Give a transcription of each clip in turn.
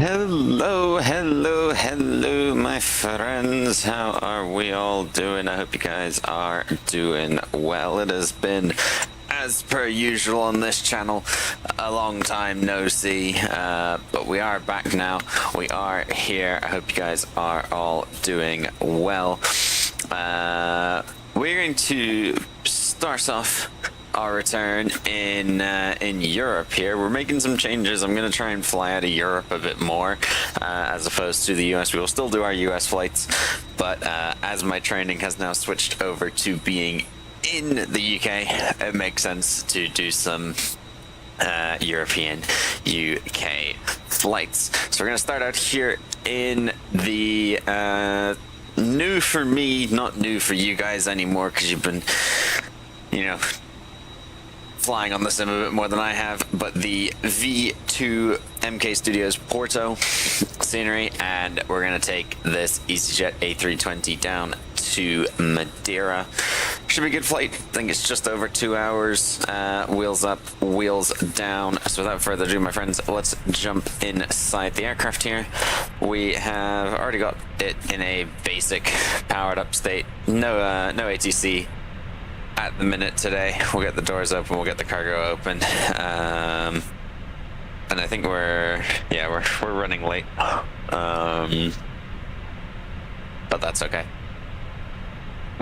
Hello, hello, hello, my friends. How are we all doing? I hope you guys are doing well. It has been, as per usual on this channel, a long time no see, but we are back now. We are here. I hope you guys are all doing well. We're going to start off our return in Europe here. We're making some changes. I'm going to try and fly out of Europe a bit more as opposed to the US. We will still do our US flights, but as my training has now switched over to being in the UK, it makes sense to do some European UK flights. So we're going to start out here in the new for me, not new for you guys anymore, because you've been, you know, flying on the sim a bit more than I have, but the V2 MK Studios Porto scenery, and we're going to take this Easyjet A320 down to Madeira. Should be a good flight. I think it's just over 2 hours. Wheels up, wheels down. So without further ado, my friends, let's jump inside the aircraft here. We have already got it in a basic powered up state. No ATC at the minute today. We'll get the doors open, we'll get the cargo open, and I think we're running late, but that's okay.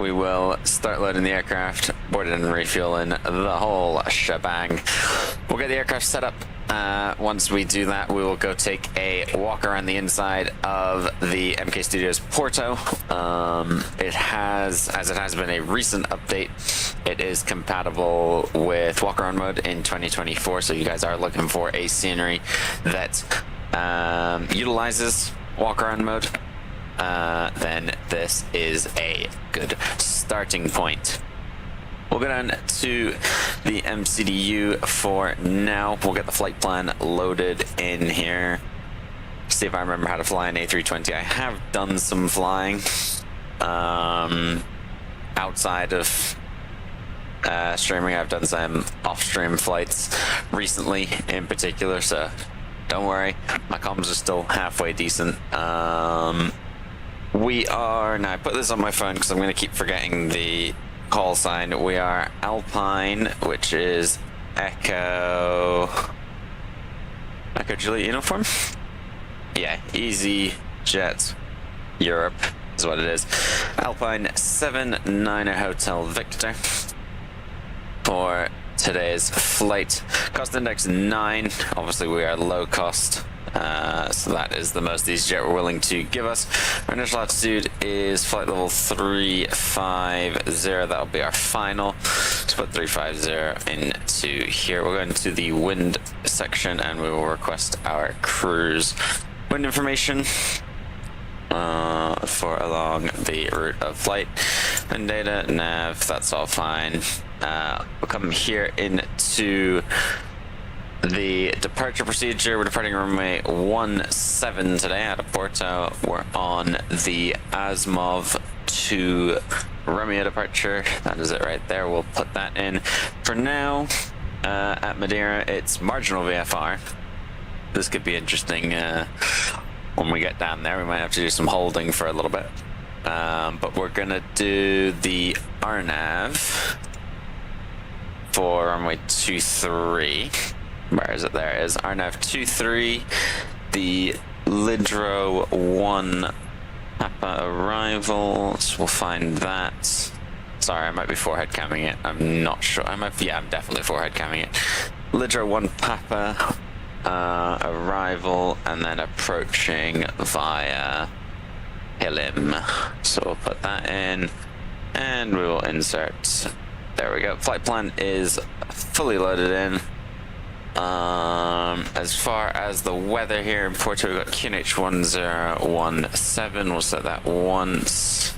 We will start loading the aircraft, boarding and refueling the whole shebang. We'll get the aircraft set up. Once we do that, we will go take a walk around the inside of the MK Studios Porto. It has been a recent update, it is compatible with walk around mode in 2024. So you guys are looking for a scenery that utilizes walk around mode, then this is a good starting point. We'll go down to the MCDU for now. We'll get the flight plan loaded in here. See if I remember how to fly an A320. I have done some flying outside of streaming. I've done some off-stream flights recently in particular, so don't worry, my comms are still halfway decent. We are, now I put this on my phone because I'm going to keep forgetting the call sign. We are Alpine, which is Echo Juliet uniform? Yeah, Easyjet Europe is what it is. Alpine 79 Hotel Victor for today's flight. Cost index 9. Obviously we are low cost, so that is the most Easyjet we're willing to give us. Our initial altitude is flight level 350. That'll be our final. Let's put 350 into here. We'll go into the wind section and we will request our cruise wind information for along the route of flight. Wind data, nav, that's all fine. We'll come here into the departure procedure. We're departing runway 17 today out of Porto. We're on the Asmov to Romeo departure. That is it right there. We'll put that in. For now, at Madeira, it's marginal VFR. This could be interesting when we get down there. We might have to do some holding for a little bit. But we're going to do the RNAV for runway 23. Where is it? There it is. RNAV 23, the Lidro 1 Papa arrival. So we'll find that. Sorry, I might be forehead camming it. I'm not sure. I'm definitely forehead camming it. Lidro 1 Papa arrival, and then approaching via Hilim. So we'll put that in, and we will insert. There we go. Flight plan is fully loaded in. As far as the weather here in Porto, we've got QNH 1017. We'll set that once,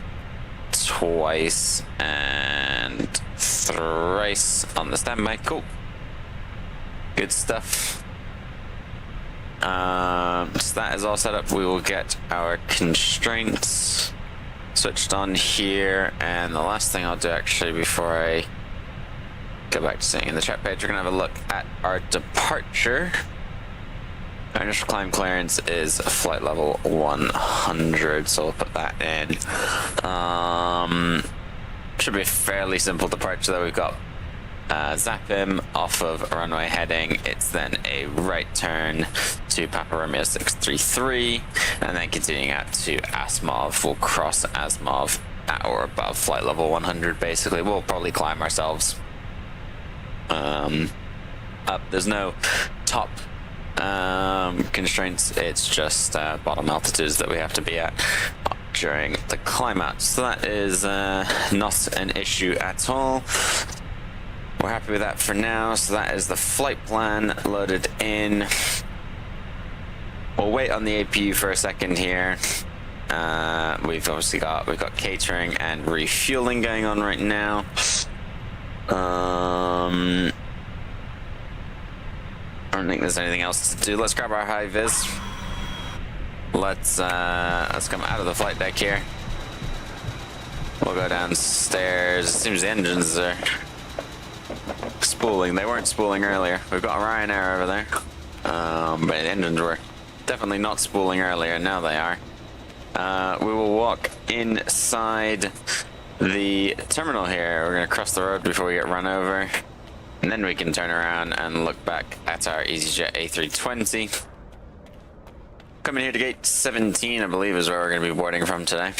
twice, and thrice on the standby. Cool. Good stuff. So that is all set up. We will get our constraints switched on here, and the last thing I'll do actually before I go back to seeing in the chat page, we're gonna have a look at our departure Our initial climb clearance is flight level 100, so we'll put that in. Should be a fairly simple departure though. We've got zap him off of runway heading. It's then a right turn to Papa Romeo 633, and then continuing out to Asmov. We'll cross Asmov at or above flight level 100 basically. We'll probably climb ourselves up. There's no top constraints, it's just bottom altitudes that we have to be at during the climb out. So that is not an issue at all. We're happy with that for now. So that is the flight plan loaded in. We'll wait on the APU for a second here. We've got catering and refueling going on right now. I don't think there's anything else to do. Let's grab our high vis. Let's come out of the flight deck here. We'll go downstairs. It seems the engines are spooling. They weren't spooling earlier. We've got Ryanair over there, but the engines were definitely not spooling earlier. Now they are. We will walk inside the terminal here. We're gonna cross the road before we get run over, and then we can turn around and look back at our Easyjet A320. Coming here to gate 17, I believe, is where we're going to be boarding from today.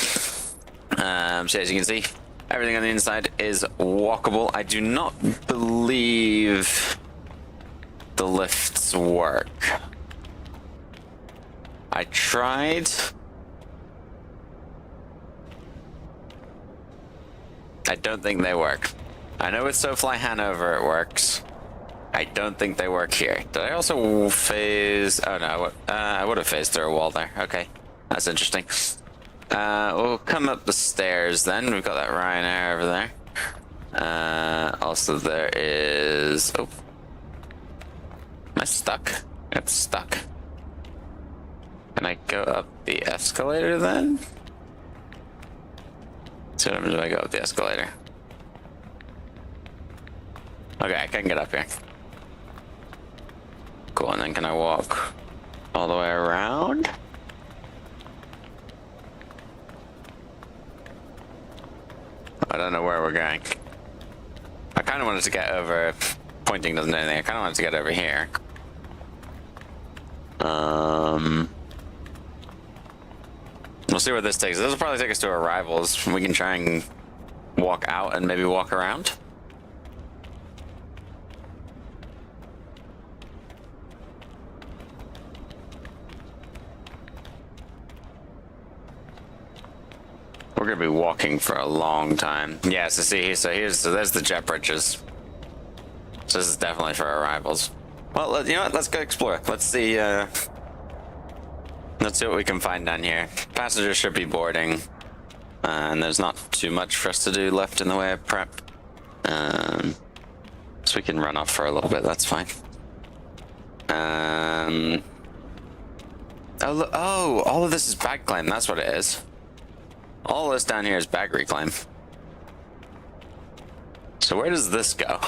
So as you can see, everything on the inside is walkable. I do not believe the lifts work. I tried. I don't think they work. I know with SoFly Hanover it works. I don't think they work here. Did I also phase? Oh no, I would have phased through a wall there. Okay, that's interesting. We'll come up the stairs then. We've got that Ryanair over there. Also there is... Oh. Am I stuck? It's stuck. Can I go up the escalator then? So what happens if I go up the escalator? Okay, I can get up here. Cool, and then can I walk all the way around? I don't know where we're going. I kind of wanted to get over... Pointing doesn't do anything. I kind of wanted to get over here. We'll see where this takes us. This will probably take us to arrivals. We can try and walk out and maybe walk around. We're gonna be walking for a long time. Yeah, so see, so there's the jet bridges. So this is definitely for arrivals. Well, you know what? Let's go explore. Let's see what we can find down here. Passengers should be boarding, and there's not too much for us to do left in the way of prep. So we can run off for a little bit. That's fine. Oh, look, oh, all of this is bag claim. That's what it is. All this down here is bag reclaim. So where does this go?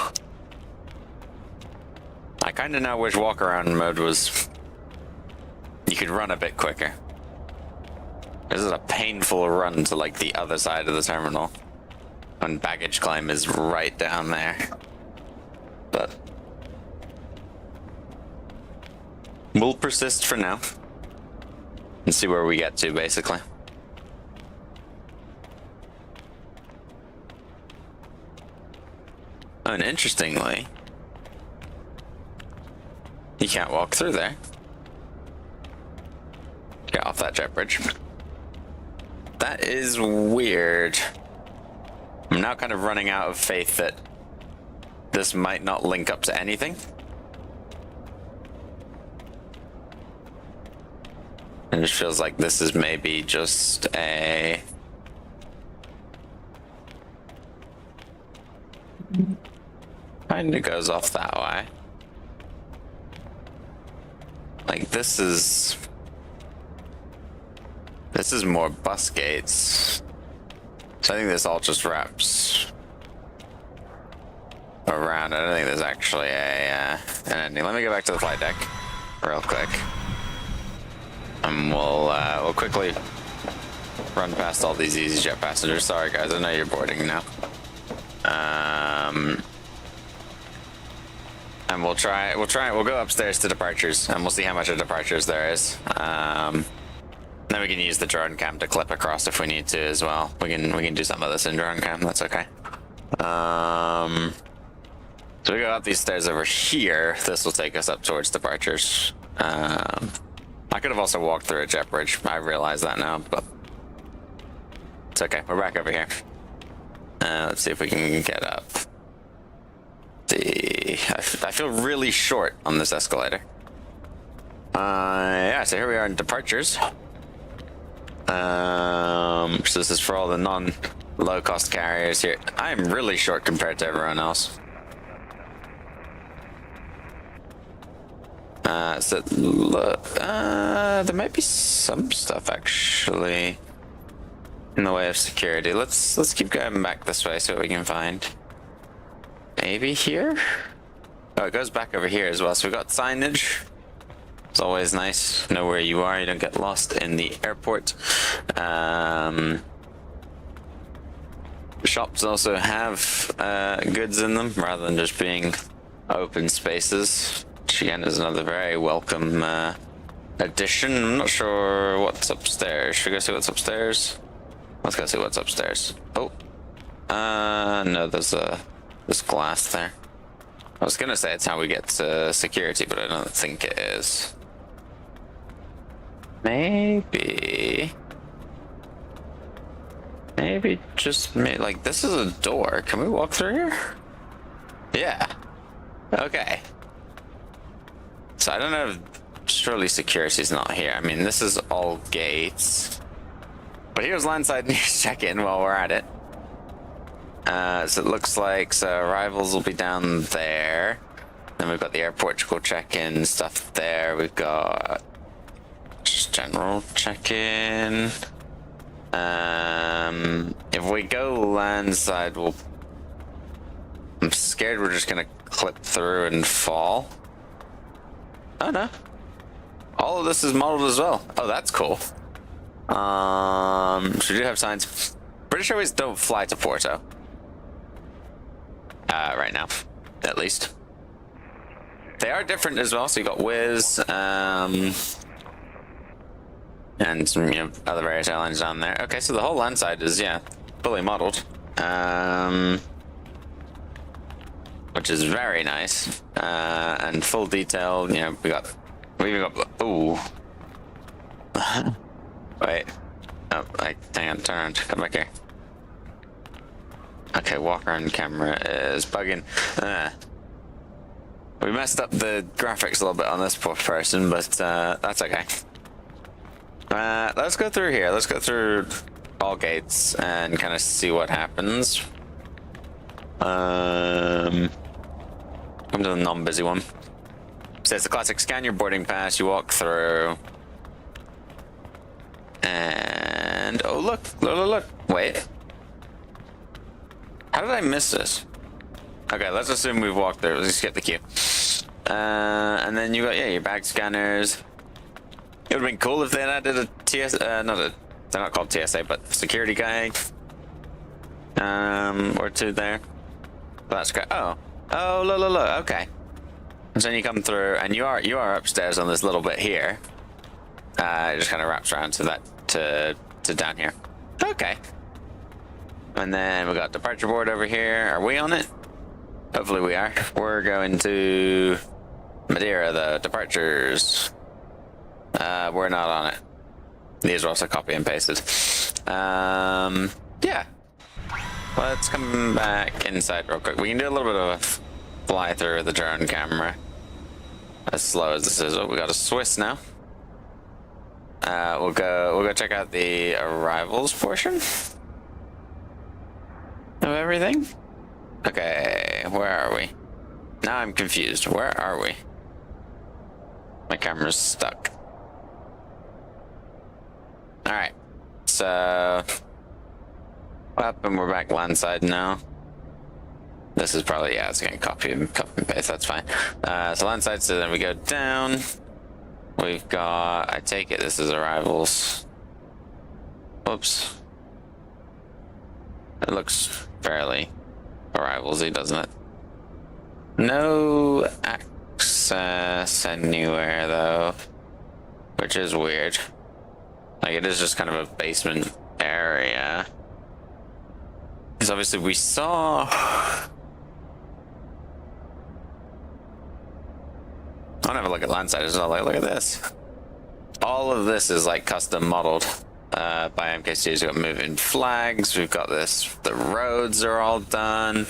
I kind of now wish walk around mode was... You could run a bit quicker. This is a painful run to like the other side of the terminal. When baggage claim is right down there. But... we'll persist for now. And see where we get to, basically. Oh, and interestingly, you can't walk through there. Get off that jet bridge. That is weird. I'm now kind of running out of faith that this might not link up to anything. It just feels like this is maybe just a... Kinda goes off that way. Like this is more bus gates. So I think this all just wraps around. I don't think there's actually a an ending. Let me go back to the flight deck real quick. And we'll quickly run past all these EasyJet passengers. Sorry guys, I know you're boarding now. And we'll go upstairs to departures, and we'll see how much of departures there is. Then we can use the drone cam to clip across if we need to as well. We can do some of this in drone cam. That's okay. So we go up these stairs over here. This will take us up towards departures. I could have also walked through a jet bridge. I realize that now, but it's okay. We're back over here. Let's see if we can get up. I feel really short on this escalator. Yeah, so here we are in departures. So this is for all the non-low-cost carriers here. I'm really short compared to everyone else. So there might be some stuff actually in the way of security. Let's keep going back this way, see what we can find. Maybe here? Oh, it goes back over here as well. So we got signage. It's always nice to know where you are. You don't get lost in the airport. Shops also have goods in them rather than just being open spaces, which again is another very welcome addition. I'm not sure what's upstairs. Should we go see what's upstairs? Let's go see what's upstairs. Oh, no, there's glass there. I was gonna say it's how we get to security, but I don't think it is. Maybe just like this is a door. Can we walk through here? Yeah. Okay. So I don't know if surely security's not here. I mean, this is all gates. But here's landside news check-in while we're at it. So it looks like arrivals will be down there. Then we've got the airport to go check-in stuff there. We've got just general check-in. If we go landside, I'm scared we're just gonna clip through and fall. Oh no. All of this is modeled as well. Oh, that's cool. So we do have signs. British Airways don't fly to Porto. Right now, at least. They are different as well, so you got Wizz, and some, other various airlines down there. Okay, so the whole landside is, yeah, fully modeled. Which is very nice. And full detail, we even got, ooh. Wait. Oh, hang on, turn around, come back here. Okay, walk around camera is bugging. We messed up the graphics a little bit on this poor person, but that's okay. Let's go through here. Let's go through all gates and kind of see what happens. Come to the non-busy one. So it's the classic scan your boarding pass, you walk through. And oh look. Wait. How did I miss this? Okay, let's assume we've walked through. Let's skip the queue. And then you got your bag scanners. It would have been cool if they had added a TS they're not called TSA, but security guy. Or two there. That's great. Oh, look, okay. And so then you come through and you are upstairs on this little bit here. It just kind of wraps around to that to down here. Okay. And then we got departure board over here. Are we on it? Hopefully we are. We're going to Madeira, the departures. We're not on it. These are also copy and pasted. Yeah. Let's come back inside real quick. We can do a little bit of a fly through with the drone camera. As slow as this is. Oh, we got a Swiss now. We'll go check out the arrivals portion of everything. Okay, where are we? Now I'm confused. Where are we? My camera's stuck. Alright, so up and we're back landside now. This is probably, yeah, it's getting copy and paste, that's fine. So landside, so then we go down. We've got, I take it this is arrivals. Whoops. It looks fairly arrivalsy, doesn't it? No access anywhere though, which is weird. Like, it is just kind of a basement area. Because obviously we saw... I want to have a look at landside as well. Like, look at this. All of this is like custom modeled by MK Studios. We've got moving flags. We've got this. The roads are all done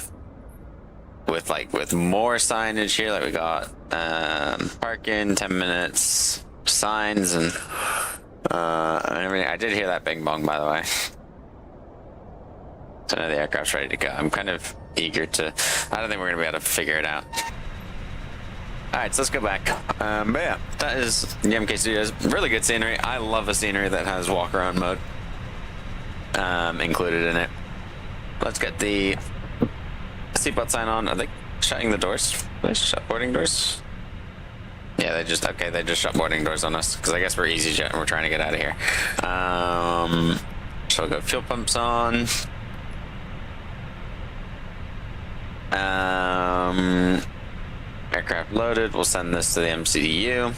with more signage here. Like, we got parking, 10 minutes, signs, and everything. I did hear that bing bong, by the way. So now the aircraft's ready to go. I'm kind of eager to. I don't think we're gonna be able to figure it out. Alright, so let's go back. But yeah, that is the MK Studios. Really good scenery. I love a scenery that has walk around mode included in it. Let's get the seatbelt sign on. Are they shutting the doors? They shut boarding doors? Yeah, they just shut boarding doors on us, because I guess we're Easyjet and we're trying to get out of here. So we'll go fuel pumps on. Aircraft loaded. We'll send this to the MCDU.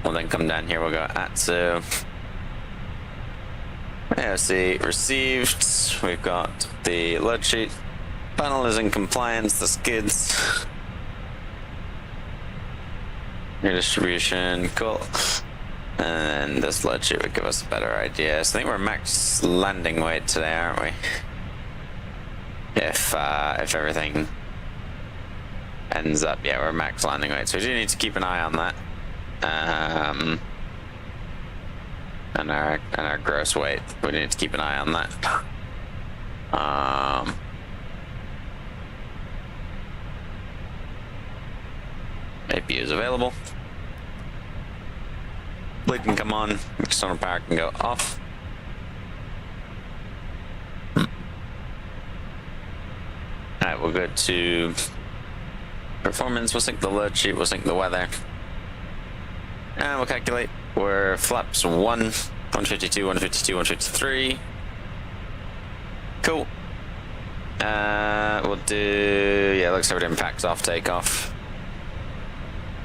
We'll then come down here. We'll go ATSU. AOC received. We've got the load sheet. Funnel is in compliance. The skids. Your distribution. Cool. And this load sheet would give us a better idea. So I think we're max landing weight today, aren't we? If everything ends up, yeah, we're max landing weight, so we do need to keep an eye on that. And our gross weight, we need to keep an eye on that. APU is available. Bleed can come on. External power can go off. Alright, we'll go to performance. We'll sync the load sheet. We'll sync the weather. And we'll calculate. We're flaps 152, 152, 153. Cool. We'll do... Yeah, looks like we're doing packs off, takeoff.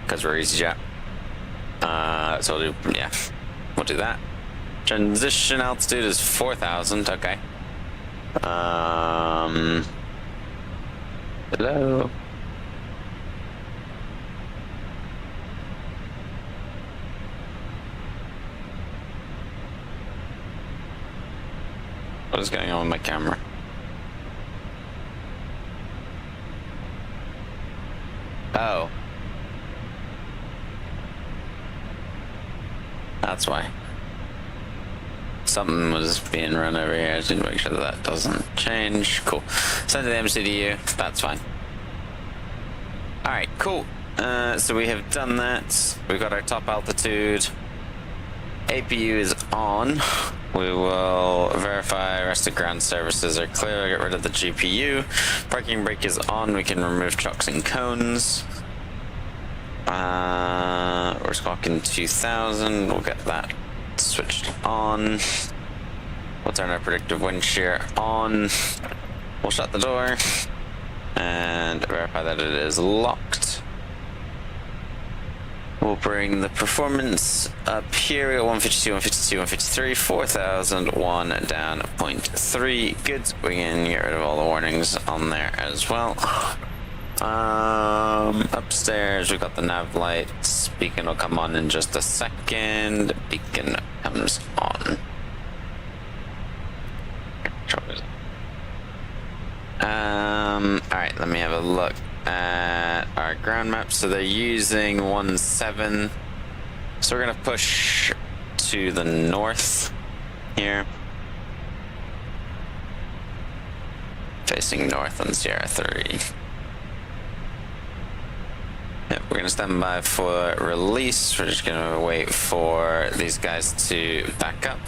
Because we're EasyJet. So we'll do... Yeah, we'll do that. Transition altitude is 4,000. Okay. Hello. What is going on with my camera? Oh. That's why. Something was being run over here. I just need to make sure that doesn't change. Cool. Send to the MCDU. That's fine. Alright, cool. So we have done that. We've got our top altitude. APU is on. We will verify rest of ground services are clear. Get rid of the GPU. Parking brake is on. We can remove chocks and cones. We're squawking 2000. We'll get that switched on. We'll turn our predictive wind shear on. We'll shut the door and verify that it is locked. We'll bring the performance up here. We got 152, 152, 153, 4001 down 0.3. Good. We can get rid of all the warnings on there as well. Upstairs we've got the nav lights. Beacon will come on in just a second. Beacon comes on. Alright, let me have a look at our ground map. So they're using 17. So we're gonna push to the north here. Facing north on Sierra 3. Yep, we're gonna stand by for release. We're just gonna wait for these guys to back up.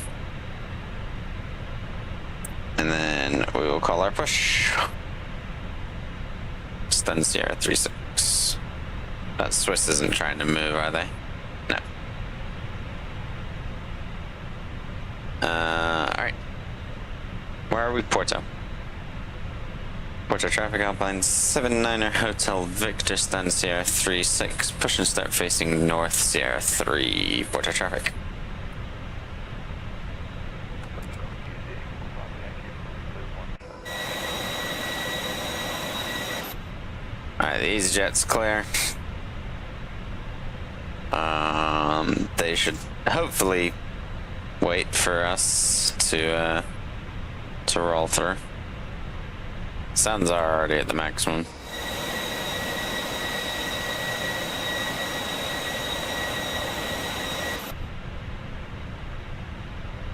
And then we will call our push. Stun Sierra 36. That Swiss isn't trying to move, are they? No. Alright. Where are we? Porto. Porto traffic Alpine 79er Hotel Victor stand Sierra 36. Push and start facing north Sierra 3. Porto traffic. Alright, the Easyjet's clear. They should hopefully wait for us to roll through. Sounds are already at the maximum.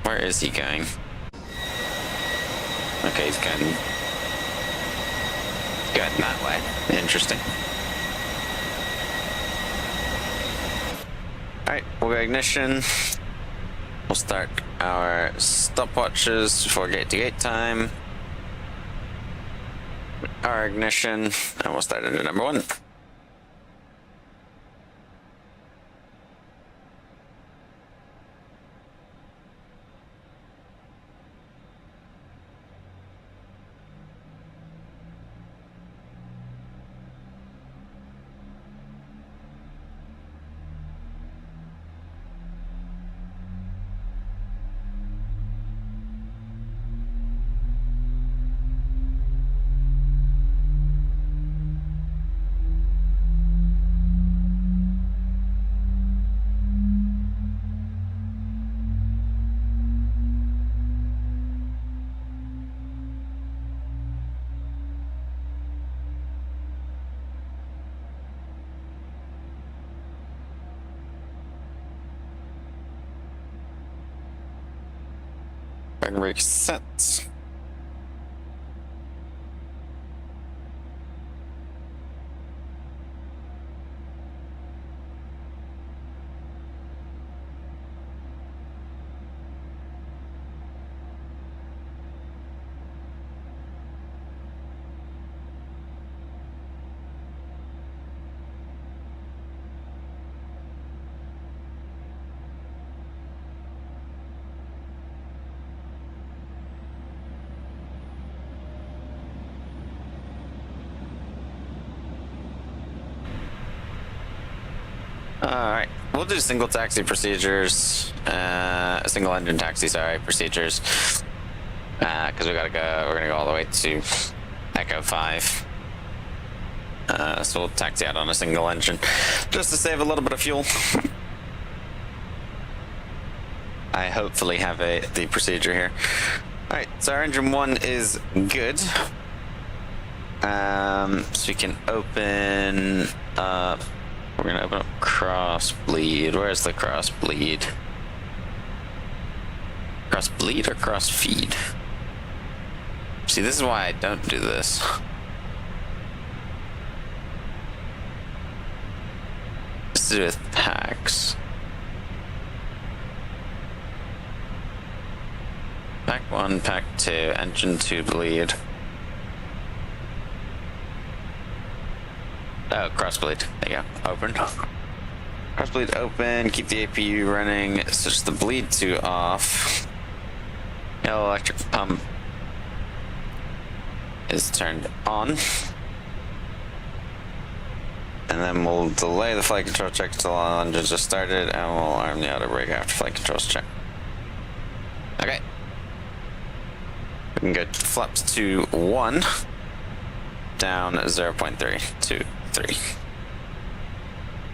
Where is he going? Okay, he's going that way. Interesting. Alright, we'll go ignition. We'll start our stopwatches before gate to gate time. Our ignition, and we'll start into number 1. Brake set. Alright, we'll do single taxi procedures, single engine taxi, sorry, procedures, because we're gonna go all the way to Echo 5, so we'll taxi out on a single engine, just to save a little bit of fuel. I hopefully have the procedure here. Alright, so our engine 1 is good, so we can open up. We're gonna open up cross bleed. Where's the cross bleed? Cross bleed or cross feed? See, this is why I don't do this. This is with packs. Pack 1, pack 2, engine 2 bleed. Oh, crossbleed. There you go. Open. Crossbleed open. Keep the APU running. Switch the bleed to off. Yellow electric pump is turned on. And then we'll delay the flight control check until all engines are started, and we'll arm the auto brake after flight controls check. Okay. We can go flaps to 1. Down 0.3 to 3.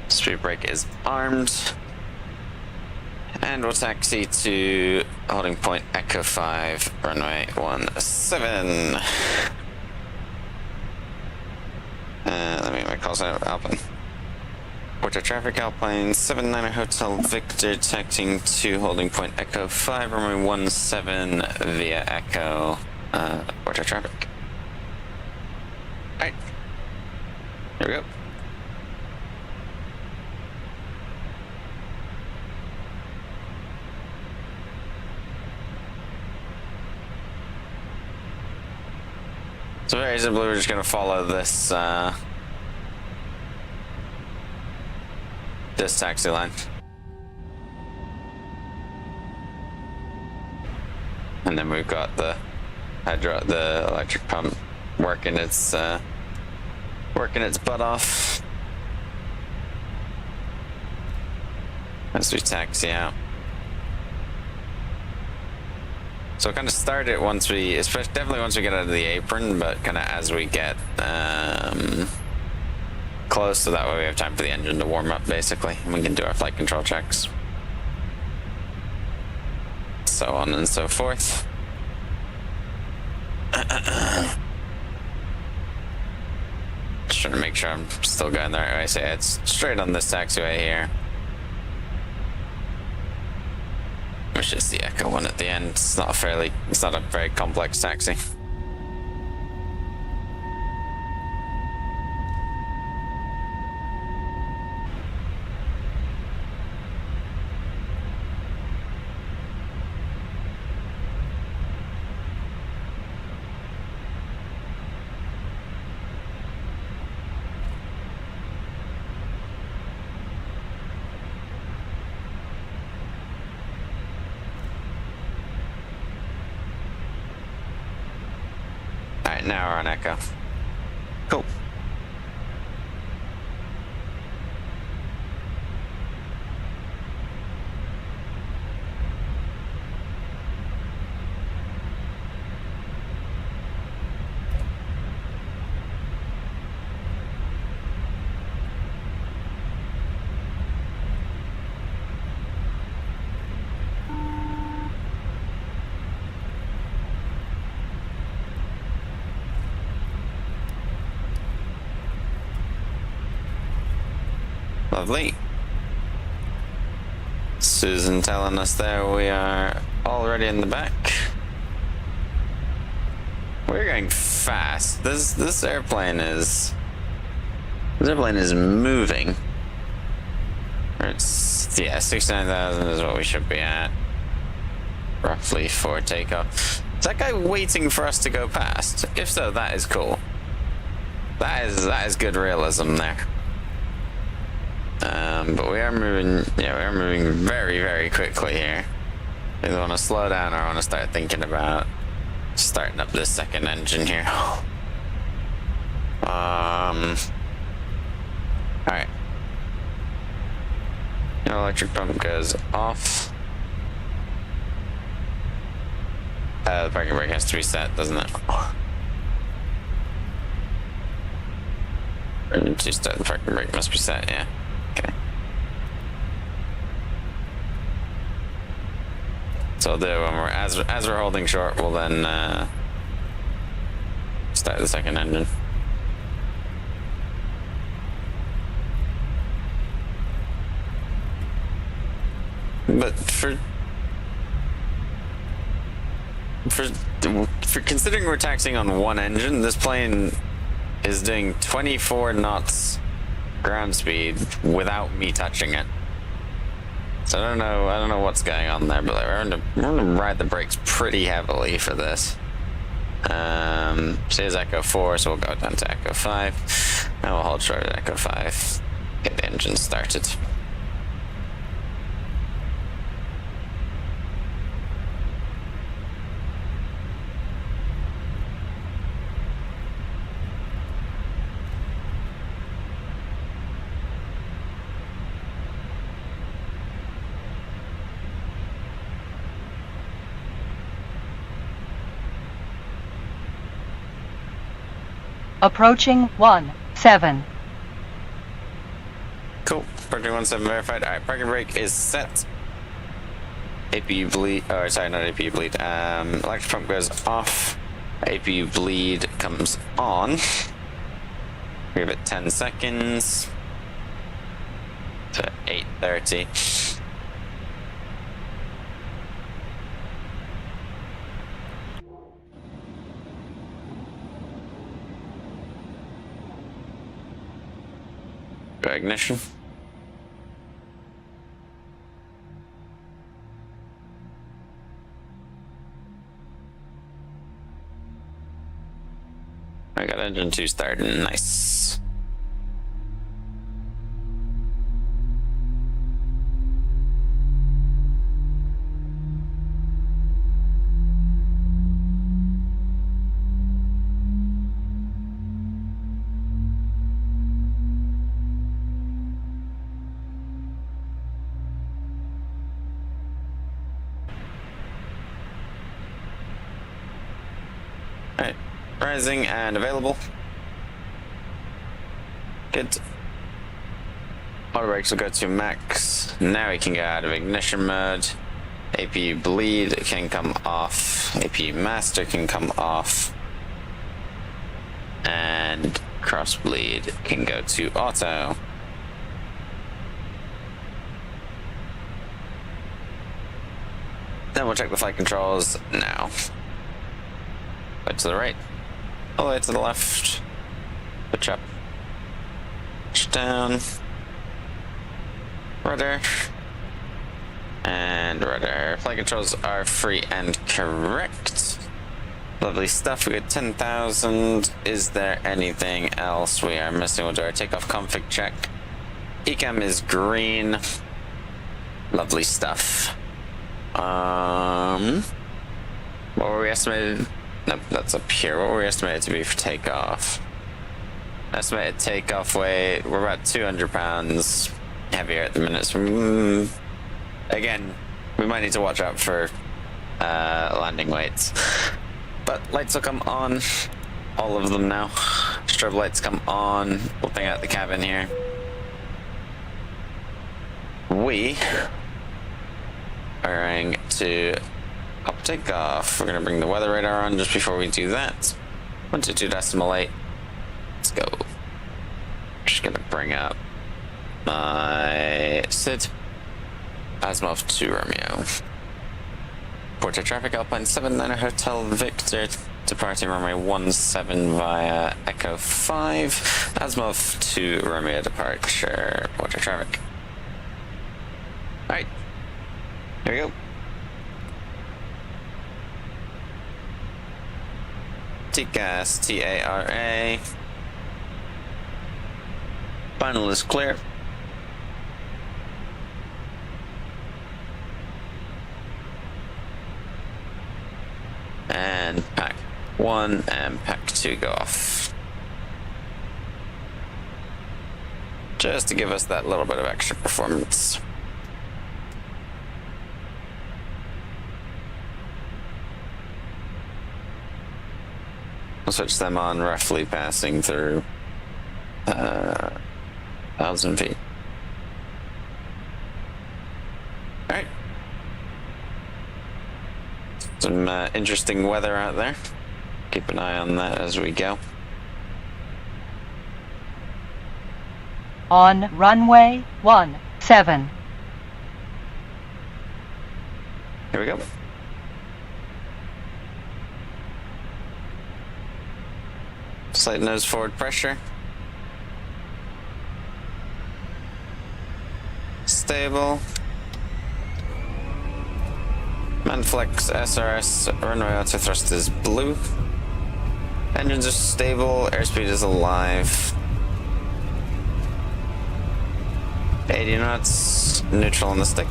Speed brake is armed. And we'll taxi to holding point Echo 5, runway 17. Let me get my call sign Alpine. Porto traffic Alpine 79er Hotel Victor, taxiing to holding point Echo 5, runway 17 via Echo, Porto traffic. Alright. Here we go. So very simply, we're just going to follow this this taxi line. And then we've got the electric pump working its butt off as we taxi out. So kind of start it once we, definitely once we get out of the apron, but kind of as we get close, so that way we have time for the engine to warm up, basically, and we can do our flight control checks. So on and so forth. Just trying to make sure I'm still going the right way. So yeah, it's straight on this taxiway here. Which is the Echo one at the end. It's not a very complex taxi. Alright, now we're on Echo. Cool. Lovely. Susan telling us there we are already in the back. We're going fast. This airplane is moving. It's, yeah, 69,000 is what we should be at, roughly, for takeoff. Is that guy waiting for us to go past? If so, that is cool. That is good realism there. But we are moving, yeah, we are moving very, very quickly here. Either want to slow down or I want to start thinking about starting up this second engine here. Alright. Electric pump goes off. The parking brake has to be set, doesn't it? Emergency start, the parking brake must be set, yeah. Okay. So when we're as we're holding short, we'll then start the second engine. But for considering we're taxiing on one engine, this plane is doing 24 knots ground speed without me touching it. So I don't know what's going on there, but we're gonna ride the brakes pretty heavily for this. Here's Echo 4, so we'll go down to Echo 5, and we'll hold short at Echo 5, get the engine started. Approaching 17. Cool. Parking 17 verified. Alright, parking brake is set. APU bleed, or sorry, not APU bleed. Electric pump goes off. APU bleed comes on. We give it 10 seconds to 8:30. Ignition. I got engine 2 starting. Nice. rising and available. Good. Auto brakes will go to max. Now we can go out of ignition mode. APU bleed can come off. APU master can come off. And cross bleed can go to auto. Then we'll check the flight controls now. Way to the right. All the way to the left. Pitch up. Pitch down. Rudder. And rudder. Flight controls are free and correct. Lovely stuff. We got 10,000. Is there anything else we are missing? We'll do our takeoff config check. Ecam is green. Lovely stuff. What were we estimated? Nope, that's up here. What were we estimated to be for takeoff? Estimated takeoff weight. We're about 200 pounds heavier at the minute. So, again, we might need to watch out for landing weights. But lights will come on. All of them now. Strobe lights come on. We'll bring out the cabin here. We are going to up takeoff. We're going to bring the weather radar on just before we do that. 122.8. Let's go. Just going to bring up my SID. Azimuth 2 Romeo. Porto traffic Alpine 79 Hotel Victor. Departing runway 17 via Echo 5. Azimuth 2 Romeo departure. Porto traffic. Alright. Here we go. TCAS, TARA. Final is clear. And pack 1 and pack 2 go off. Just to give us that little bit of extra performance. We'll switch them on roughly passing through 1,000 feet. Alright. Some interesting weather out there. Keep an eye on that as we go. On runway 17. Here we go. Slight nose forward pressure. Stable. Manflex SRS runway auto thrust is blue. Engines are stable. Airspeed is alive. 80 knots. Neutral on the stick.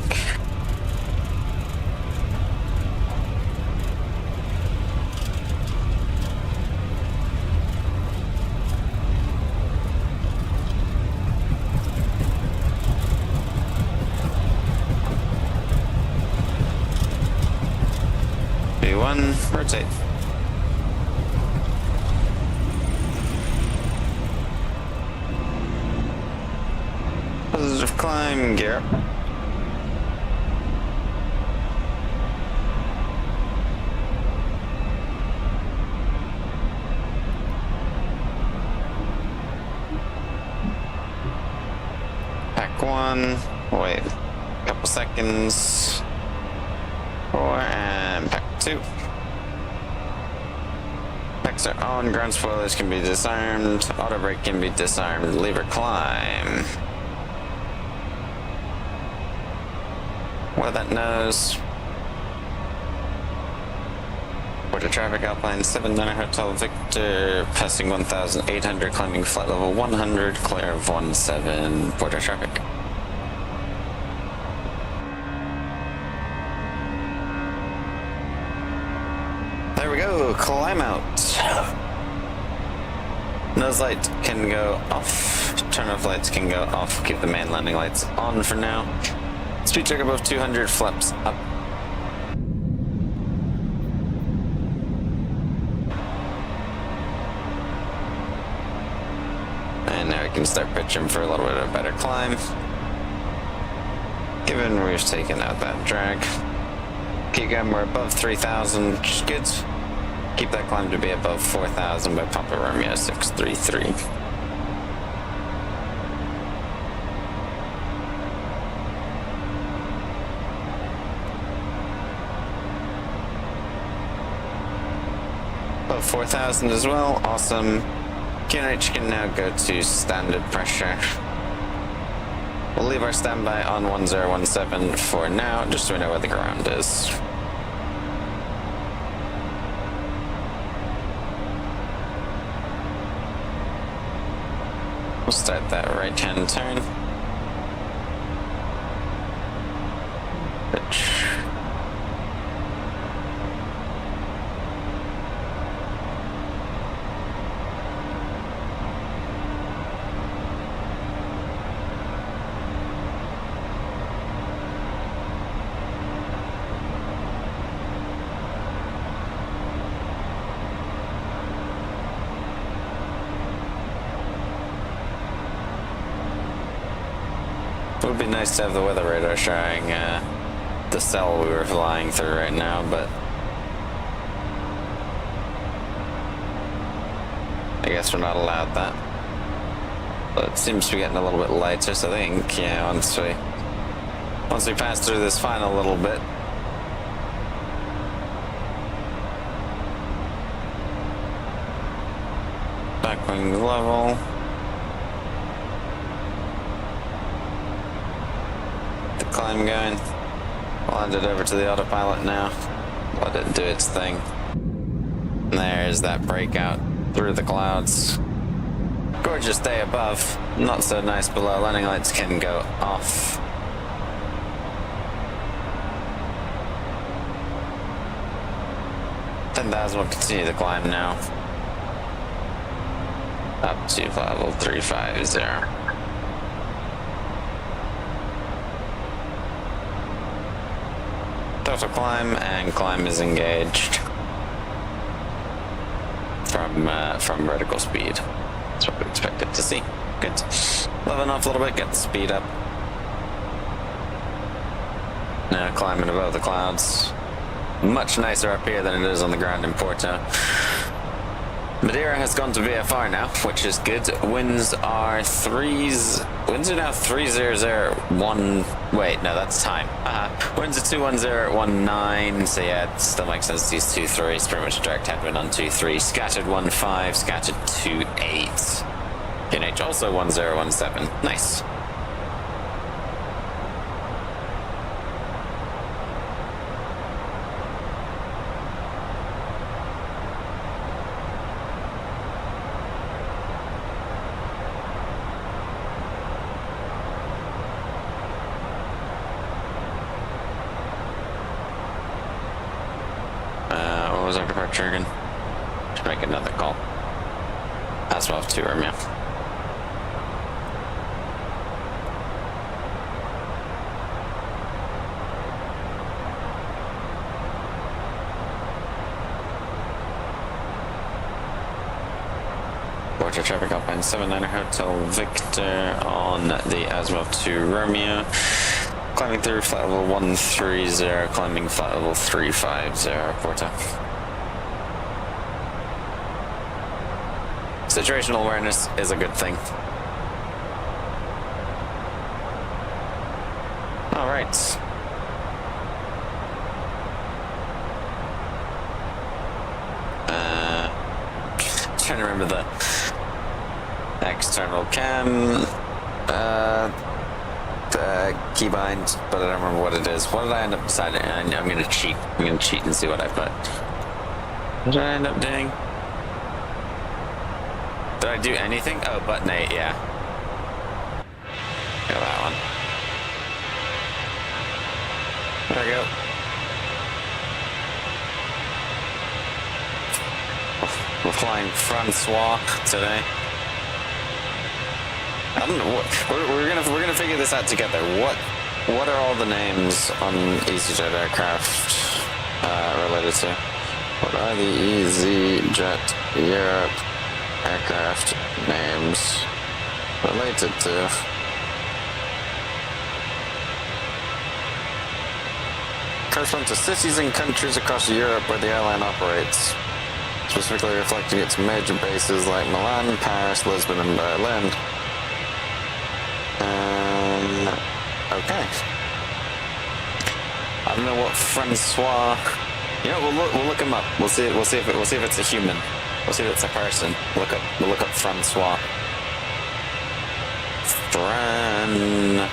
V1, rotate. Positive climb, gear up. Pack 1, wait a couple seconds. 4 and pack 2. Packs are on, ground spoilers can be disarmed, auto brake can be disarmed, lever climb. Weather that nose. Porto traffic Alpine 79 Hotel Victor, passing 1,800, climbing flight level 100, clear of 17, Porto traffic. There we go, climb out. Nose light can go off, turn off lights can go off, keep the main landing lights on for now. Speed check above 200, flaps up. can start pitching for a little bit of a better climb. Given we've taken out that drag. Keep going, we're above 3,000, which is good. Keep that climb to be above 4,000 by Papa Romeo 633. Above 4,000 as well, awesome. QNH can now go to standard pressure. We'll leave our standby on 1017 for now, just so we know where the ground is. We'll start that right-hand turn. Pitch. It would be nice to have the weather radar showing the cell we were flying through right now, but I guess we're not allowed that. But it seems to be getting a little bit lighter, so I think, yeah, once we pass through this final little bit, back wing level. Climb going. I'll hand it over to the autopilot now. Let it do its thing. And there's that breakout through the clouds. Gorgeous day above. Not so nice below. Landing lights can go off. We'll continue the climb now. Up to level 350. Total climb, and climb is engaged from vertical speed. That's what we expected to see. Good. Leveling off a little bit, get the speed up. Now climbing above the clouds. Much nicer up here than it is on the ground in Porto. Madeira has gone to VFR now, which is good. Winds are now 3001. Wait, no, that's time. Winds are 21019. So yeah, it still makes sense to use 23. It's pretty much a direct headwind on 23. Scattered 15, scattered 28. QNH also 1017. Nice. What was our departure again? Should make another call. A320 Romeo. Porto traffic Alpine 79 Hotel Victor on the A320 Romeo. Climbing through flight level 130, climbing flight level 350, Porto. Situational awareness is a good thing. All right. Trying to remember the external cam. Keybind, but I don't remember what it is. What did I end up deciding? I'm gonna cheat. I'm gonna cheat and see what I put. What did I end up doing? Did I do anything? Oh, button 8, yeah. Got that one. There we go. We're flying Francois today. I don't know what we're gonna figure this out together. What are all the names on Easyjet aircraft related to? What are the Easyjet Europe aircraft names related to. Correspond to cities and countries across Europe where the airline operates, specifically reflecting its major bases like Milan, Paris, Lisbon, and Berlin. Okay. I don't know what Francois. You know, we'll look him up. We'll see if it's a human. We'll see if it's a person. We'll look up Francois. Francois.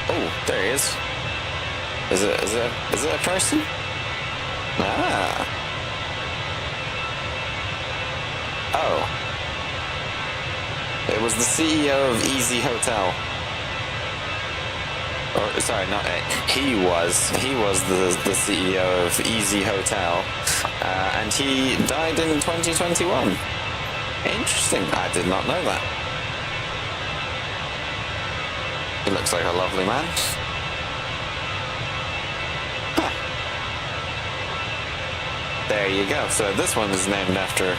Oh, there he is. Is it a person? Ah. Oh. It was the CEO of Easy Hotel. Or sorry, not it. He was the CEO of Easy Hotel, and he died in 2021. Interesting. I did not know that. He looks like a lovely man. Huh. There you go. So this one is named after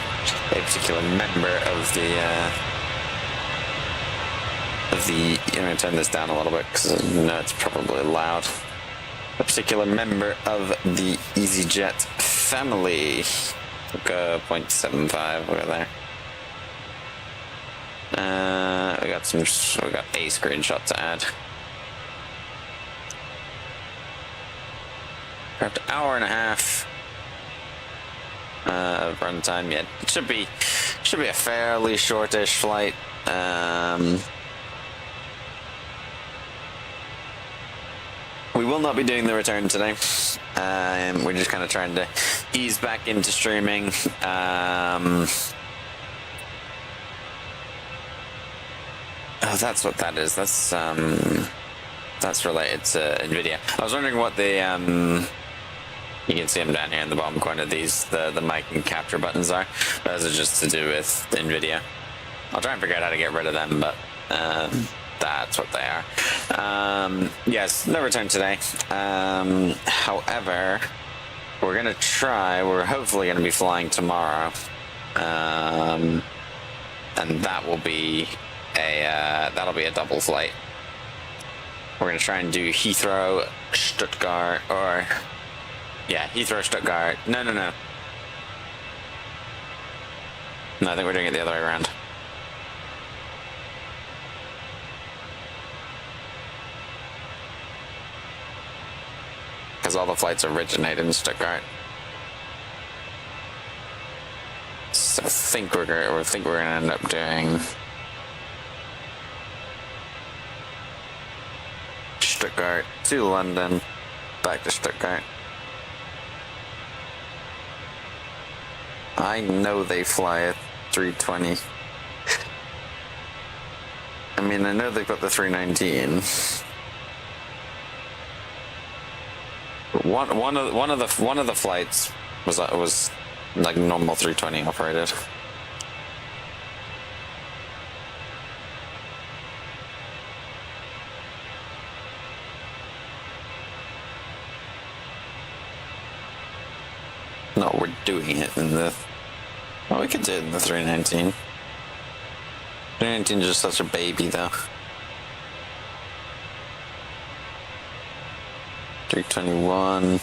a particular member of the. I'm going to turn this down a little bit because I know it's probably loud. A particular member of the Easyjet family. We'll go 0.75 over there. We got a screenshot to add. We're up to hour and a half of runtime. Yeah, it should be a fairly shortish flight. We will not be doing the return today. We're just kind of trying to ease back into streaming. Oh, that's what that is. That's related to NVIDIA. I was wondering what the you can see them down here in the bottom corner. The mic and capture buttons are. Those are just to do with NVIDIA. I'll try and figure out how to get rid of them, but that's what they are. Yes, no return today. However, we're hopefully gonna be flying tomorrow. And that will be that'll be a double flight. We're gonna try and do Heathrow, Stuttgart, or Heathrow, Stuttgart. No, I think we're doing it the other way around. Because all the flights originate in Stuttgart. So I think we're gonna end up doing Stuttgart to London, back to Stuttgart. I know they fly a 320. I mean, I know they've got the 319. One of the flights was like normal 320 operated. No, we're doing it in the. Oh, we could do it in the 319. 319 is just such a baby, though. 321.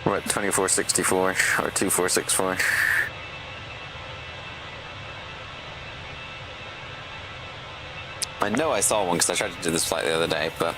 What, 2464 or 2464? I know I saw one because I tried to do this flight the other day, but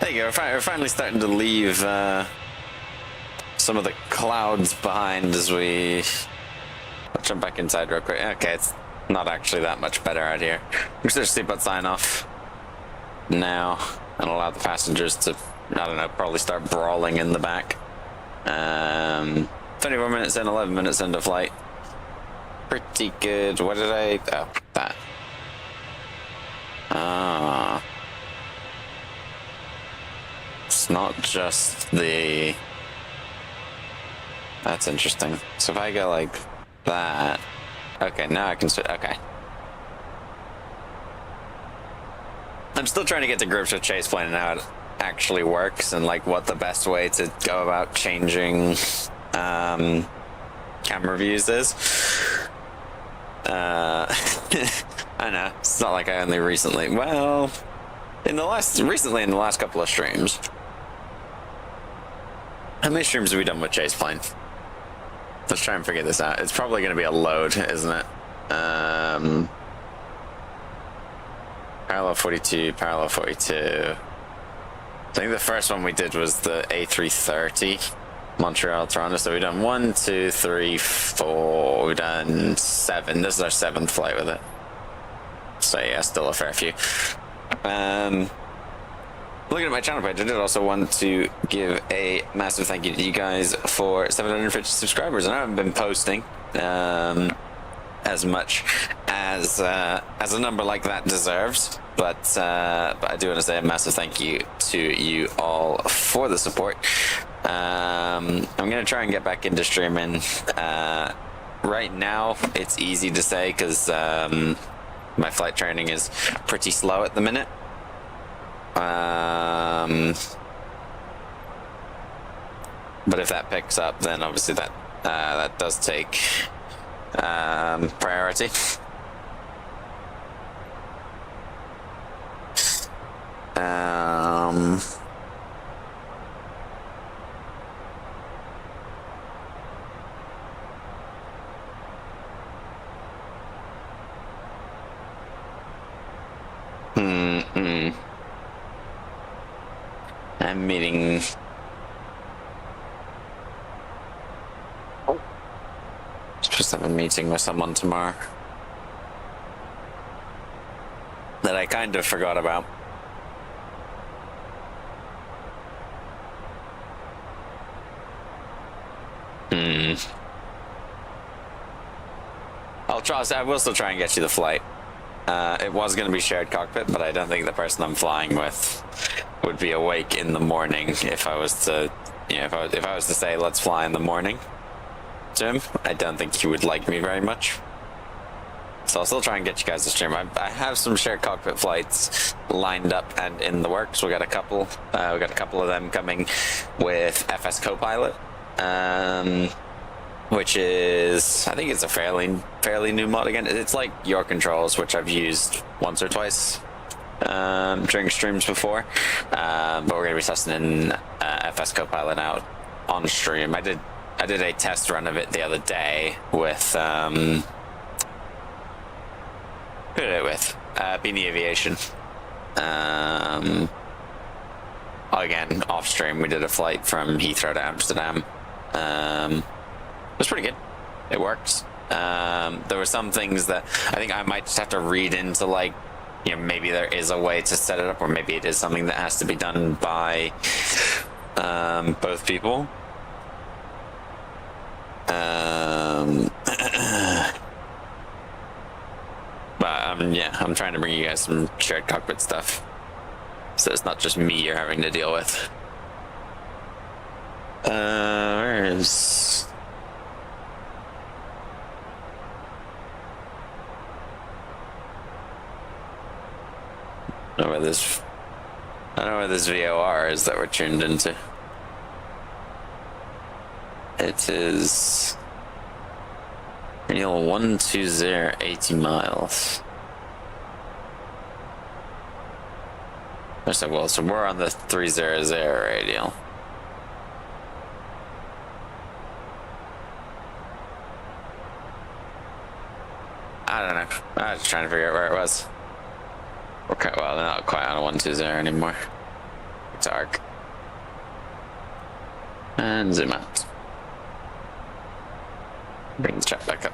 There you go. We're finally starting to leave some of the clouds behind as we... I'll jump back inside real quick. Okay, it's not actually that much better out here. We're just seatbelt sign off now and allow the passengers to, I don't know, probably start brawling in the back. 24 minutes in, 11 minutes into flight. Pretty good. What did I... Oh, that. Ah. It's not just the... That's interesting. So if I go like that... Okay, now I can... Okay. I'm still trying to get to grips with chase plane and how it actually works and like what the best way to go about changing camera views is. I know, it's not like I only recently... Well, recently in the last couple of streams. How many streams have we done with chase plane? Let's try and figure this out. It's probably going to be a load, isn't it? Parallel 42, parallel 42. I think the first one we did was the A330, Montreal, Toronto. So we've done 1, 2, 3, 4. We've done 7. This is our 7th flight with it. So yeah, still a fair few. Looking at my channel page, I did also want to give a massive thank you to you guys for 750 subscribers. I haven't been posting as much as a number like that deserves, but I do want to say a massive thank you to you all for the support. I'm gonna try and get back into streaming. Right now, it's easy to say because my flight training is pretty slow at the minute. But if that picks up, then obviously that does take priority. I'm meeting... Supposed to have a meeting with someone tomorrow that I kind of forgot about. I will still try and get you the flight. It was going to be shared cockpit, but I don't think the person I'm flying with would be awake in the morning if I was to, if I was to say let's fly in the morning to him. I don't think he would like me very much. So I'll still try and get you guys to stream. I have some shared cockpit flights lined up and in the works. We got a couple. We got a couple of them coming with FS Copilot, which is, I think it's a fairly new mod again. It's like your controls, which I've used once or twice during streams before, but we're gonna be testing in FS Copilot out on stream. I did a test run of it the other day with who did it with? Beanie Aviation. Again, off stream, we did a flight from Heathrow to Amsterdam. It was pretty good. It works. There were some things that I think I might just have to read into, like, maybe there is a way to set it up, or maybe it is something that has to be done by both people. But yeah, I'm trying to bring you guys some shared cockpit stuff, so it's not just me you're having to deal with. Where is... I don't know where this VOR is that we're tuned into. It is Radial 120, 80 miles. So we're on the 300 radial. I don't know. I was trying to figure out where it was. Okay, well, they're not quite on a 120 anymore. Targ. And zoom out. Bring the chat back up.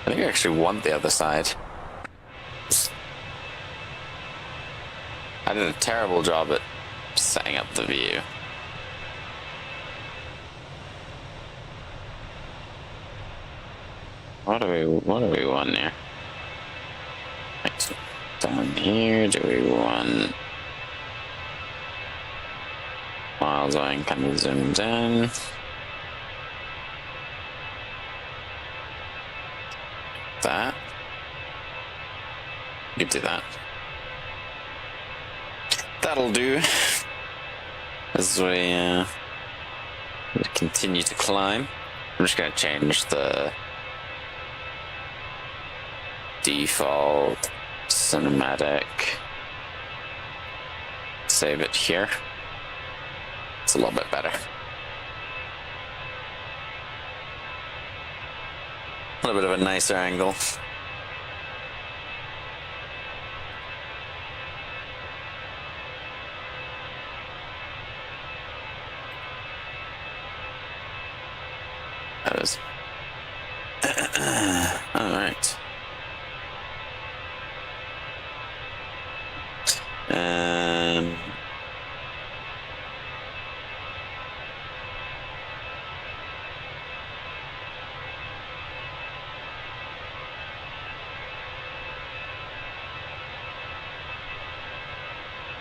I think I actually want the other side. I did a terrible job at setting up the view. What do we want here? Like, down here, do we want miles on kind of zoomed in? That. You could do that. That'll do. As we continue to climb. I'm just gonna change the default cinematic. Save it here. It's a little bit better. A little bit of a nicer angle. That is. All right.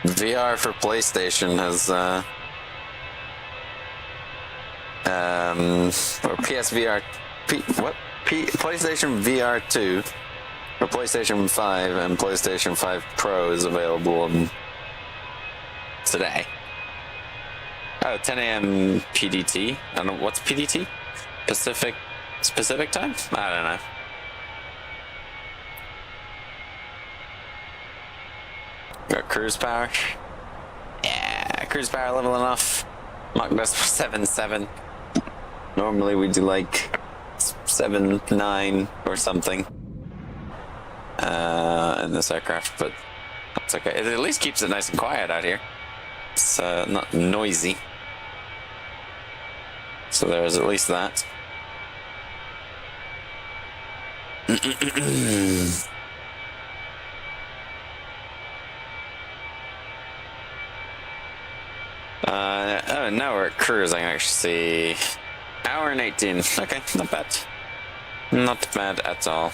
VR for PlayStation has or PSVR PlayStation VR 2 or PlayStation 5 and PlayStation 5 Pro is available today. Oh, 10 a.m. PDT. I don't know what's PDT? Pacific time? I don't know. Got cruise power. Yeah, cruise power level enough. Mach decimal 7.7. Normally we do like 7.9 or something in this aircraft, but that's okay. It at least keeps it nice and quiet out here. It's not noisy. So there's at least that. Oh, now we're at cruise. I can actually see hour and 18. Okay, not bad. Not bad at all.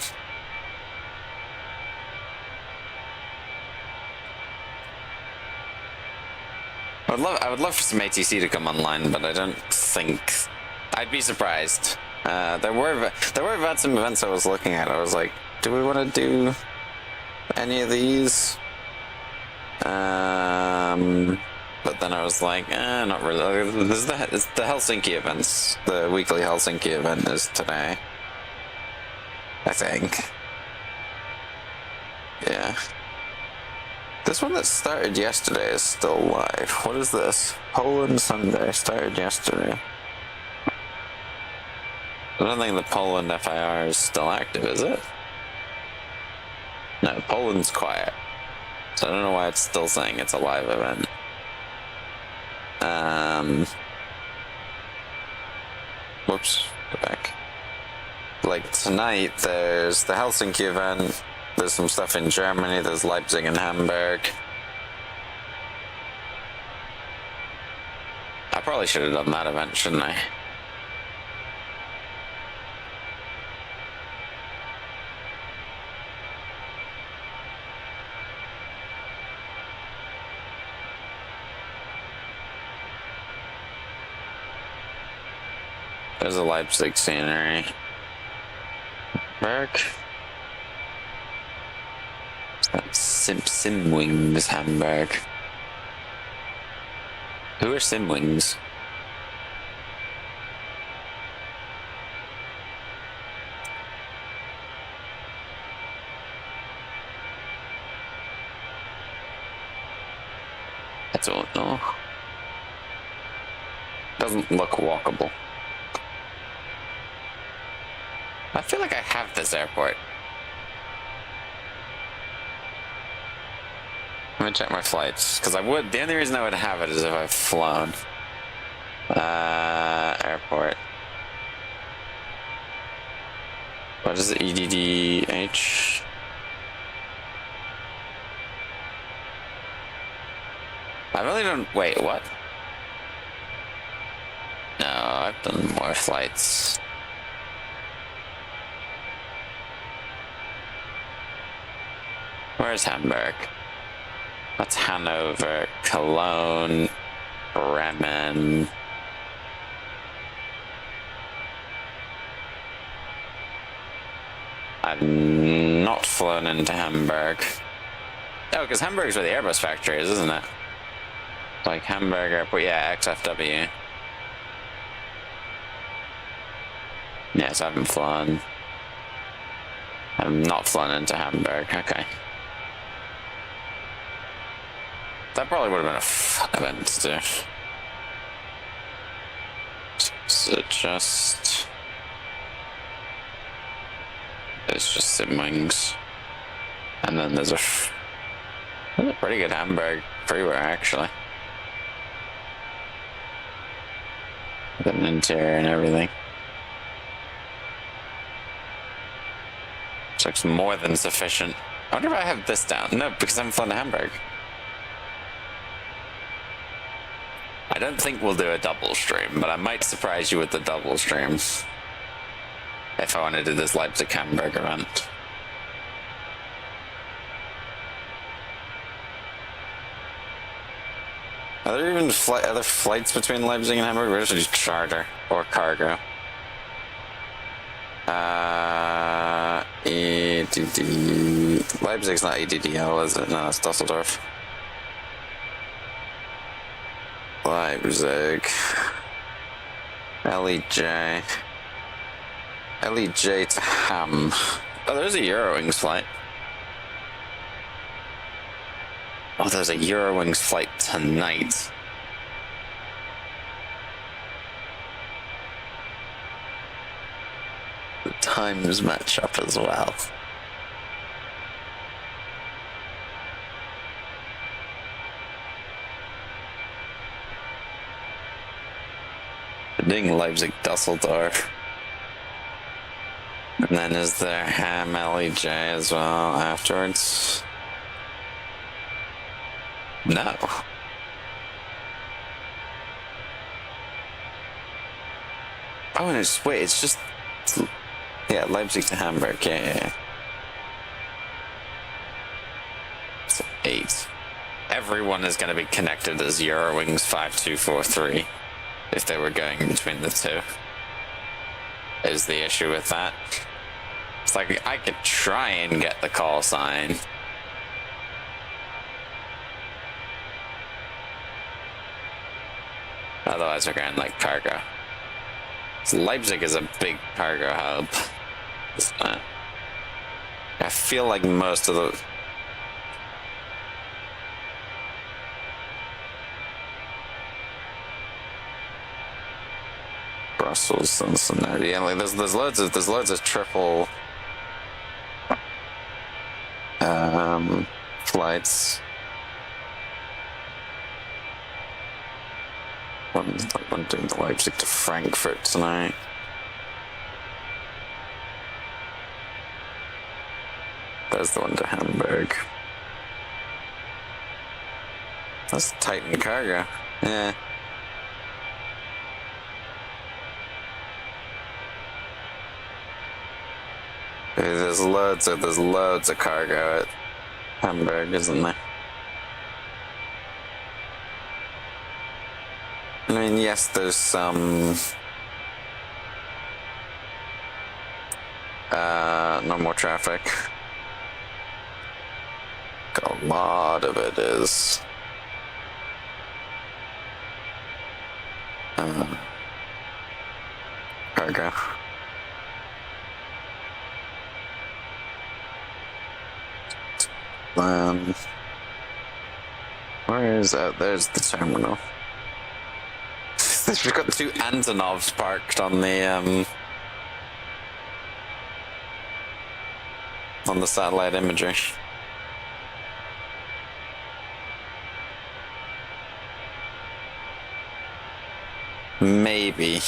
I would love for some ATC to come online, but I don't think I'd be surprised. There were some events I was looking at. I was like, do we want to do any of these? But then I was like, not really. It's the Helsinki events. The weekly Helsinki event is today, I think. Yeah. This one that started yesterday is still live. What is this? Poland Sunday started yesterday. I don't think the Poland FIR is still active, is it? No, Poland's quiet. So I don't know why it's still saying it's a live event. Whoops, go back. Like tonight, there's the Helsinki event. There's some stuff in Germany. There's Leipzig and Hamburg. I probably should have done that event, shouldn't I? There's a Leipzig scenery. Berg. Sim Wings Hamburg. Who are Sim Wings? I don't know. Doesn't look walkable. I feel like I have this airport. Let me check my flights, because I would. The only reason I would have it is if I've flown. Airport. What is it? EDDH? I've only done. Wait, what? No, I've done more flights. Where's Hamburg? That's Hanover, Cologne, Bremen. I've not flown into Hamburg. Oh, because Hamburg's where the Airbus factory is, isn't it? Like Hamburg Airport, yeah, XFW. Yes, I haven't flown. I've not flown into Hamburg, okay. That probably would have been a fun event to do. So just... There's just Sim Wings. And then there's a pretty good Hamburg freeware, actually. With an interior and everything. Which looks more than sufficient. I wonder if I have this down. No, because I haven't flown to Hamburg. I don't think we'll do a double stream, but I might surprise you with the double stream. If I want to do this Leipzig-Hamburg event. Are there even other flights between Leipzig and Hamburg? Or should just charter or cargo? EDD... Leipzig's not EDDL, is it? No, it's Dusseldorf. Leipzig. LEJ. LEJ to Ham. Oh, there's a Eurowings flight. Oh, there's a Eurowings flight tonight. The times match up as well. Doing Leipzig Dusseldorf. And then is there Ham LEJ as well afterwards? No. Oh, and it's, wait, it's just, yeah, Leipzig to Hamburg, yeah. It's 8. Everyone is going to be connected as Eurowings 5243 if they were going between the two. Is the issue with that. It's like, I could try and get the call sign. Otherwise we're going like cargo. So Leipzig is a big cargo hub. I feel like most of the... Brussels, Cincinnati. Yeah, like there's loads of triple flights. One doing the Leipzig to Frankfurt tonight. There's the one to Hamburg. That's Titan cargo. Yeah. There's loads of cargo at Hamburg, isn't there? I mean, yes, there's some normal traffic. A lot of it is. Cargo. Where is that? There's the terminal. We've got two Antonovs parked on the satellite imagery. Maybe.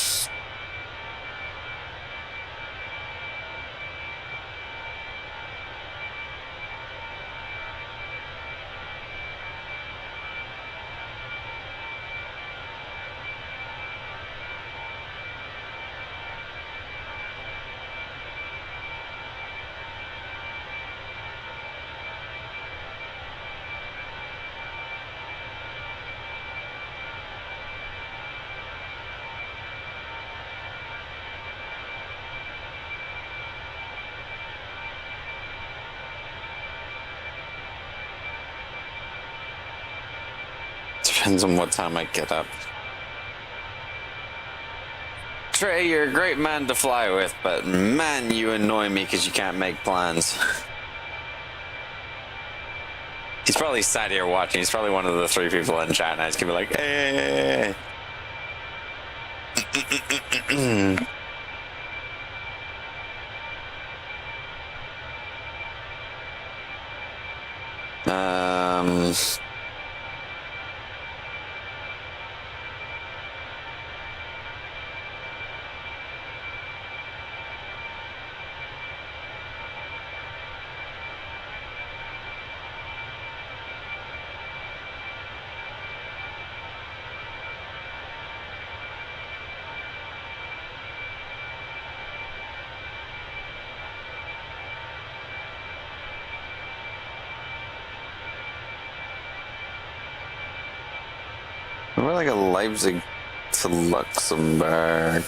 Depends on what time I get up. Trey, you're a great man to fly with, but man, you annoy me because you can't make plans. He's probably sat here watching. He's probably one of the 3 people in chat, and he's gonna be like, hey. We're like a Leipzig to Luxembourg.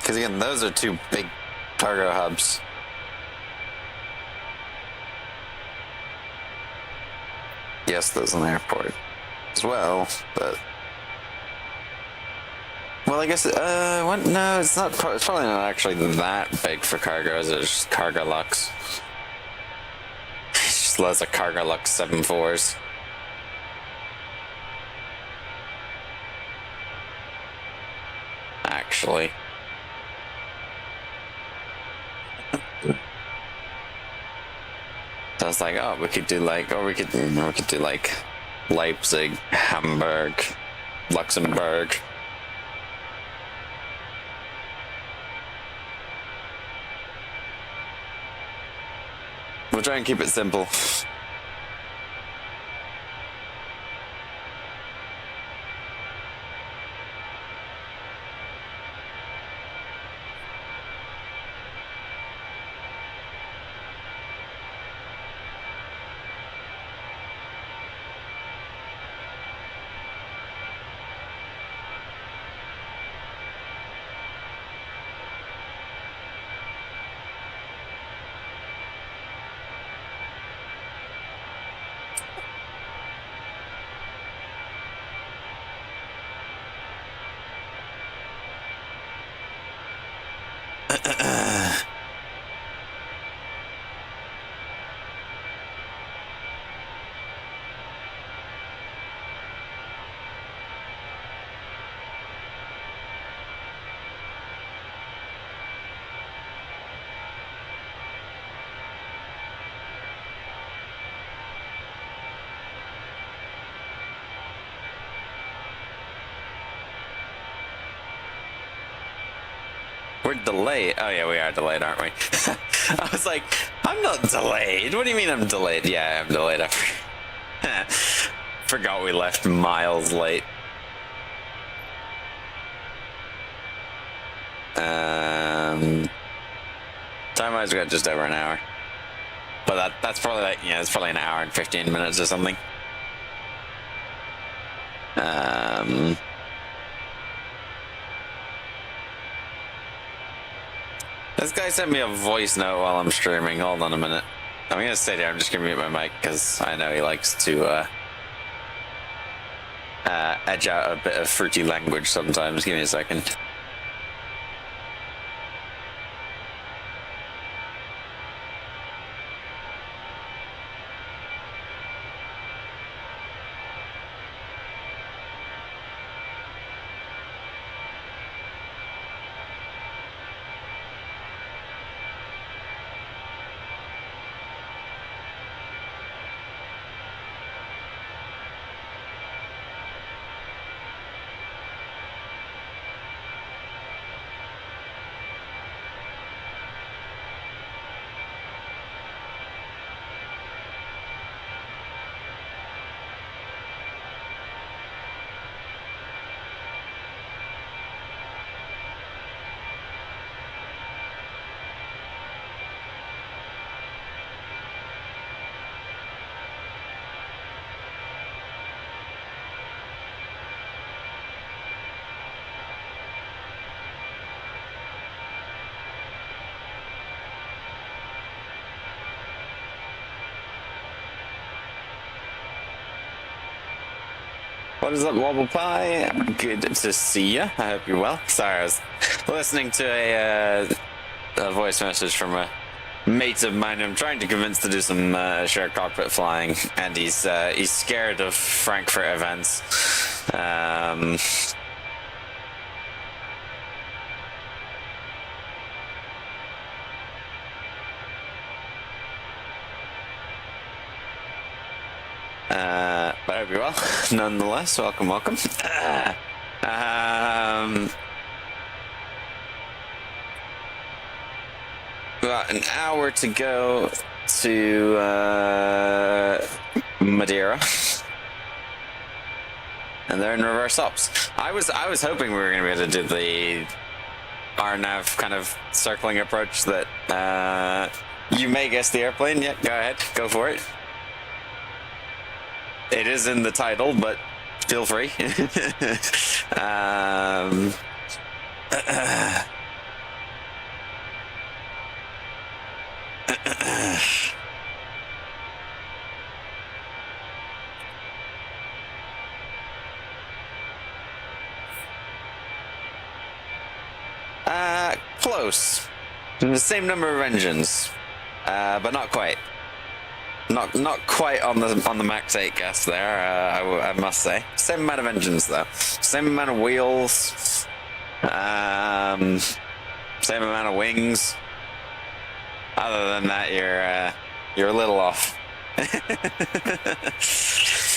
Because again, those are 2 big cargo hubs. Yes, there's an airport as well, but... Well, I guess, what? No, it's not, it's probably not actually that big for cargos, it's just Cargo Lux. It's just loads of Cargo Lux 7.4s. Actually. So I was like, oh, we could do like, or we could do like Leipzig, Hamburg, Luxembourg. We'll try and keep it simple. We're delayed. Oh yeah, we are delayed, aren't we? I was like, I'm not delayed. What do you mean I'm delayed? Yeah, I'm delayed. I forgot we left miles late. Time-wise, we got just over an hour. But that's probably like, yeah, it's probably an hour and 15 minutes or something. guy sent me a voice note while I'm streaming. Hold on a minute. I'm gonna stay there. I'm just gonna mute my mic because I know he likes to edge out a bit of fruity language sometimes. Give me a second. What is up, Wobble Pie? Good to see you. I hope you're well. Sorry, I was listening to a voice message from a mate of mine who I'm trying to convince to do some shared cockpit flying, and he's scared of Frankfurt events. But I hope you're well. Nonetheless, welcome. About an hour to go to Madeira, and they're in reverse ops. I was hoping we were going to be able to do the RNAV kind of circling approach that you may guess the airplane. Yeah, go ahead, go for it. It is in the title, but feel free. Close. The same number of engines, but not quite. Not quite on the Max 8 gas there, I must say. Same amount of engines though. Same amount of wheels. Same amount of wings. Other than that, you're a little off.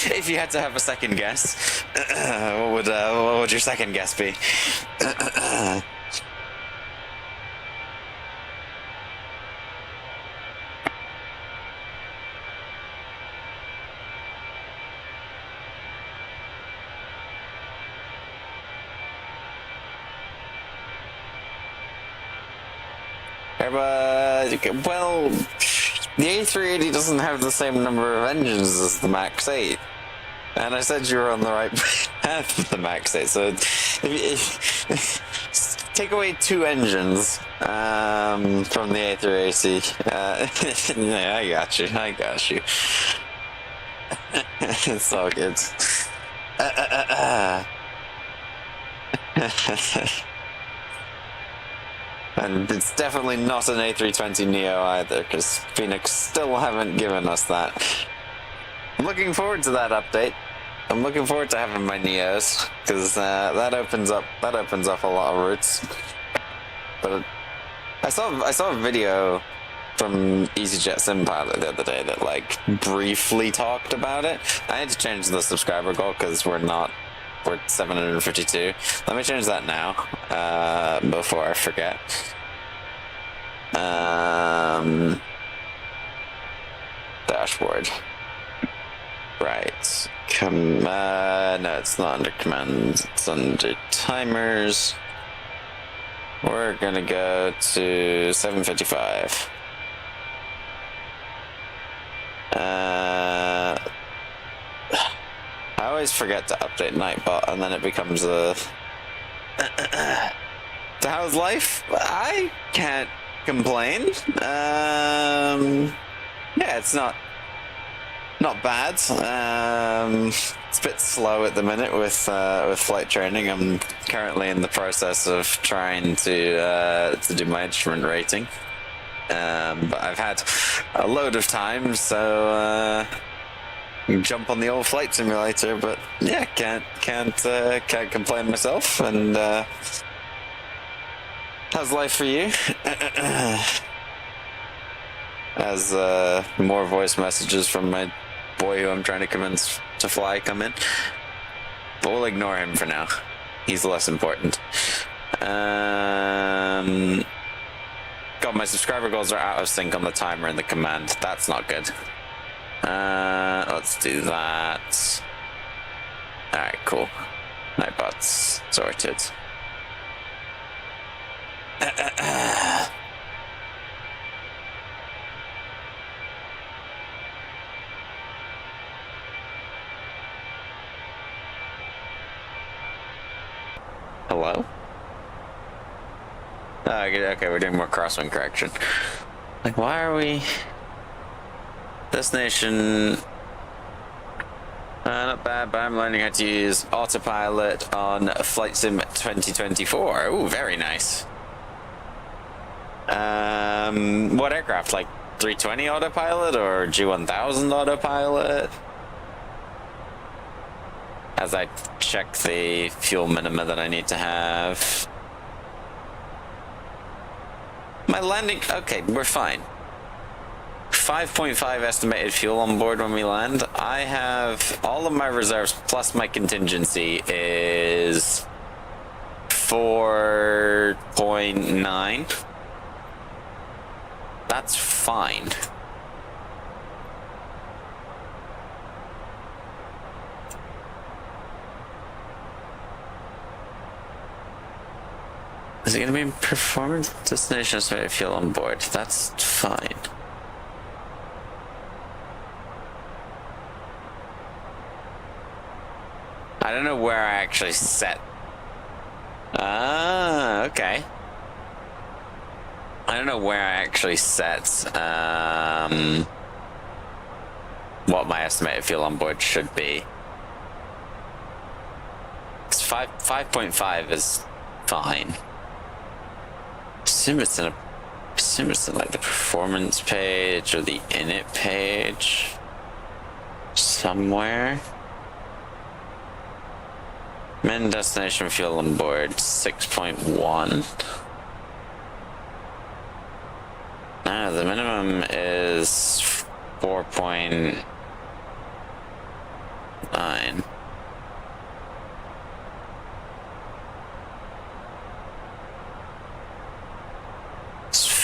If you had to have a second guess, what would your second guess be? Well, the A380 doesn't have the same number of engines as the Max 8. And I said you were on the right path with the Max 8, so if take away 2 engines from the A380. Yeah, I got you. It's all good. And it's definitely not an A320 Neo either, because Fenix still haven't given us that. I'm looking forward to that update. I'm looking forward to having my Neos, because that opens up a lot of routes. But I saw a video from Easyjet SimPilot the other day that like briefly talked about it. I had to change the subscriber goal because we're at 752. Let me change that now, before I forget. Dashboard. Right. No, it's not under commands. It's under timers. We're gonna go to 755. I always forget to update Nightbot, and then it becomes a... So how's life? I can't complain. Yeah, it's not bad. It's a bit slow at the minute with flight training. I'm currently in the process of trying to do my instrument rating. But I've had a load of time, so jump on the old flight simulator. But yeah, can't complain myself. And how's life for you? As more voice messages from my boy who I'm trying to convince to fly come in. But we'll ignore him for now. He's less important. God, my subscriber goals are out of sync on the timer and the command. That's not good. Let's do that. Alright, cool. Nightbot's sorted. Hello? Okay, we're doing more crosswind correction. Like, why are we... Destination... not bad, but I'm learning how to use autopilot on Flight Sim 2024. Ooh, very nice. What aircraft? Like 320 autopilot or G1000 autopilot? As I check the fuel minima that I need to have. My landing... Okay, we're fine. 5.5 estimated fuel on board when we land. I have all of my reserves plus my contingency is 4.9. That's fine. Is it going to be performance destination estimated fuel on board? That's fine. I don't know where I actually set. Ah, okay. I don't know where I actually set what my estimated fuel on board should be. 5.5 is fine. Assume it's in like the performance page or the init page somewhere. Min destination fuel on board 6.1. No, the minimum is 4.9.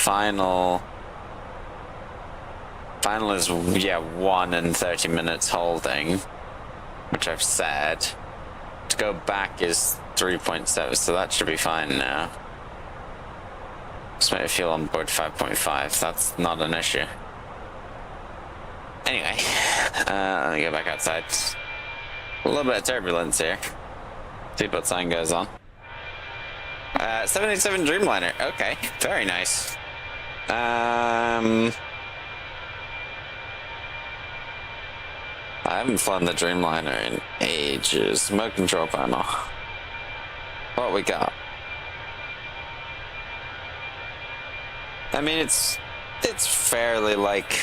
Final is, yeah, 1 and 30 minutes holding, which I've said. To go back is 3.7, so that should be fine now. Estimated fuel on board 5.5, that's not an issue. Anyway, let me go back outside. A little bit of turbulence here. Seatbelt sign goes on. 787 Dreamliner, okay, very nice. I haven't flown the Dreamliner in ages. Smoke control panel. What we got? I mean, it's fairly like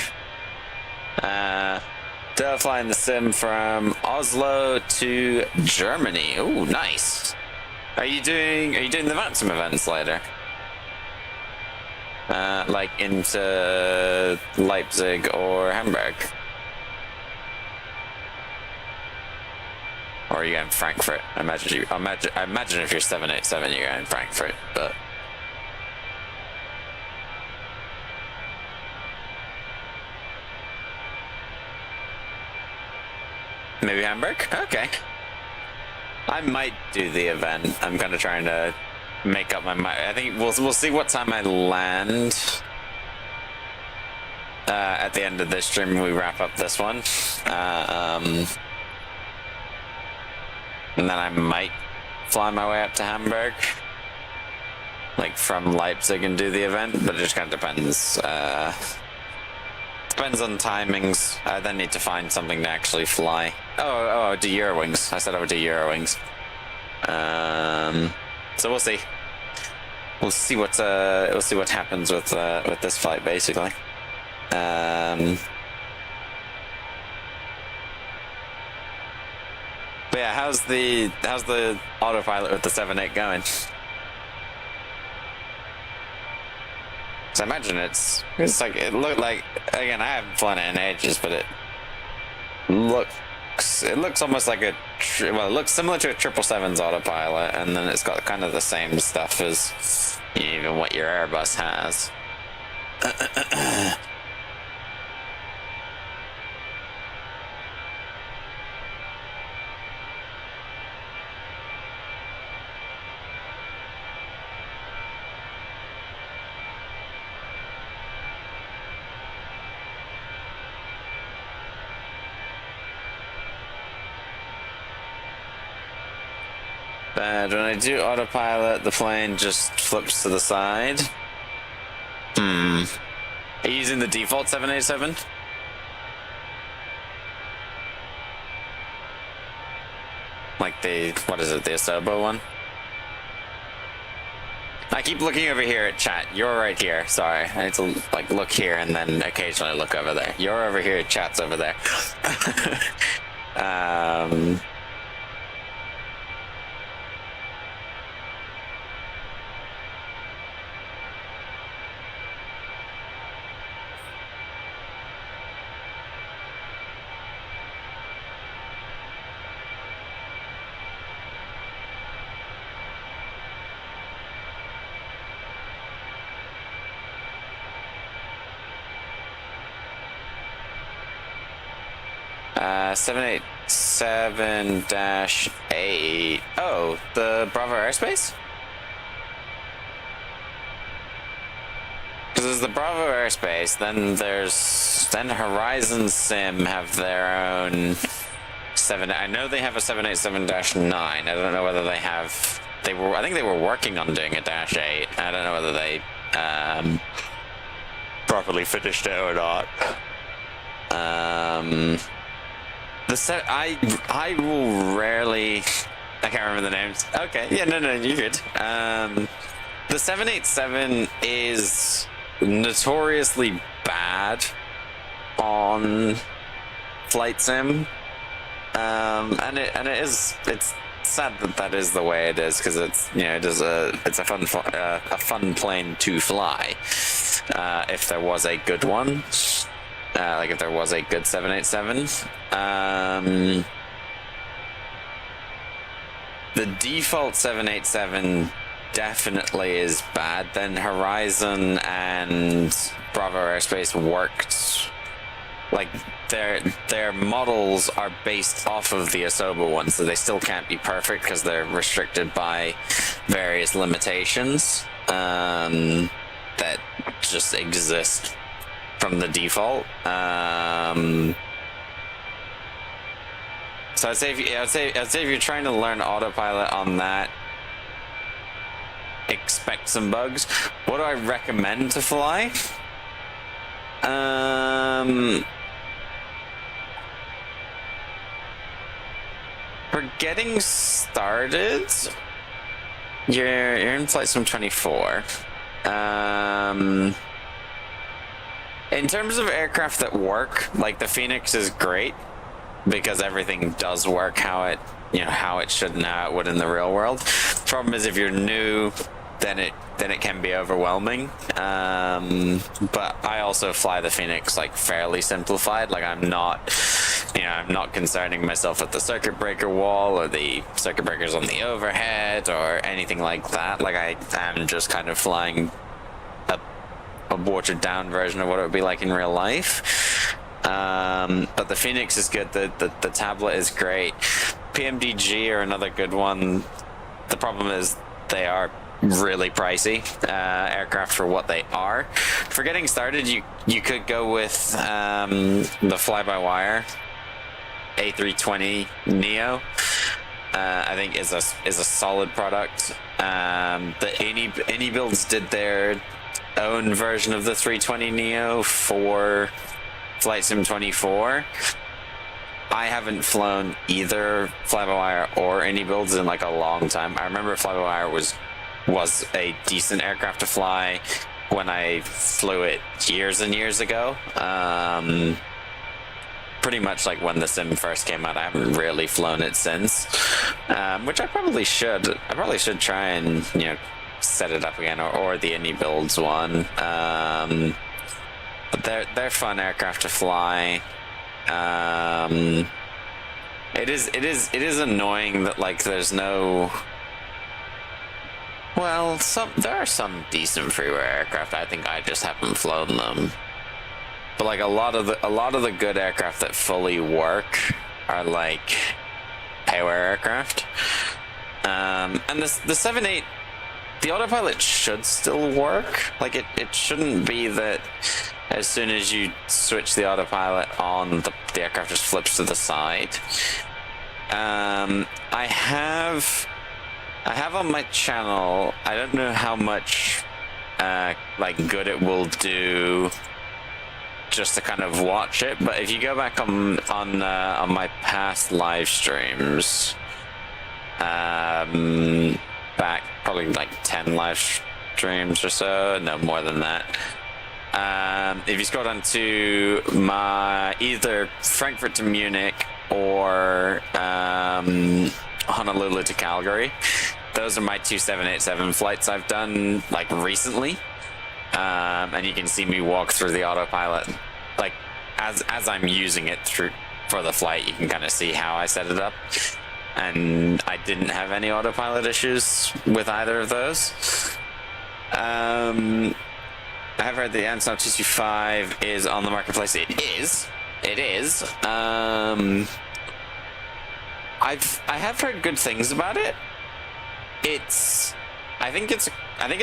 flying the sim from Oslo to Germany. Ooh, nice. Are you doing the Vansom events later? Like into Leipzig or Hamburg? Or are you going Frankfurt? I imagine if you're 787, you're going Frankfurt, but maybe Hamburg? Okay. I might do the event. I'm kind of trying to make up my mind. I think we'll see what time I land. At the end of this stream, when we wrap up this one. And then I might fly my way up to Hamburg. like from Leipzig and do the event, but it just kind of depends. Depends on timings. I then need to find something to actually fly. Oh, do Eurowings. I said I would do Eurowings. So we'll see. We'll see what happens with this flight, basically. But yeah, how's the autopilot with the 7.8 going? So I imagine it's like, it looked like, again, I haven't flown it in ages, but it looks almost like it looks similar to a 777's autopilot, and then it's got kind of the same stuff as even what your Airbus has. 'Bad. When I do autopilot, the plane just flips to the side. Are you using the default 787? Like the, what is it, the Asobo one? I keep looking over here at chat. You're right here. Sorry. I need to like look here and then occasionally look over there. You're over here, chat's over there. 787-8. Oh, the Bravo airspace? Because there's the Bravo airspace, then Horizon Sim have their own 7. I know they have a 787-9. I don't know whether they have. I think they were working on doing a -8. I don't know whether they properly finished it or not. I will rarely. I can't remember the names. Okay, yeah, no, you're good. The 787 is notoriously bad on flight sim, and it's sad that is the way it is, because it's it's a fun plane to fly. If there was a good one. Like if there was a good 787. The default 787 definitely is bad. Then Horizon and Bravo Airspace worked, like their models are based off of the Asobo one, so they still can't be perfect because they're restricted by various limitations that just exist from the default. So I'd say if you're trying to learn autopilot on that, expect some bugs. What do I recommend to fly? For getting started, you're in Flight Sim 24. In terms of aircraft that work, like the Fenix is great because everything does work how it should and how it would in the real world. The problem is if you're new, then it can be overwhelming. But I also fly the Fenix like fairly simplified. Like I'm not concerning myself with the circuit breaker wall or the circuit breakers on the overhead or anything like that. Like I am just kind of flying a watered down version of what it would be like in real life. But the Fenix is good. The tablet is great. PMDG are another good one. The problem is they are really pricey aircraft for what they are. For getting started, you could go with the fly-by-wire A320 Neo. I think is a solid product. The Any Builds did their own version of the 320 Neo for Flight Sim 24. I haven't flown either Fly-by-Wire or Any Builds in like a long time. I remember Fly-by-Wire was a decent aircraft to fly when I flew it years and years ago. Pretty much like when the sim first came out. I haven't really flown it since, which I probably should. I probably should try and set it up again, or the Any Builds one. But they're fun aircraft to fly. It is annoying that like there's no. Well, there are some decent freeware aircraft. I think I just haven't flown them. But like a lot of the good aircraft that fully work are like payware aircraft. And the 7.8, the autopilot should still work. Like it shouldn't be that as soon as you switch the autopilot on, the aircraft just flips to the side. I have on my channel, I don't know how much like good it will do just to kind of watch it, but if you go back on my past live streams, back probably like 10 live streams or so, no more than that. If you scroll down to my either Frankfurt to Munich or Honolulu to Calgary, those are my 2 787 flights I've done like recently. And you can see me walk through the autopilot, like as I'm using it for the flight. You can kind of see how I set it up, and I didn't have any autopilot issues with either of those. I have heard the Antonov 225 is on the marketplace. It is. I have heard good things about it. I think it's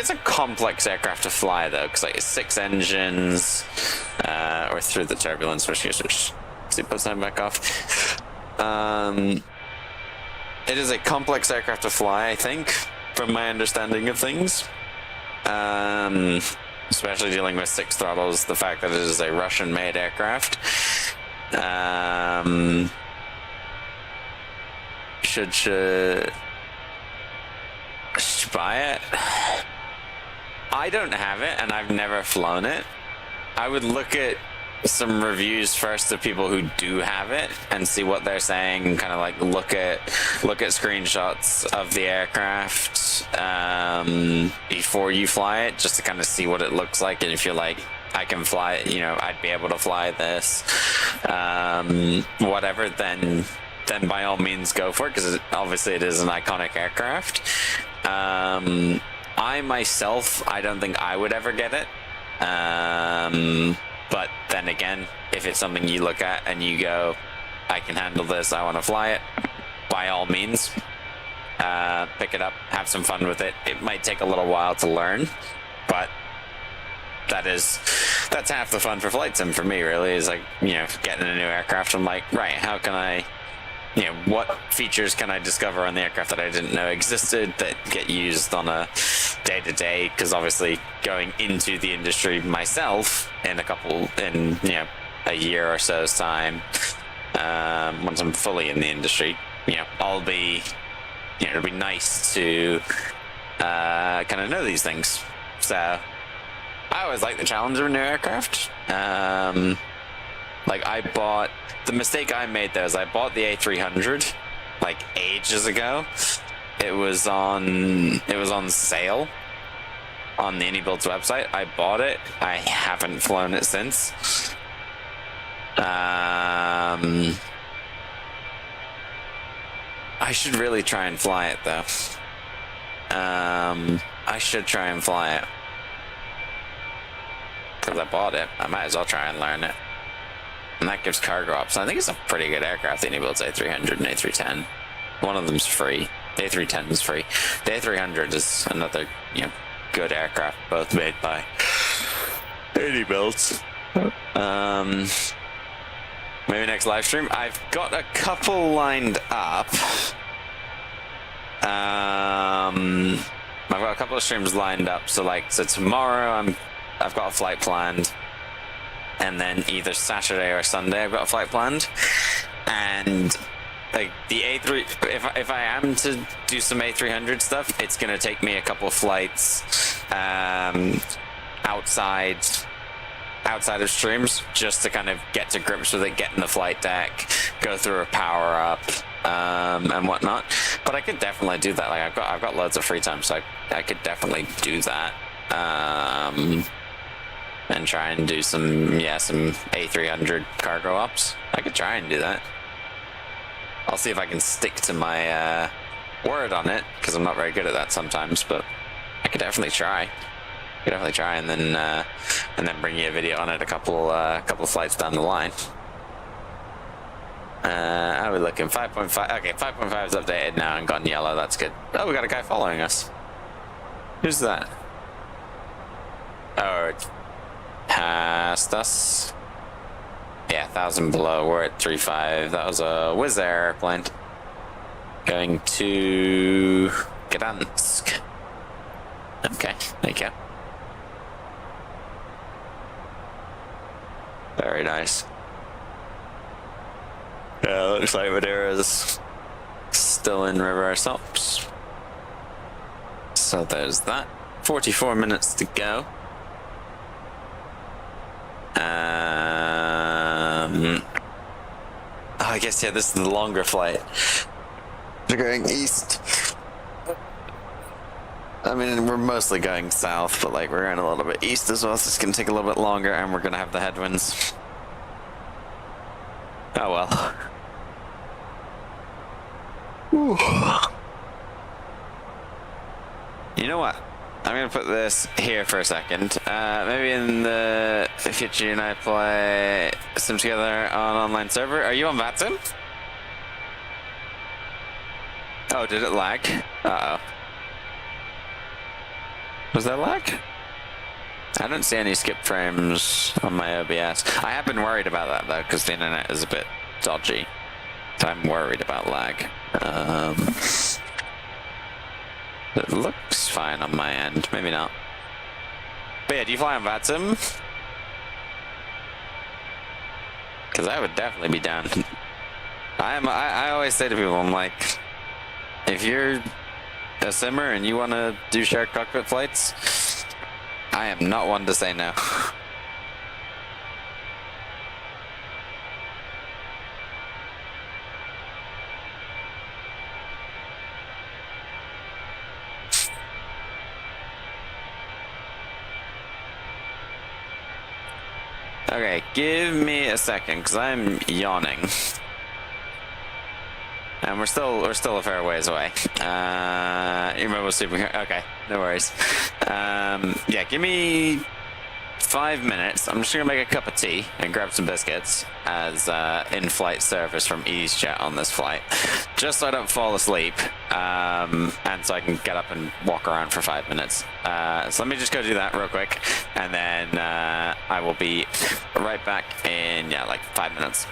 a complex aircraft to fly though, because like it's 6 engines, or through the turbulence, which puts time back off. It is a complex aircraft to fly, I think, from my understanding of things. Especially dealing with 6 throttles, the fact that it is a Russian-made aircraft. Should you buy it? I don't have it, and I've never flown it. I would look at some reviews first of people who do have it and see what they're saying. Kind of like look at screenshots of the aircraft before you fly it, just to kind of see what it looks like. And if you're like, I can fly it, I'd be able to fly this, whatever, then by all means go for it, because obviously it is an iconic aircraft. I myself, I don't think I would ever get it. But then again, if it's something you look at and you go, I can handle this, I want to fly it, by all means, pick it up, have some fun with it. It might take a little while to learn, but that's half the fun for flight sim for me, really, is like, getting a new aircraft. I'm like, right, how can I, what features can I discover on the aircraft that I didn't know existed that get used on a day-to-day? Because obviously going into the industry myself in a year or so's time, once I'm fully in the industry, I'll be, it'll be nice to kind of know these things. So I always like the challenge of a new aircraft. Like the mistake I made there is I bought the A300 like ages ago. It was on sale on the Any Builds website. I bought it. I haven't flown it since. I should really try and fly it though. I should try and fly it. Because I bought it. I might as well try and learn it. And that gives cargo options. I think it's a pretty good aircraft, the Any Builds A300 and A310. One of them's free. The A310 is free. The A300 is another, good aircraft, both made by Any Builds. Maybe next live stream. I've got a couple lined up. I've got a couple of streams lined up. So tomorrow I've got a flight planned, and then either Saturday or Sunday I've got a flight planned, and like the A3, if I am to do some A300 stuff, it's gonna take me a couple of flights outside of streams just to kind of get to grips with it, get in the flight deck, go through a power up, and whatnot. But I could definitely do that. Like I've got loads of free time, so I could definitely do that. And try and do some A300 cargo ops. I could try and do that. I'll see if I can stick to my word on it, because I'm not very good at that sometimes, but I could definitely try. And then bring you a video on it a couple flights down the line. How are we looking? 5.5. Okay, 5.5 is updated now and gone yellow. That's good. Oh, we got a guy following us. Who's that? Oh, it's past us. Yeah, 1,000 below. We're at 3.5. That was a Wizz Air airplane going to Gdansk. Okay, there you go. Very nice. Yeah, looks like Madeira's still in reverse ops. So there's that. 44 minutes to go. Oh, I guess, yeah, this is the longer flight. We're going east. I mean, we're mostly going south, but like we're going a little bit east as well, so it's going to take a little bit longer, and we're going to have the headwinds. Oh well. Whew. You know what? I'm going to put this here for a second. Maybe in the future you and I play some together on online server. Are you on VATSIM? Oh, did it lag? Uh-oh. Was that lag? I don't see any skip frames on my OBS. I have been worried about that though, because the internet is a bit dodgy. So I'm worried about lag. It looks fine on my end. Maybe not. But yeah, do you fly on VATSIM? Because I would definitely be down. I always say to people, I'm like, if you're a simmer and you want to do shared cockpit flights, I am not one to say no. Okay, give me a second, because I'm yawning. And we're still a fair ways away. You remember super? Okay, no worries. Yeah, give me 5 minutes. I'm just gonna make a cup of tea and grab some biscuits as in-flight service from Easyjet on this flight, just so I don't fall asleep, and so I can get up and walk around for 5 minutes. So let me just go do that real quick, and then I will be right back in like 5 minutes.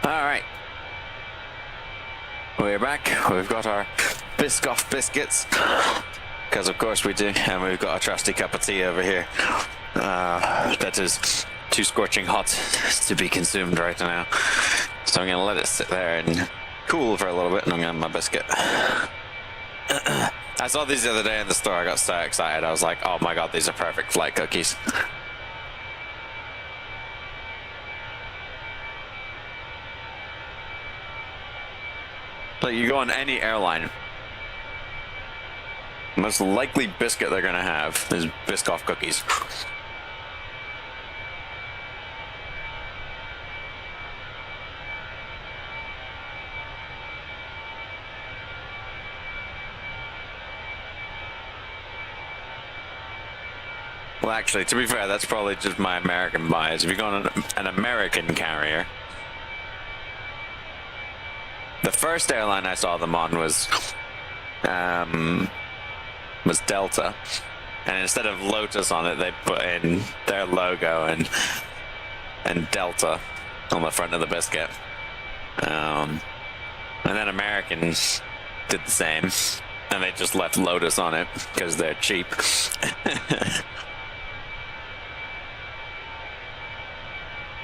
Alright. We're back. We've got our Biscoff biscuits. Because of course we do. And we've got a trusty cup of tea over here. That is too scorching hot to be consumed right now. So I'm going to let it sit there and cool for a little bit, and I'm going to have my biscuit. I saw these the other day in the store. I got so excited. I was like, oh my god, these are perfect flight cookies. Like, you go on any airline, the most likely biscuit they're going to have is Biscoff cookies. Well, actually, to be fair, that's probably just my American bias. If you go on an American carrier, the first airline I saw them on was Delta, and instead of Lotus on it, they put in their logo and Delta on the front of the biscuit. And then Americans did the same, and they just left Lotus on it because they're cheap.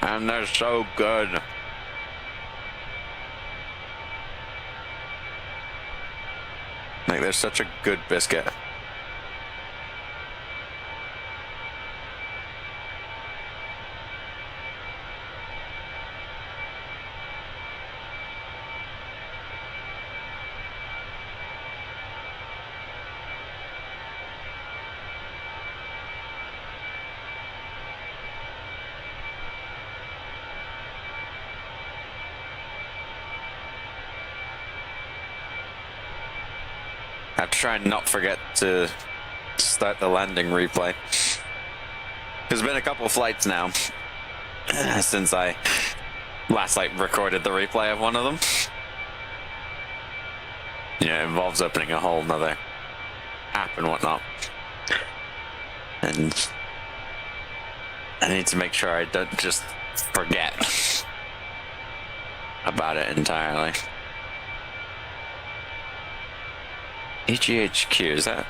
And they're so good. Like, they're such a good biscuit. I have to try and not forget to start the landing replay. There's been a couple of flights now since I last recorded the replay of one of them. Yeah, it involves opening a whole nother app and whatnot. And I need to make sure I don't just forget about it entirely. EGHQ, is that?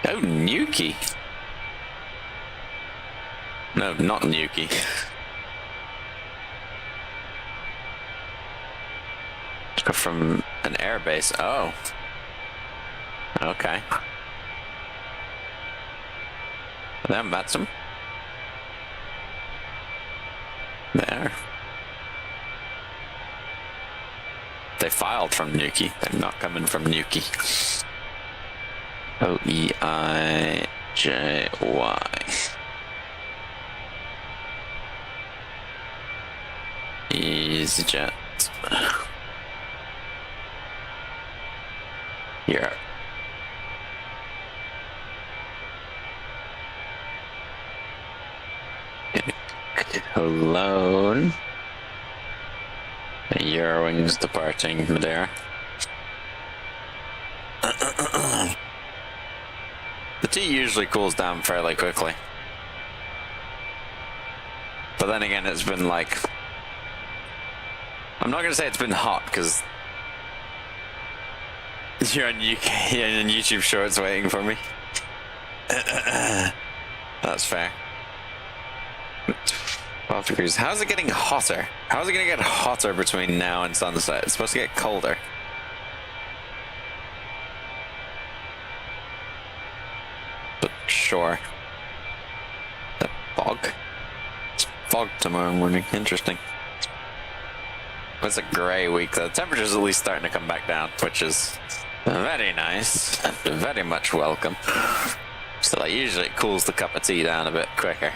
Oh, Nuki. No, not Nuki. From an airbase. Oh. Okay. Then that's him. There. They filed from Nuki. They're not coming from Nuki. OEIJY. Easyjet. Europe. Cologne. Eurowings departing Madeira. The tea usually cools down fairly quickly. But then again, it's been like... I'm not going to say it's been hot, because... You're on YouTube Shorts waiting for me. That's fair. 12 degrees. How's it getting hotter? How's it going to get hotter between now and sunset? It's supposed to get colder. But sure. The fog? It's fog tomorrow morning. Interesting. It's a grey week though. The temperature's at least starting to come back down, which is very nice and very much welcome. So like, usually it cools the cup of tea down a bit quicker.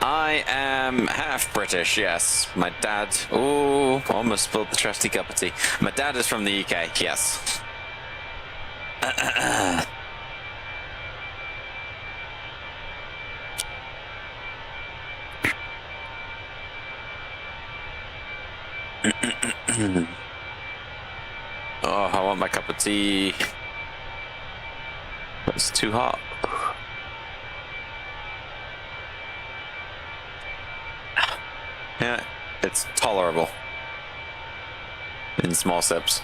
I am half British, yes. My dad... Ooh, almost spilled the trusty cup of tea. My dad is from the UK, yes. Oh, I want my cup of tea. It's too hot. Yeah, it's tolerable in small sips.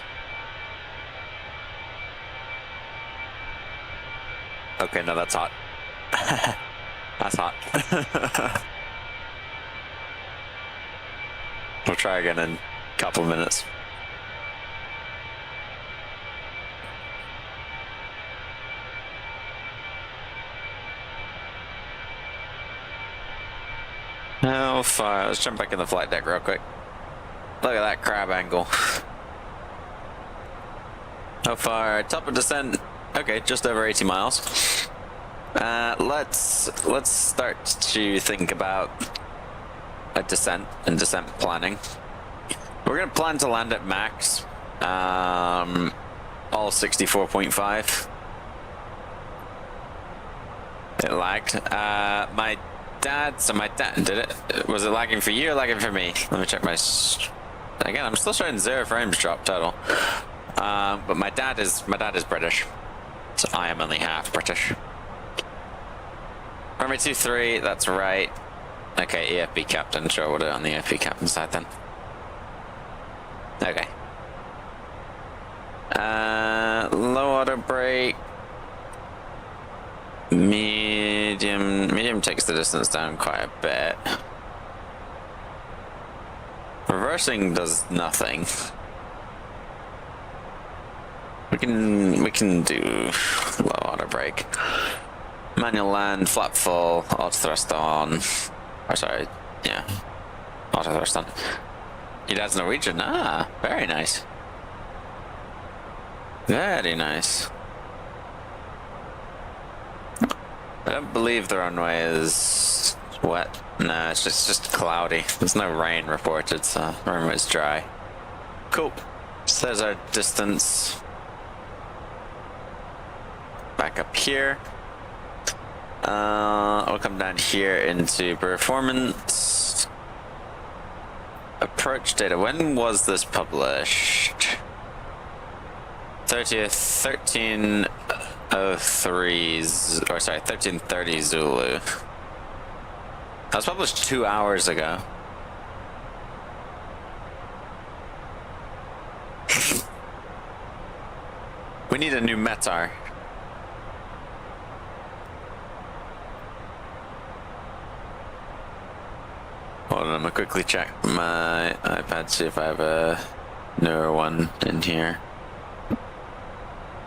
Okay, no, that's hot. That's hot. We'll try again in a couple of minutes. How far? Let's jump back in the flight deck real quick. Look at that crab angle. How far? Top of descent. Okay, just over 80 miles. Let's start to think about a descent and descent planning. We're gonna plan to land at max. All 64.5. It lagged. My dad did it. Was it lagging for you or lagging for me? Let me check my. Again, I'm still showing 0 frames drop total. But my dad is British, so I am only half British. Runway 23, that's right. Okay, EFB captain. Sure, we'll do it on the EFB captain side then. Okay. Low auto brake. Medium takes the distance down quite a bit. Reversing does nothing. We can do low auto brake. Manual land, flap full, auto thrust on. Or sorry, yeah. Auto thrust on. Your dad's Norwegian? Ah, very nice. Very nice. I don't believe the runway is wet. No, it's just cloudy. There's no rain reported, so the runway's dry. Cool. So there's our distance. Back up here. I'll come down here into performance. Approach data. When was this published? 1330 Zulu. That was published 2 hours ago. We need a new METAR. Hold on, I'm gonna quickly check my iPad, see if I have a newer one in here.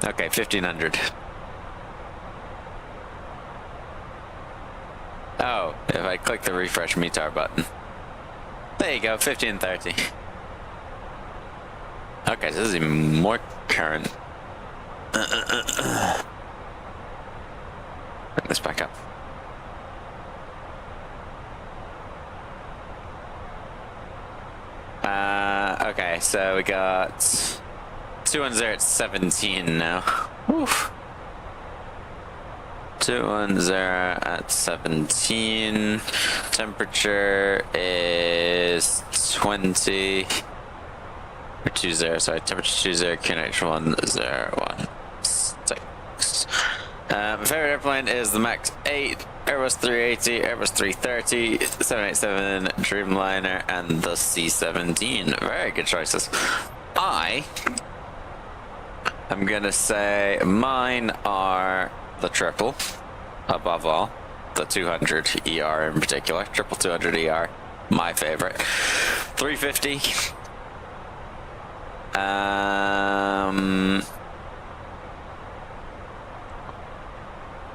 Okay, 1500. Oh, if I click the refresh METAR button. There you go, 1530. Okay, so this is even more current. Bring this back up. Okay, so we got 210 at 17 now. Oof. 210 at 17. Temperature is 20. Or 20, sorry. Temperature 20, QNH 1016. My favorite airplane is the MAX 8, Airbus 380, Airbus 330, 787, Dreamliner, and the C-17. Very good choices. I'm gonna say mine are the triple, above all. The 200 ER in particular. Triple 200 ER, my favorite. 350.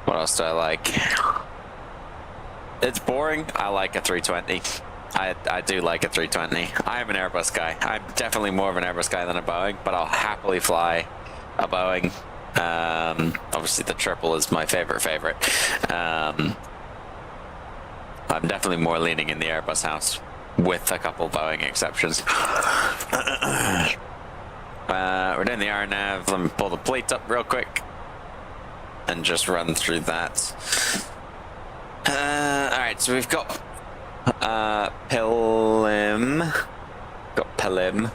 What else do I like? It's boring. I like a 320. I do like a 320. I am an Airbus guy. I'm definitely more of an Airbus guy than a Boeing, but I'll happily fly a Boeing. Obviously the triple is my favorite. I'm definitely more leaning in the Airbus house, with a couple Boeing exceptions. We're doing the RNAV. Let me pull the plate up real quick and just run through that. Alright, so we've got Pilim. Got Pilim.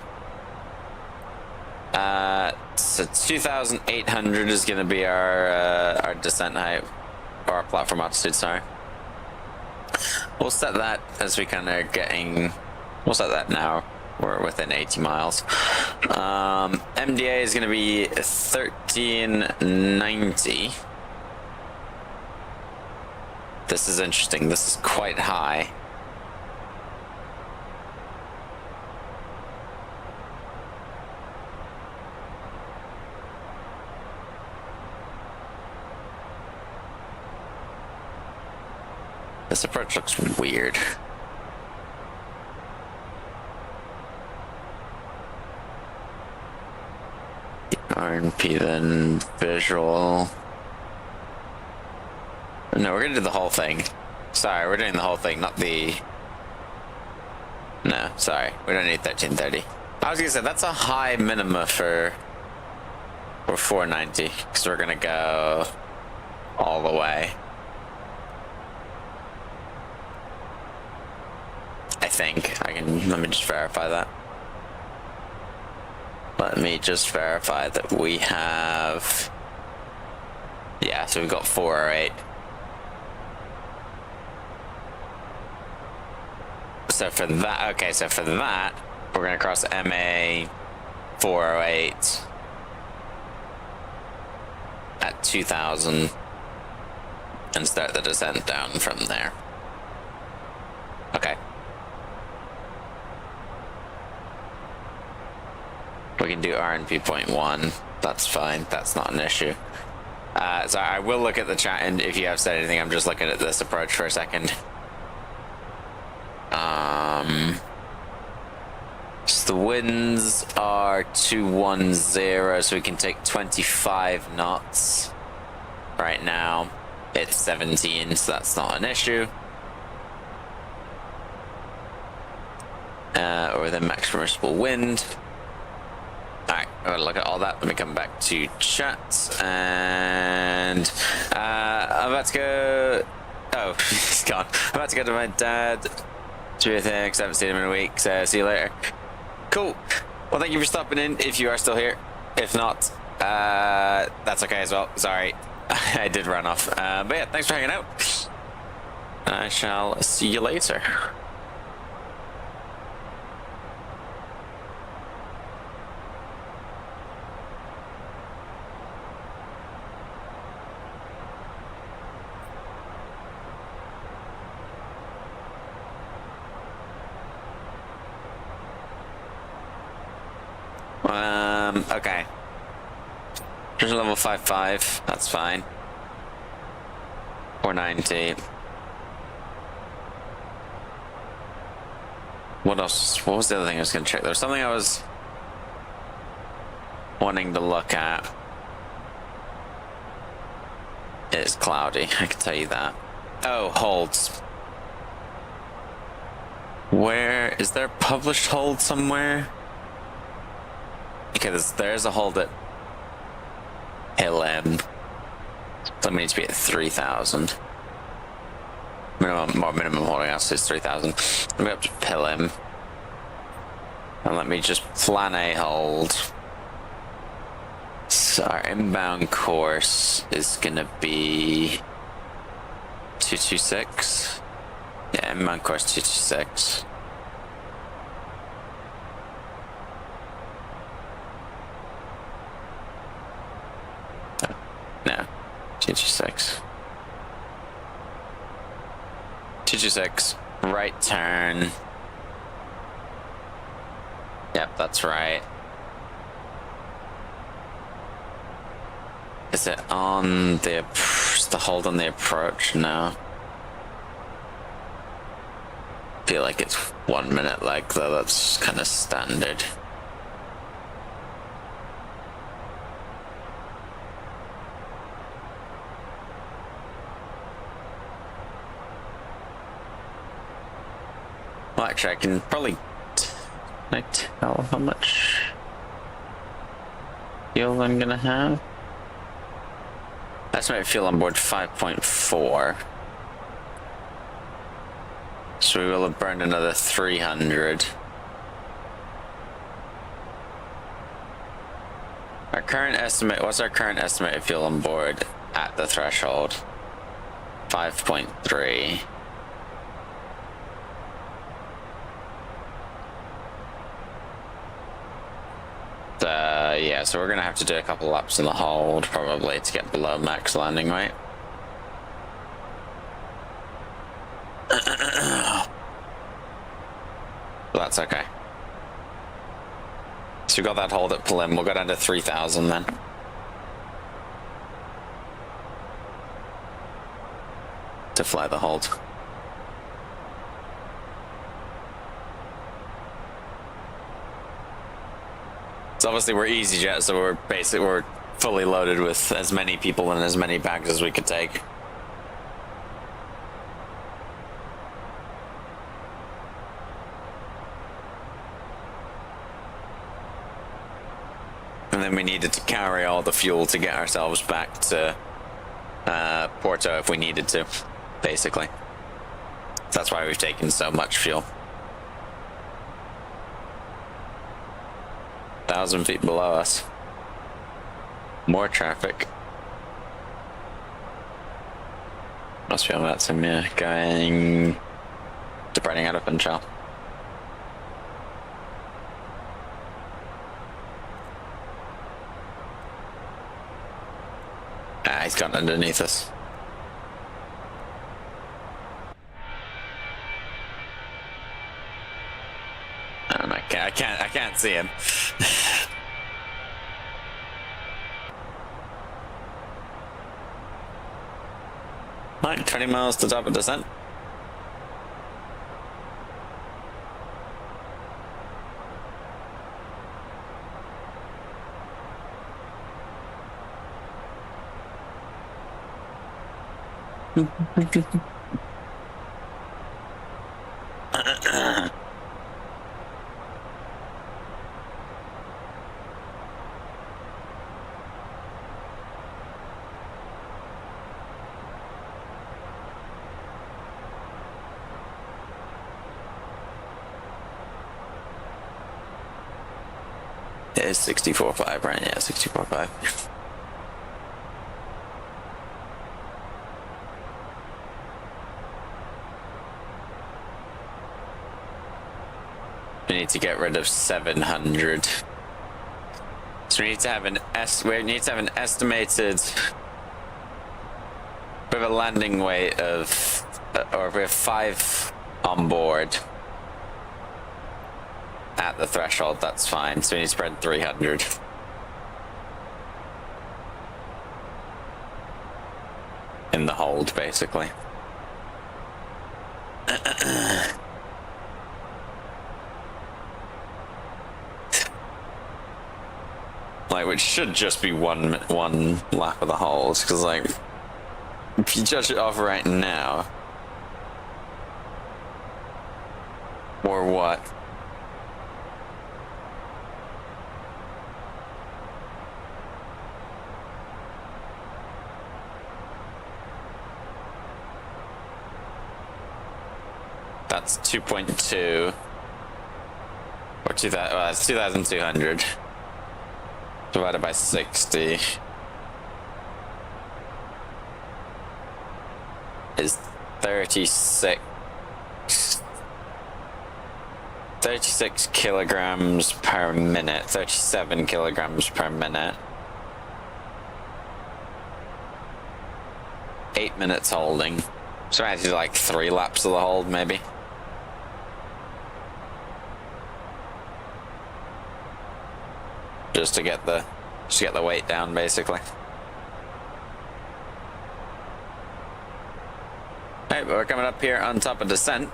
So 2,800 is going to be our descent height, or our platform altitude, sorry. We'll set that as we kind of getting We'll set that now. We're within 80 miles. MDA is going to be 1390. This is interesting. This is quite high. This approach looks weird. RNP then visual. No, we're gonna do the whole thing. Sorry, we're doing the whole thing, not the... No, sorry, we don't need 1330. I was gonna say, that's a high minima for 490, because we're gonna go all the way. I think. Let me just verify that. Let me just verify that we have... Yeah, so we've got 408. So for that, okay, so for that, we're gonna cross MA 408 at 2000 and start the descent down from there. Okay. We can do RNP 0.1. That's fine. That's not an issue. So I will look at the chat, and if you have said anything, I'm just looking at this approach for a second. So the winds are 210, so we can take 25 knots. Right now, it's 17, so that's not an issue. Or the max permissible wind. Alright, I'm gonna look at all that. Let me come back to chat. And I'm about to go. Oh, he's gone. I'm about to go to my dad. Do your things. I haven't seen him in a week, so see you later. Cool. Well, thank you for stopping in if you are still here. If not, that's okay as well. Sorry, I did run off. But yeah, thanks for hanging out. I shall see you later. Okay. There's a level 5.5, that's fine. 490. What else? What was the other thing I was going to check? There was something I was wanting to look at. It's cloudy, I can tell you that. Oh, holds. Where is there a published hold somewhere? Because there's a hold at Hill M. So we need to be at 3,000. Minimum holding us is 3,000. Let me go up to Hill M. And let me just plan a hold. So our inbound course is gonna be 226. Yeah, inbound course 226. No, 226. 226, right turn. Yep, that's right. Is it on the hold on the approach? No. Feel like it's 1 minute lag though, that's kind of standard. Well, actually, I can probably... Can I tell how much fuel I'm gonna have? Estimated fuel on board 5.4. So we will have burned another 300. Our current estimate, what's our current estimated fuel on board at the threshold? 5.3. Yeah, so we're gonna have to do a couple laps in the hold probably to get below max landing weight. But that's okay. So we got that hold at Palim. We'll go down to 3,000 then. To fly the hold. So obviously we're Easyjet, so we're fully loaded with as many people and as many bags as we could take. And then we needed to carry all the fuel to get ourselves back to Porto if we needed to, basically. That's why we've taken so much fuel. 1,000 feet below us. More traffic. Must be on that sim, yeah. Departing out of Funchal. Ah, he's gone underneath us. I can't see him. Right, 20 miles to top of descent. It is 64.5, right? Yeah, 64.5. We need to get rid of 700. So we need to have an estimated. We have a landing weight of, or we have 5 on board. At the threshold, that's fine. So we need to spread 300. In the hold, basically. Like, which should just be one lap of the hold, because like, if you judge it off right now, or what? That's 2.2 or 2,000. Well, that's 2,200 divided by 60 is 36 kilograms per minute. 37 kilograms per minute. 8 minutes holding. So I had to do like 3 laps of the hold, maybe. Just to get the weight down, basically. Alright, but we're coming up here on top of descent.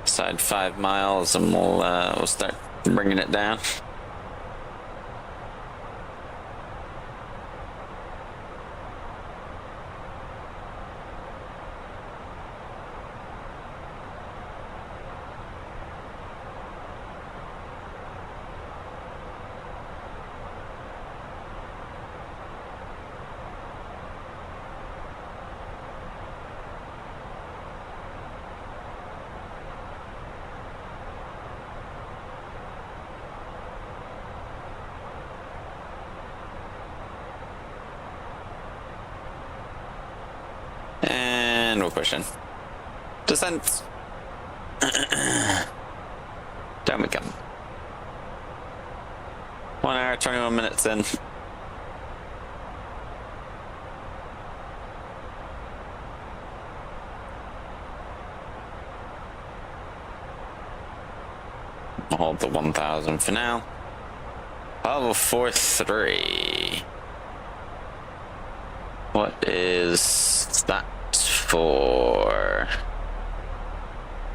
Side 5 miles, and we'll start bringing it down. And we're pushing. Descent. Down we come. 1 hour, 21 minutes in. I'll hold the 1000 for now. Level 4-3. What is that for?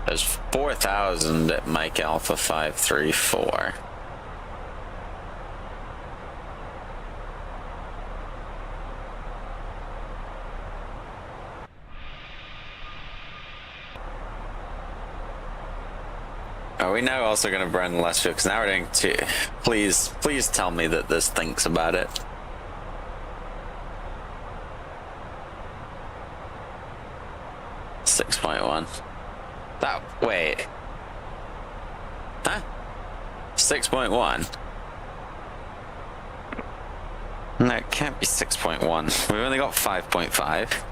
There's 4,000 at Mike Alpha 534. Are we now also going to burn less fuel? Because now we're doing 2. Please tell me that this thinks about it. .1. That, wait. Huh? 6.1? No, it can't be 6.1. We've only got 5.5.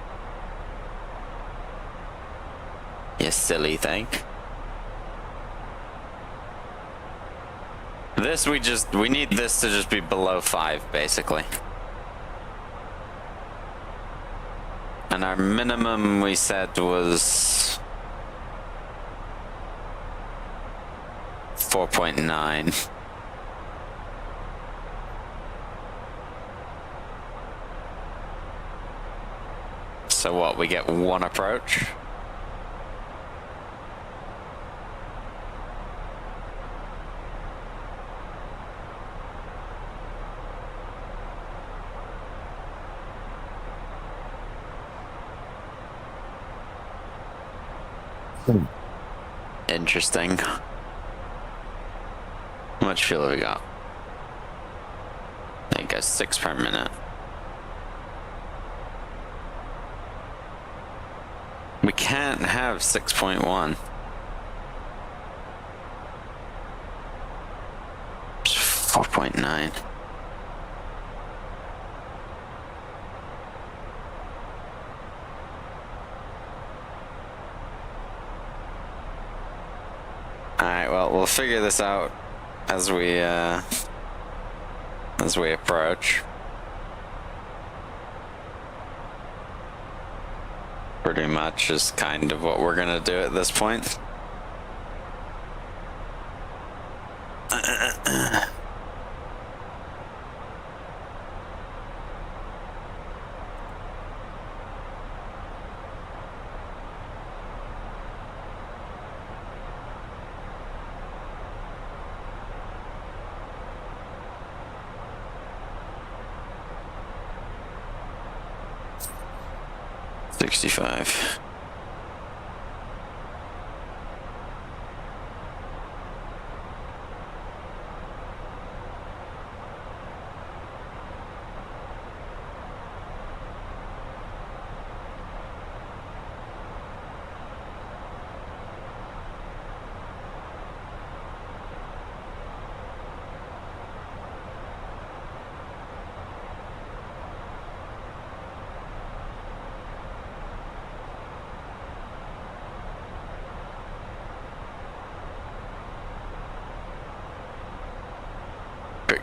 You silly thing. This we need this to just be below 5, basically. And our minimum we said was 4.9. So what, we get 1 approach? Interesting. How much fuel have we got? I think 6 per minute. We can't have 6.1. 4.9. Alright, well, we'll figure this out as we approach. Pretty much is kind of what we're gonna do at this point. $65.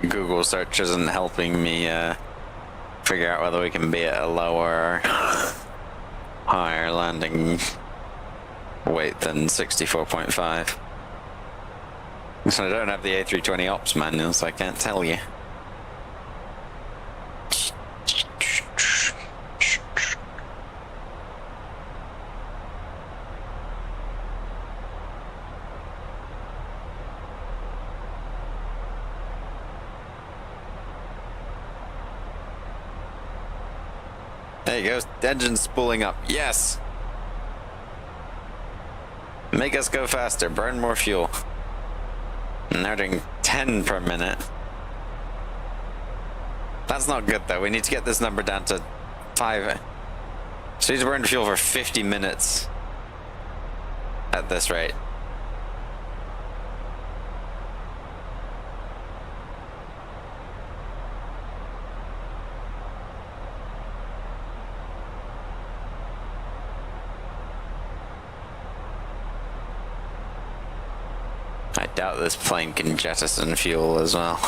Google search isn't helping me figure out whether we can be at a lower or higher landing weight than 64.5. So I don't have the A320 ops manual, so I can't tell you. There you go, engine's spooling up. Yes! Make us go faster, burn more fuel. And they're doing 10 per minute. That's not good though, we need to get this number down to 5. So we need to burn fuel for 50 minutes at this rate. doubt this plane can jettison fuel as well.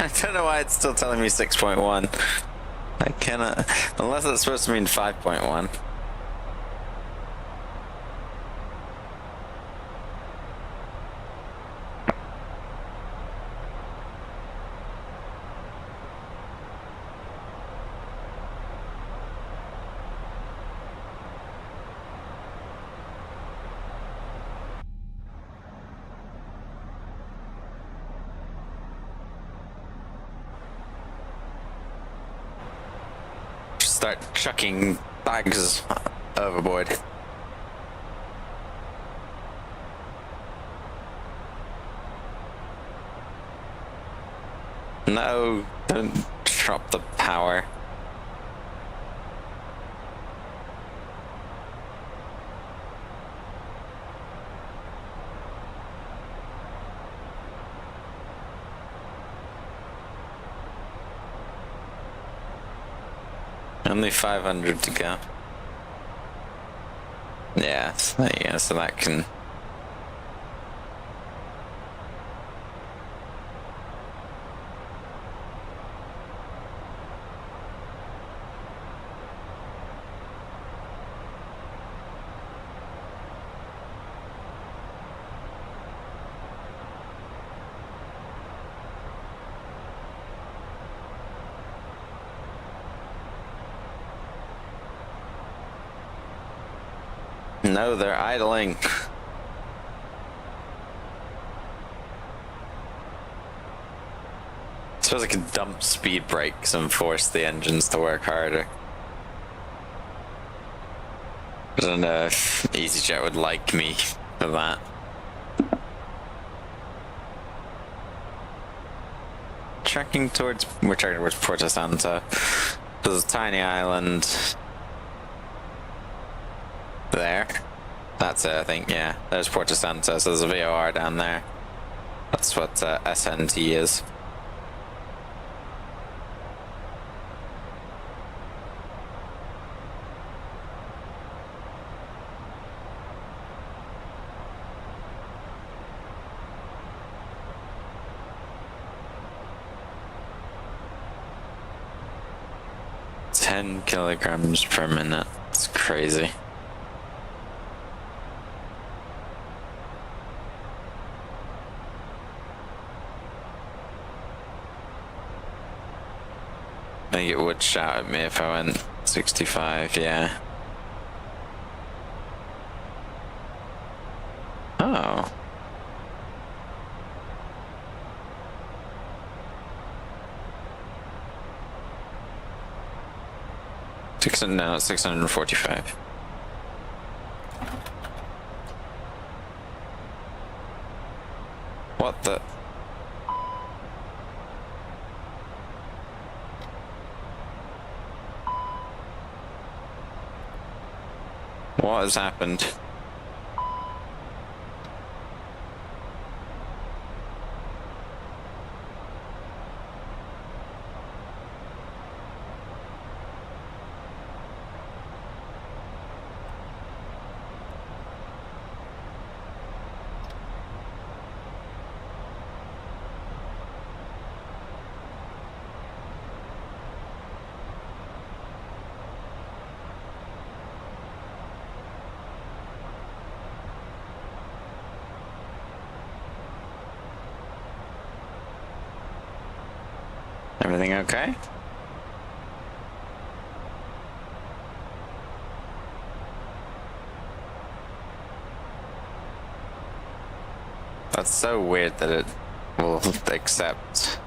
I don't know why it's still telling me 6.1. I cannot, unless it's supposed to mean 5.1. Start chucking bags overboard. No, don't drop the power. Only 500 to go. Yeah, so there you go, so that can... No, they're idling. I suppose I could dump speed brakes and force the engines to work harder. I don't know if Easyjet would like me for that. We're tracking towards Porto Santo. There's a tiny island there. That's it, I think, yeah. There's Porto Santo, so there's a VOR down there. That's what SNT is. $10 kilograms per minute. It's crazy. I think it would shout at me if I went 65, yeah. Oh. No, 645. What the? What has happened? Everything okay? That's so weird that it will accept.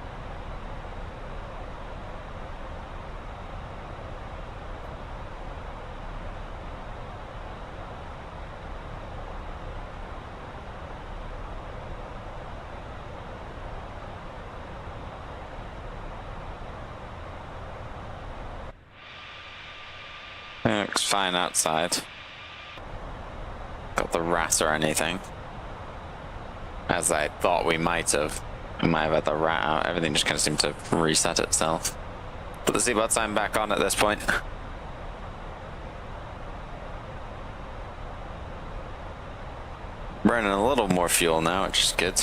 Looks fine outside. Got the rat or anything. As I thought we might have. We might have had the rat out. Everything just kind of seemed to reset itself. Put the seatbelt sign back on at this point. Burning a little more fuel now, which is good.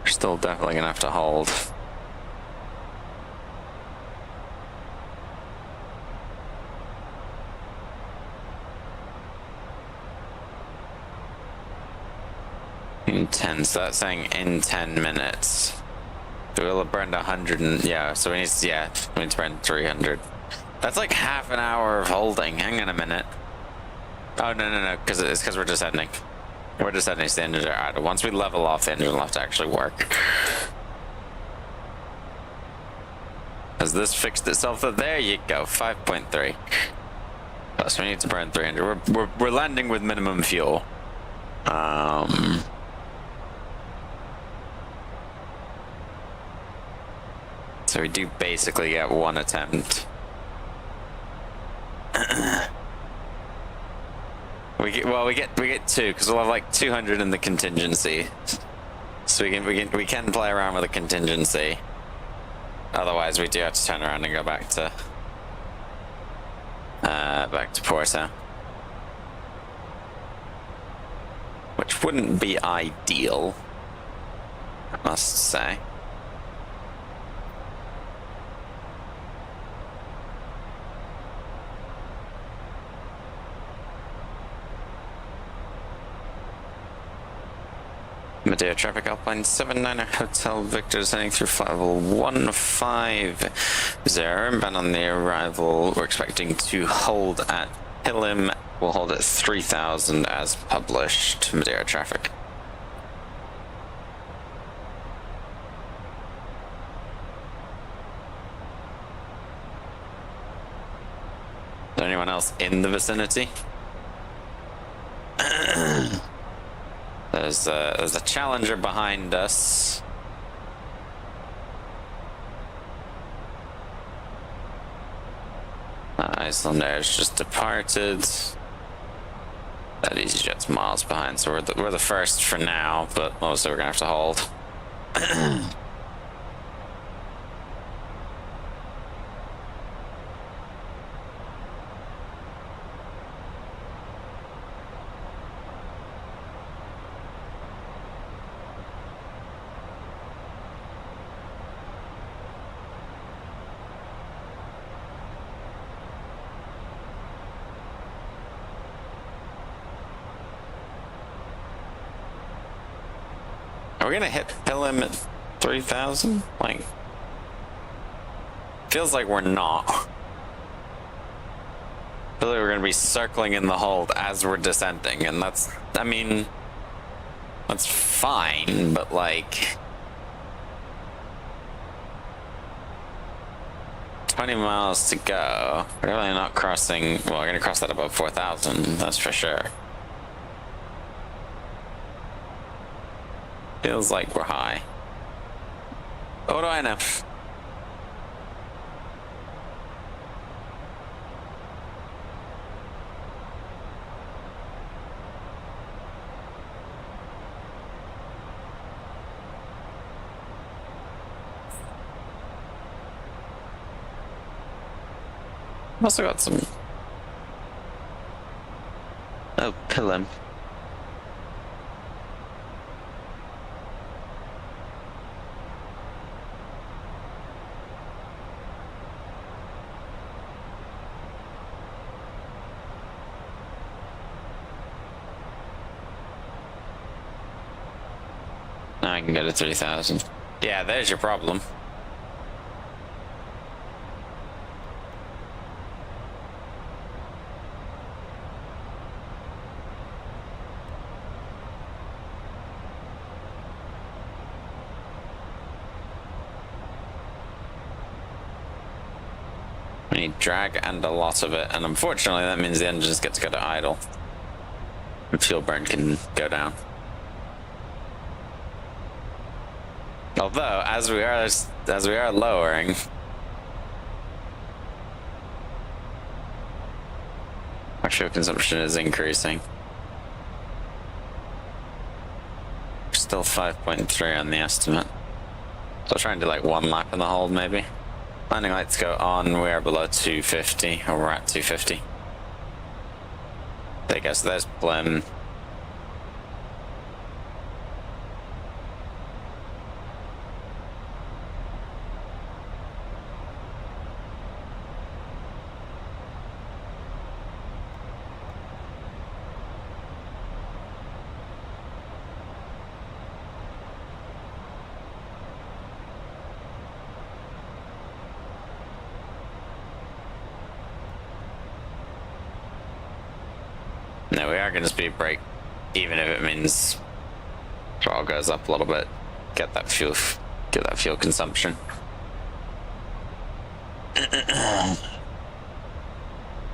We're still definitely gonna have to hold. In 10, so that's saying in 10 minutes. So we'll have burned 100 and, yeah, so we need to burn 300. That's like half an hour of holding. Hang on a minute. Oh, no, because it's because we're descending. We're descending, so the engines are idle. Once we level off, the engine will have to actually work. Has this fixed itself? There you go, 5.3. Plus we need to burn 300. We're landing with minimum fuel. So we do basically get one attempt. we get two because we'll have like 200 in the contingency. So we can play around with a contingency. Otherwise, we do have to turn around and go back to Porto, which wouldn't be ideal, I must say. Madeira traffic Alpine 79er Hotel Victor descending through flight level 150. And on the arrival, we're expecting to hold at Hillim. We'll hold at 3000 as published. Madeira traffic. Is there anyone else in the vicinity? There's a Challenger behind us. Iceland Air's just departed. That Easyjet's miles behind, so we're the first for now, but also we're gonna have to hold. Are we gonna hit Hillim at 3000? Like, feels like we're not. Feel like we're gonna be circling in the hold as we're descending, and that's, I mean, that's fine, but like, 20 miles to go. We're really not crossing, well, we're gonna cross that above 4000, that's for sure. Feels like we're high. What do I know? Also got some... Oh, Pillim. Now I can go to 3000. Yeah, there's your problem. We need drag and a lot of it, and unfortunately that means the engines get to go to idle. And fuel burn can go down. Although, as we are lowering, our fuel consumption is increasing. Still 5.3 on the estimate. So I'll try and do like one lap in the hold maybe. Landing lights go on, we are below 250, or we're at 250. There you go, so there's Blim. No, we are going to speed brake, even if it means throttle goes up a little bit. Get that fuel consumption.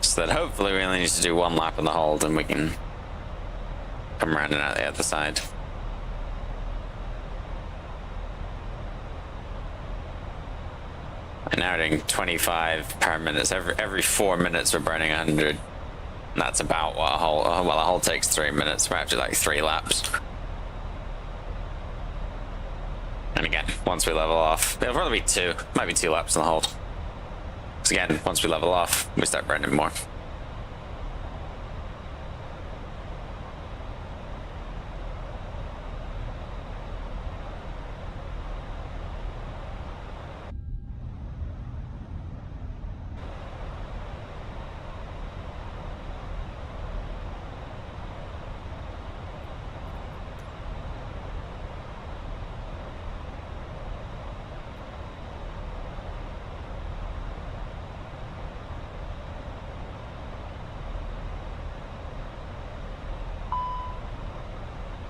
So that hopefully we only need to do one lap in the hold and we can come around and out the other side. And now we're doing 25 per minute. Every 4 minutes we're burning 100. And that's about what a hold takes 3 minutes. We're actually like 3 laps. And again, once we level off, it'll probably be 2. Might be 2 laps in the hold. Because again, once we level off, we start burning more.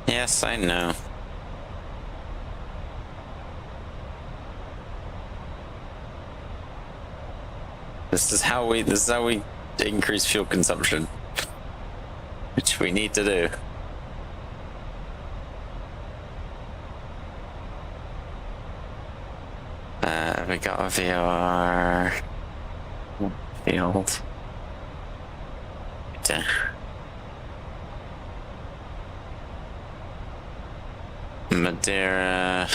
Yes, I know. This is how we increase fuel consumption, which we need to do. We got a VOR field. Madeira,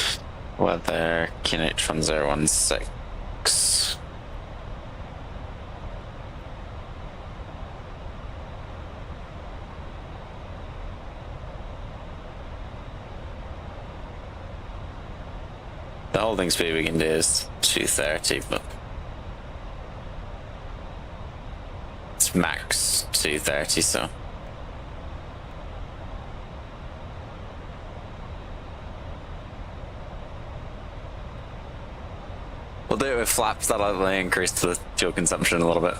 weather, QNH1016. The holding speed we can do is 230, but it's max 230, so. We'll do it with flaps, that'll increase the fuel consumption a little bit.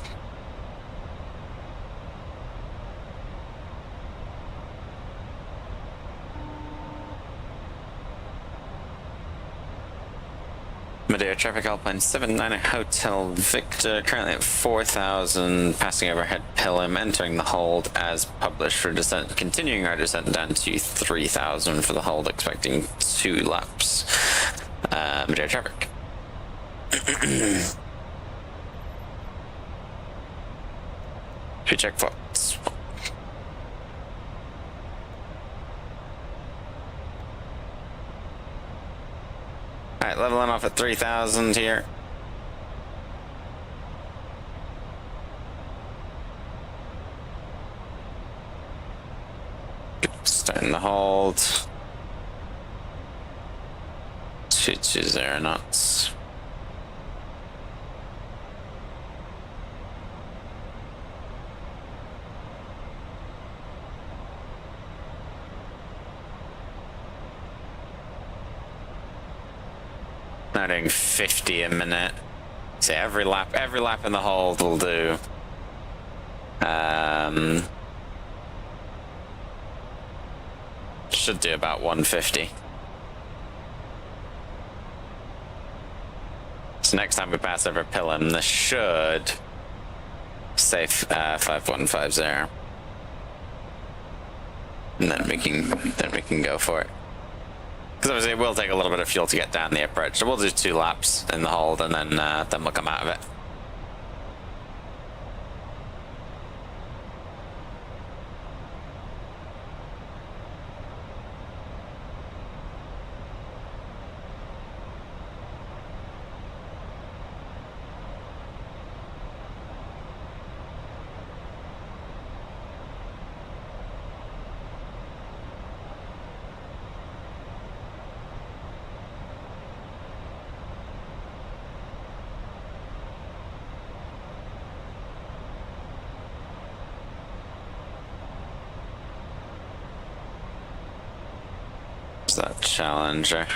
Madeira traffic Alpine 79 Hotel Victor, currently at 4,000, passing overhead Pillim, entering the hold as published for descent, continuing our descent down to 3,000 for the hold, expecting 2 laps. Madeira traffic. Should we check Fox? Alright, leveling off at 3,000 here. Starting the hold. 220 knots. Now doing 50 a minute. So every lap in the hold will do. Should do about 150. So next time we pass over Pillim, this should say 5150, and then we can go for it. Because obviously it will take a little bit of fuel to get down the approach. So we'll do 2 laps in the hold and then we'll come out of it. That Challenger.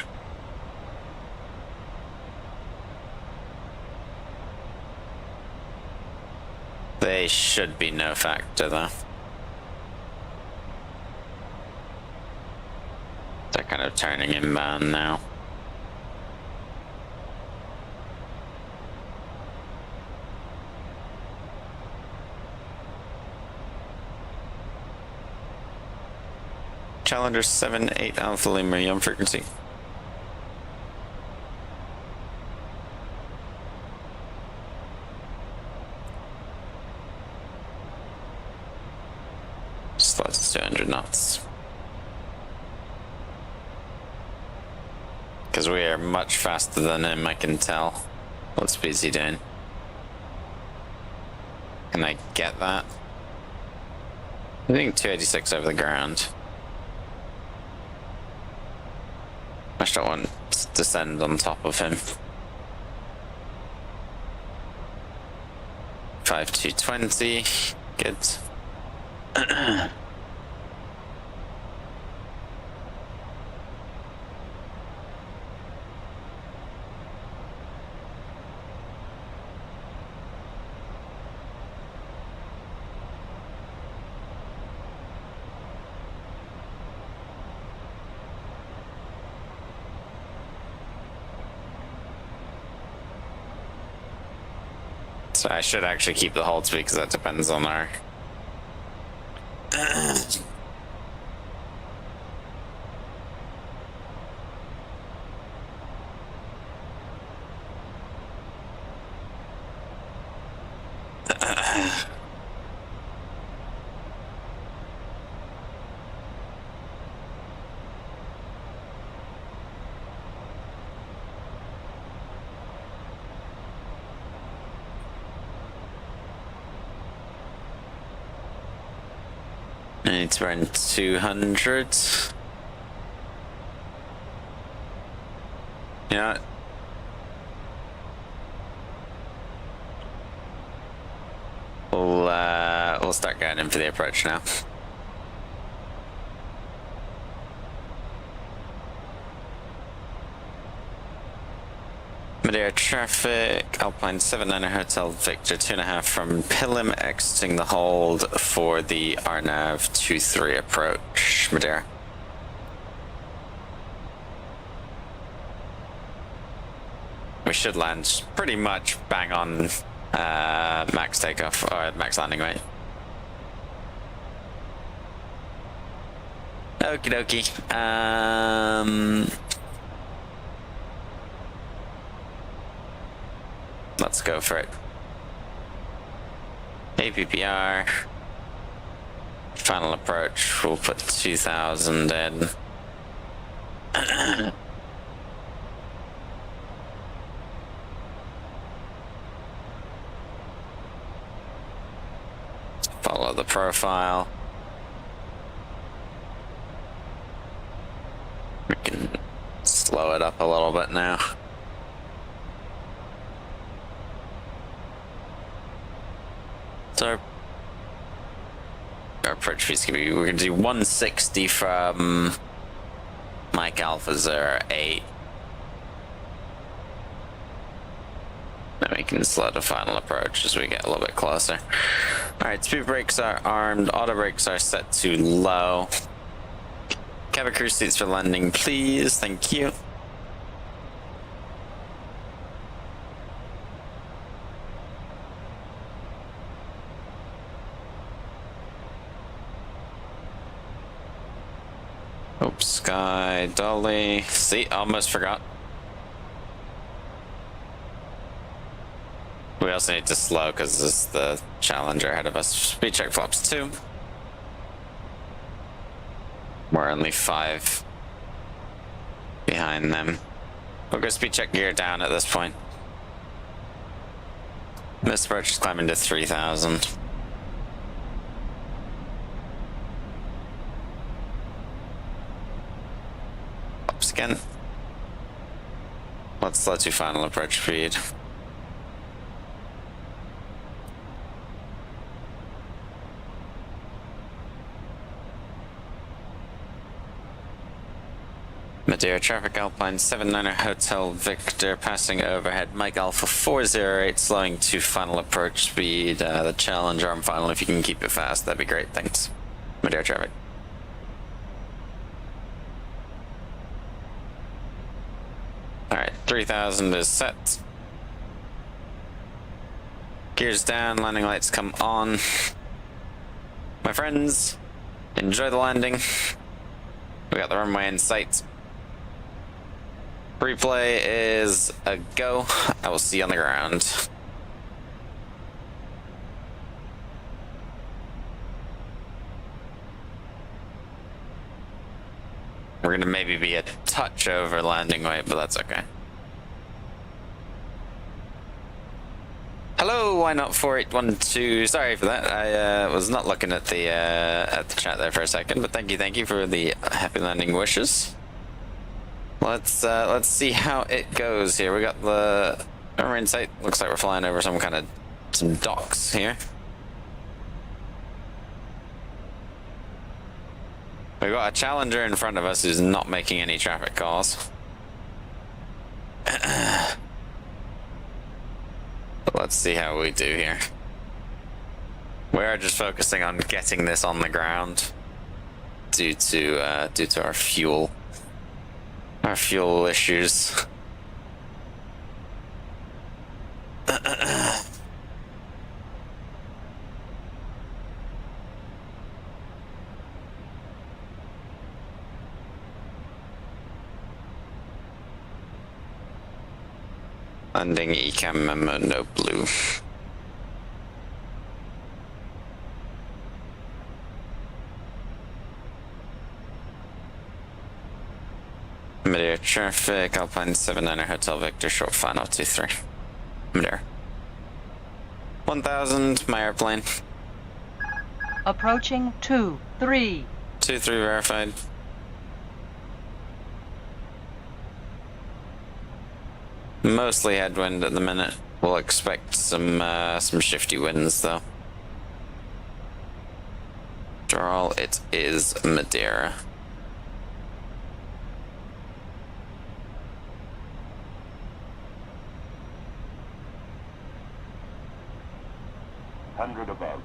They should be no factor though. They're kind of turning inbound now. Challenger 78 Alpha Lima, you on frequency? Slots 200 knots. Because we are much faster than him, I can tell. What speed's he doing? Can I get that? I think 286 over the ground. I just don't want to descend on top of him. 5220, good. So I should actually keep the hold speed because that depends on our... I need to run 200. Yeah. We'll start going in for the approach now. Madeira traffic, Alpine 79 Hotel Victor 2.5 from Pillim, exiting the hold for the RNAV 23 approach, Madeira. We should land pretty much bang on max takeoff, or max landing weight. Okie dokie. Let's go for it. APPR. Final approach, we'll put 2000 in. Follow the profile. We can slow it up a little bit now. So our approach speed's gonna be, we're gonna do 160 from Mike Alpha 08. Then we can slow the final approach as we get a little bit closer. Alright, speed brakes are armed, auto brakes are set to low. Cabin crew seats for landing, please, thank you. Oops, sky, dolly. See, almost forgot. We also need to slow because this is the Challenger ahead of us. Speed check flaps 2. We're only 5 behind them. We'll go speed check gear down at this point. This approach is climbing to 3,000. Ups again. Let's slow to final approach speed. Madeira traffic Alpine 79er Hotel Victor passing overhead Mike Alpha 408 slowing to final approach speed. The Challenger on final, if you can keep it fast, that'd be great. Thanks. Madeira traffic. Alright, 3,000 is set. Gears down, landing lights come on. My friends, enjoy the landing. We got the runway in sight. Replay is a go. I will see you on the ground. We're gonna maybe be a touch over landing weight, but that's okay. Hello, why not 4812? Sorry for that. I was not looking at the chat there for a second, but thank you for the happy landing wishes. Let's see how it goes here. We got the runway in sight. Looks like we're flying over some docks here. We've got a Challenger in front of us who's not making any traffic calls. Let's see how we do here. We are just focusing on getting this on the ground due to our fuel issues. Landing Ecam memo, no blue. Madeira traffic, Alpine 79er Hotel Victor, short final 23. Madeira. 1,000, my airplane. Approaching 2-3. 2-3 verified. Mostly headwind at the minute. We'll expect some shifty winds though. After all, it is Madeira. Hundred above.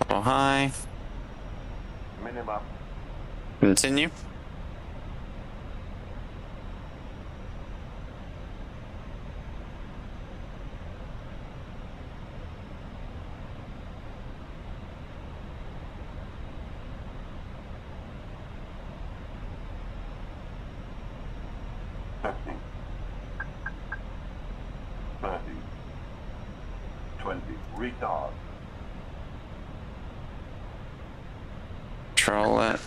Oh, hi. Minimum. Continue. Testing. 30. 20. Retard. Control it.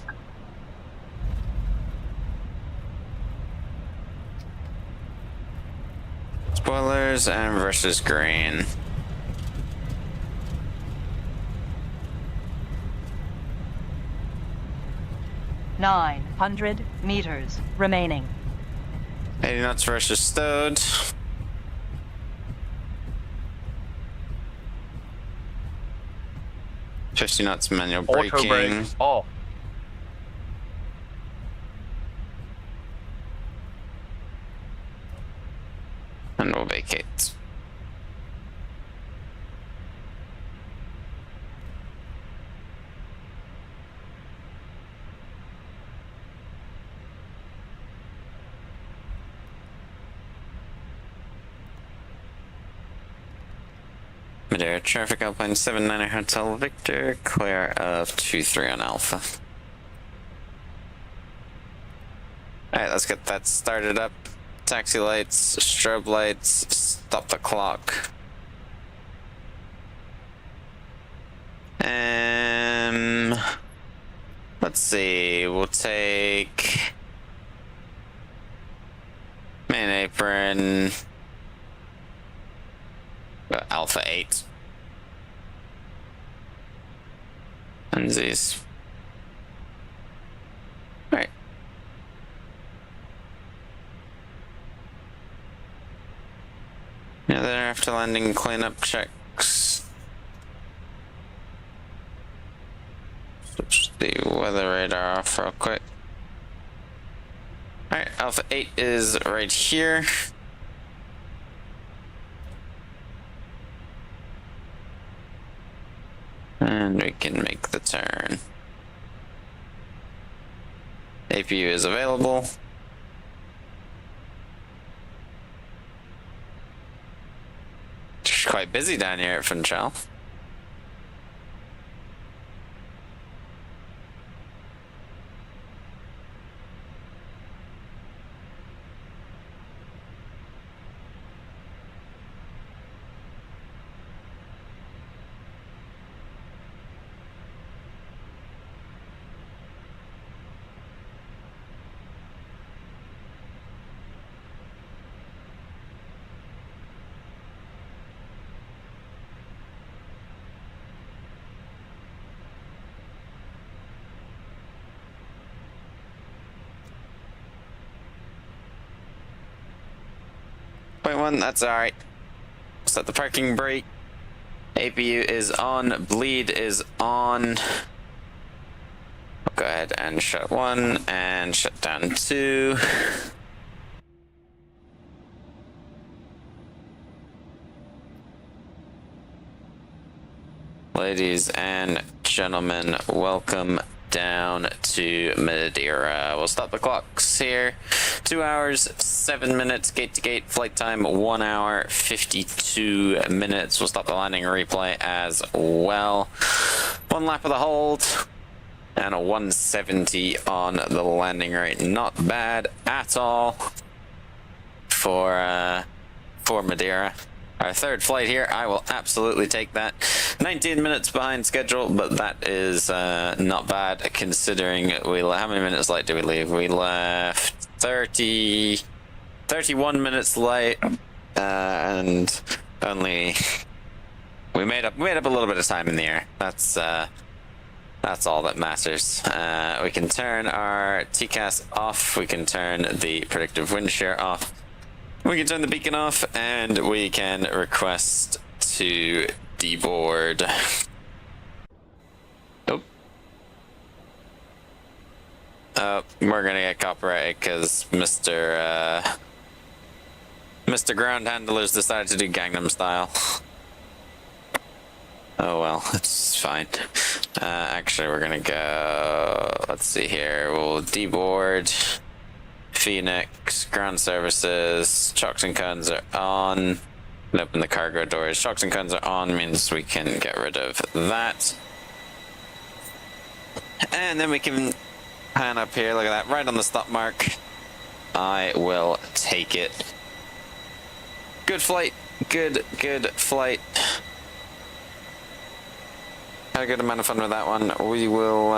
Spoilers and versus green. Nine 100 meters remaining. 80 knots versus stowed. $50 knots manual Auto braking. brake off. And we'll vacate. Madeira traffic, Alpine 79 Hotel Victor, clear of 23 on Alpha. Alright, let's get that started up. Taxi lights, strobe lights, stop the clock. Let's see, we'll take main apron, Alpha 8. And these. Alright. Yeah, then after landing cleanup checks. Switch the weather radar off real quick. Alright, Alpha 8 is right here. And we can make the turn. APU is available. It's quite busy down here at Funchal. Point 1, that's alright. Set the parking brake. APU is on. Bleed is on. Go ahead and shut 1 and shut down 2. Ladies and gentlemen, welcome down to Madeira. We'll stop the clocks here. 2 hours, 7 minutes, gate to gate. Flight time, 1 hour, 52 minutes. We'll stop the landing replay as well. 1 lap of the hold. And a 170 on the landing rate. Not bad at all for Madeira. Our third flight here, I will absolutely take that. 19 minutes behind schedule, but that is not bad considering how many minutes late did we leave? We left 31 minutes late, and only we made up a little bit of time in the air. That's all that matters. We can turn our TCAS off. We can turn the predictive wind shear off. We can turn the beacon off, and we can request to deboard. Oh, we're gonna get copyrighted because Mr. Ground Handlers decided to do Gangnam Style. Oh well, it's fine. Actually, we're gonna go. Let's see here. We'll deboard. Phoenix, ground services, chocks and cones are on. And open the cargo doors. Chocks and cones are on means we can get rid of that. And then we can pan up here. Look at that, right on the stop mark. I will take it. Good flight. Good flight. Had a good amount of fun with that one. We will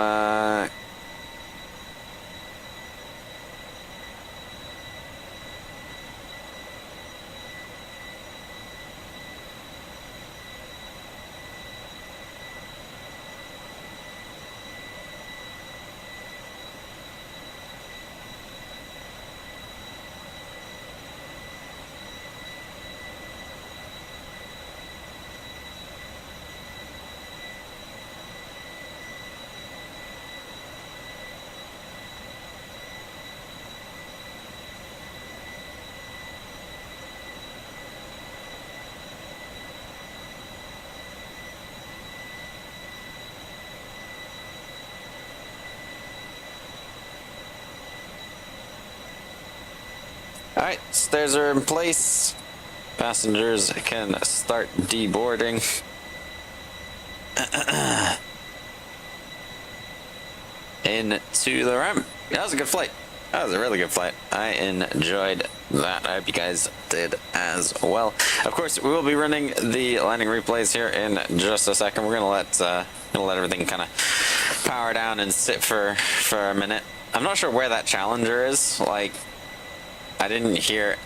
Alright, stairs are in place. Passengers can start deboarding. Into the ramp. That was a good flight. That was a really good flight. I enjoyed that. I hope you guys did as well. Of course, we will be running the landing replays here in just a second. We're gonna let everything kind of power down and sit for a minute. I'm not sure where that Challenger is. Like, I didn't hear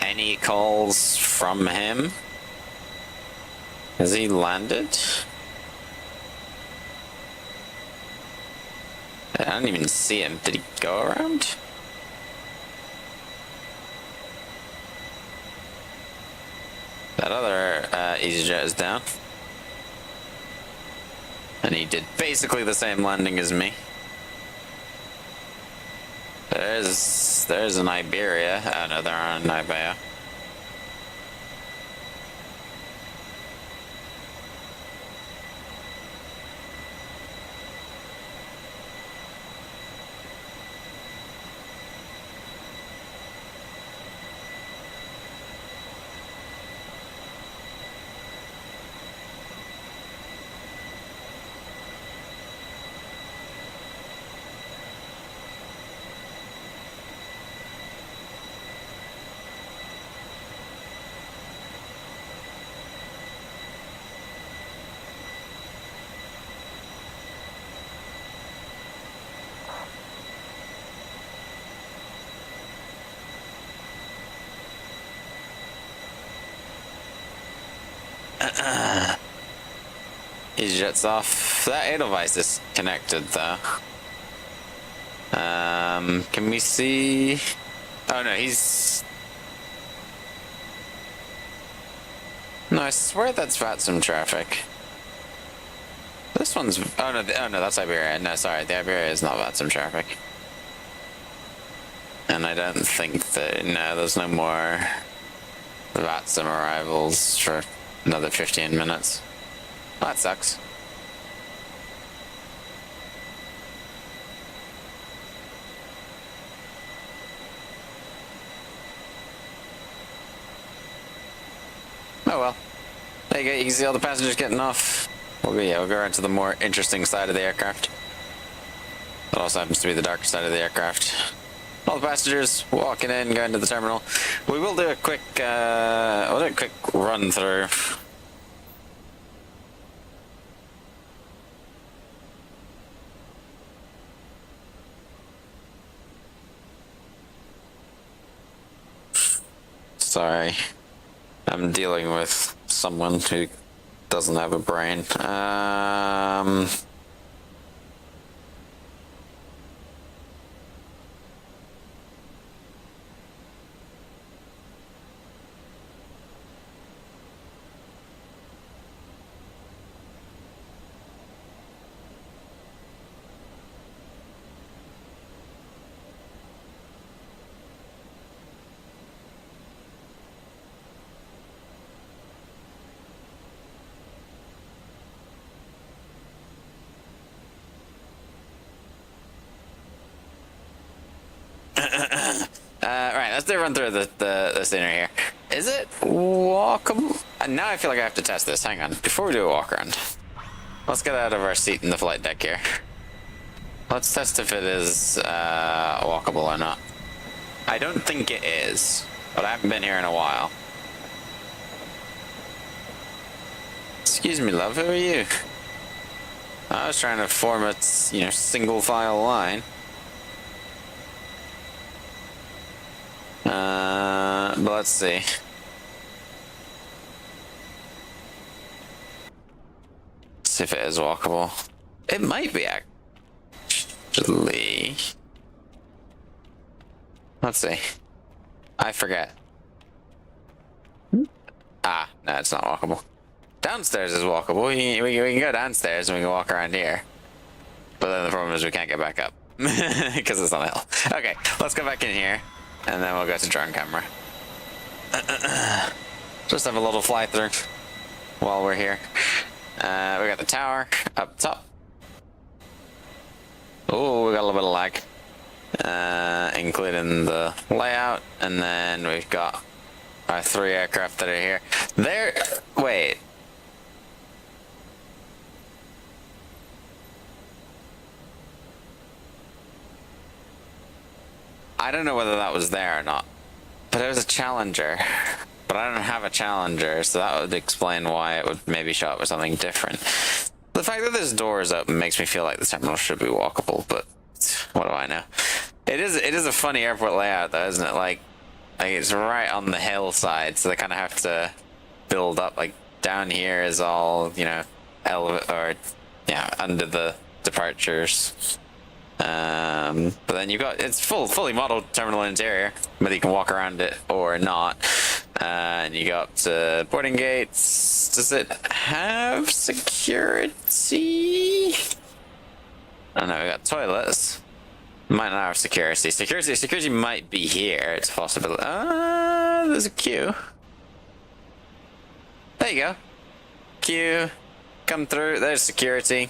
any calls from him. Has he landed? I don't even see him. Did he go around? That other Easyjet is down. And he did basically the same landing as me. There's an Iberia. Oh no, they're on an Iberia. Easyjet's off. That Edelweiss is connected though. Can we see? Oh no, he's. No, I swear that's VATSIM traffic. This one's. Oh no, that's Iberia. No, sorry, the Iberia is not VATSIM traffic. And I don't think that. No, there's no more VATSIM arrivals for another 15 minutes. Well, that sucks. Oh well. There you go, you can see all the passengers getting off. We'll go around to the more interesting side of the aircraft. That also happens to be the darker side of the aircraft. All the passengers walking in, going to the terminal. We will do a quick, run through. Sorry, I'm dealing with someone who doesn't have a brain. Right, let's do a run through the scenery here. Is it walkable? Now I feel like I have to test this. Hang on. Before we do a walk around, let's get out of our seat in the flight deck here. Let's test if it is walkable or not. I don't think it is, but I haven't been here in a while. Excuse me, love. Who are you? I was trying to form a, single file line. But let's see. Let's see if it is walkable. It might be actually. Let's see. I forget. Ah, no, it's not walkable. Downstairs is walkable. We can go downstairs and we can walk around here. But then the problem is we can't get back up. Because it's on a hill. Okay, let's go back in here. And then we'll go to drone camera. Just have a little fly through while we're here. We got the tower up top. Oh, we got a little bit of lag. Including the layout. And then we've got our 3 aircraft that are here. Wait. I don't know whether that was there or not, but it was a Challenger. But I don't have a Challenger, so that would explain why it would maybe show up with something different. The fact that this door is open makes me feel like the terminal should be walkable, but what do I know? It is a funny airport layout though, isn't it? Like it's right on the hillside, so they kind of have to build up. Like down here is all, you know, under the departures. But then you've got, it's fully modeled terminal interior, whether you can walk around it or not. And you go up to boarding gates. Does it have security? I don't know, we got toilets. Might not have security. Security might be here. It's a possibility. There's a queue. There you go. Queue. Come through. There's security.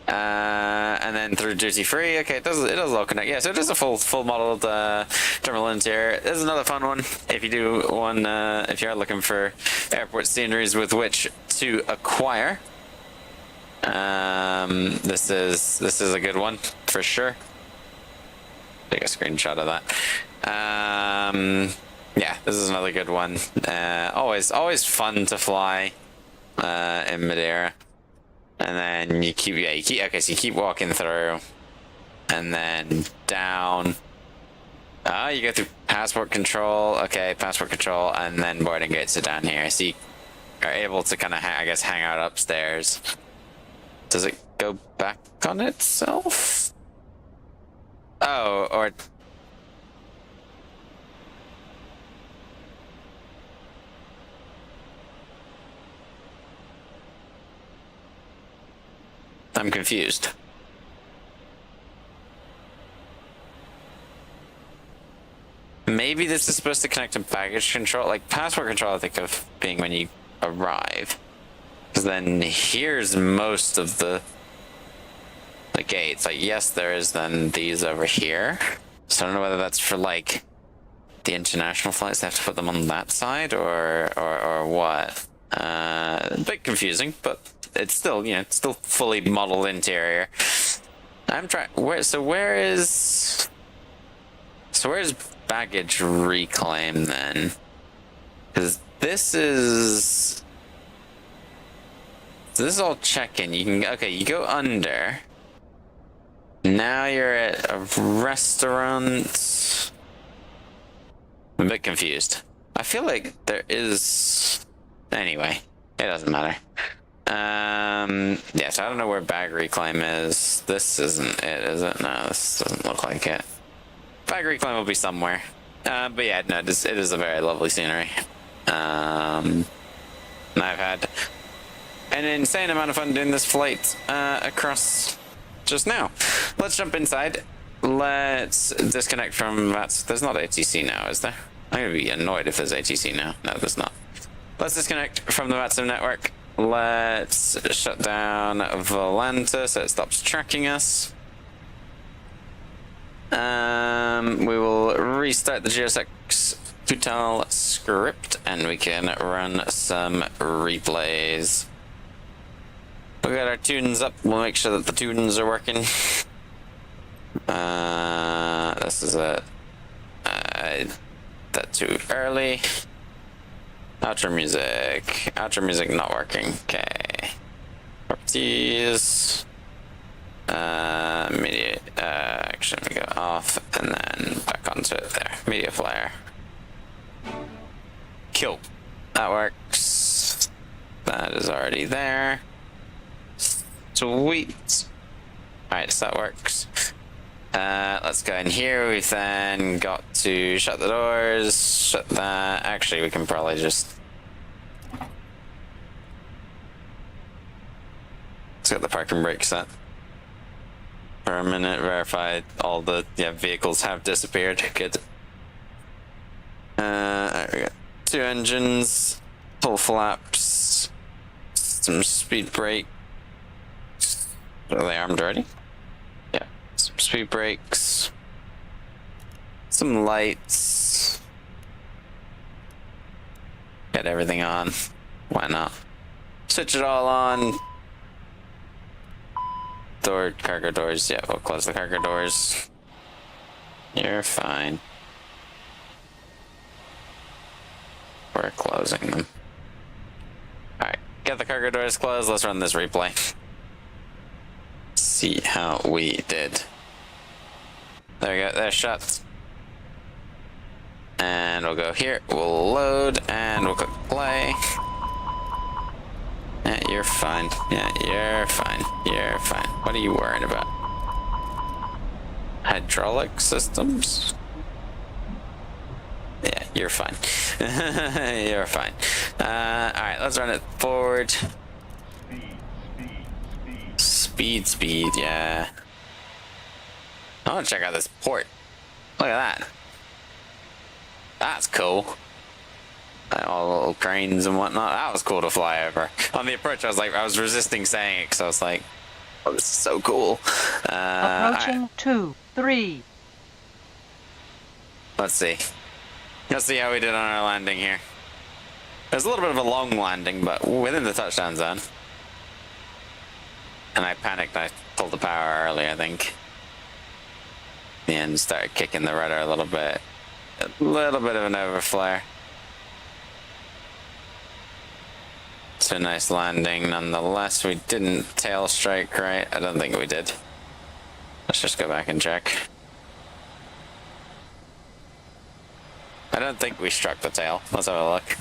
And then through duty free. Okay, it does all connect. Yeah, so it is a full modeled terminal interior. There's another fun one if you do one. If you are looking for airport sceneries with which to acquire. This is a good one for sure. Take a screenshot of that. Yeah, this is another good one. Always fun to fly in midair. And then you keep so you keep walking through, and then down. You go through passport control. Okay, passport control, and then boarding gates are down here. So you are able to kind of, I guess, hang out upstairs. Does it go back on itself? Oh, or... I'm confused. Maybe this is supposed to connect to baggage control. Like, passport control I think of being when you arrive. Because then here's most of the gates. Like, yes, there is then these over here. So I don't know whether that's for, like, the international flights. They have to put them on that side or what. A bit confusing, but it's still, you know, it's still fully modeled interior. I'm trying... Where's baggage reclaim then? Because this is all check-in. You can... Okay, you go under. Now you're at a restaurant. I'm a bit confused. I feel like there is... Anyway, it doesn't matter. Yeah, so I don't know where bag reclaim is. This isn't it, is it? No, this doesn't look like it. Bag reclaim will be somewhere. But yeah, no, it is a very lovely scenery. And I've had an insane amount of fun doing this flight across just now. Let's jump inside. Let's disconnect from that. There's not ATC now, is there? I'm gonna be annoyed if there's ATC now. No, there's not. Let's disconnect from the VATSIM network. Let's shut down Volanta so it stops tracking us. We will restart the GSX Funchal script and we can run some replays. We got our tunes up. We'll make sure that the tunes are working. This is it. That too early. Outro music not working. Okay. Properties. Media. Actually, we go off and then back onto it there. Media flare. Cool. That works. That is already there. Sweet. Alright, so that works. Let's go in here. We've then got to shut the doors, shut that. Actually, we can probably just... Let's get the parking brake set. For a minute, verify all the vehicles have disappeared. Good. There we go. 2 engines, full flaps, some speed brake. Are they armed already? Yeah. Some speed brakes. Some lights. Get everything on. Why not? Switch it all on. Cargo doors. Yeah, we'll close the cargo doors. You're fine. We're closing them. Alright, get the cargo doors closed. Let's run this replay. See how we did. There we go, they're shut. And we'll go here, we'll load, and we'll click play. Yeah, you're fine. Yeah, you're fine. You're fine. What are you worried about? Hydraulic systems? Yeah, you're fine. You're fine. Alright, let's run it forward. Speed, yeah. I want to check out this port. Look at that. That's cool. Like all the little cranes and whatnot. That was cool to fly over. On the approach, I was resisting saying it because I was like, oh, this is so cool. Approaching right. 2, 3. Let's see. Let's see how we did on our landing here. It was a little bit of a long landing, but within the touchdown zone. And I panicked. I pulled the power early, I think. And started kicking the rudder a little bit. A little bit of an overflare. It's a nice landing nonetheless. We didn't tail strike right. I don't think we did. Let's just go back and check. I don't think we struck the tail. Let's have a look.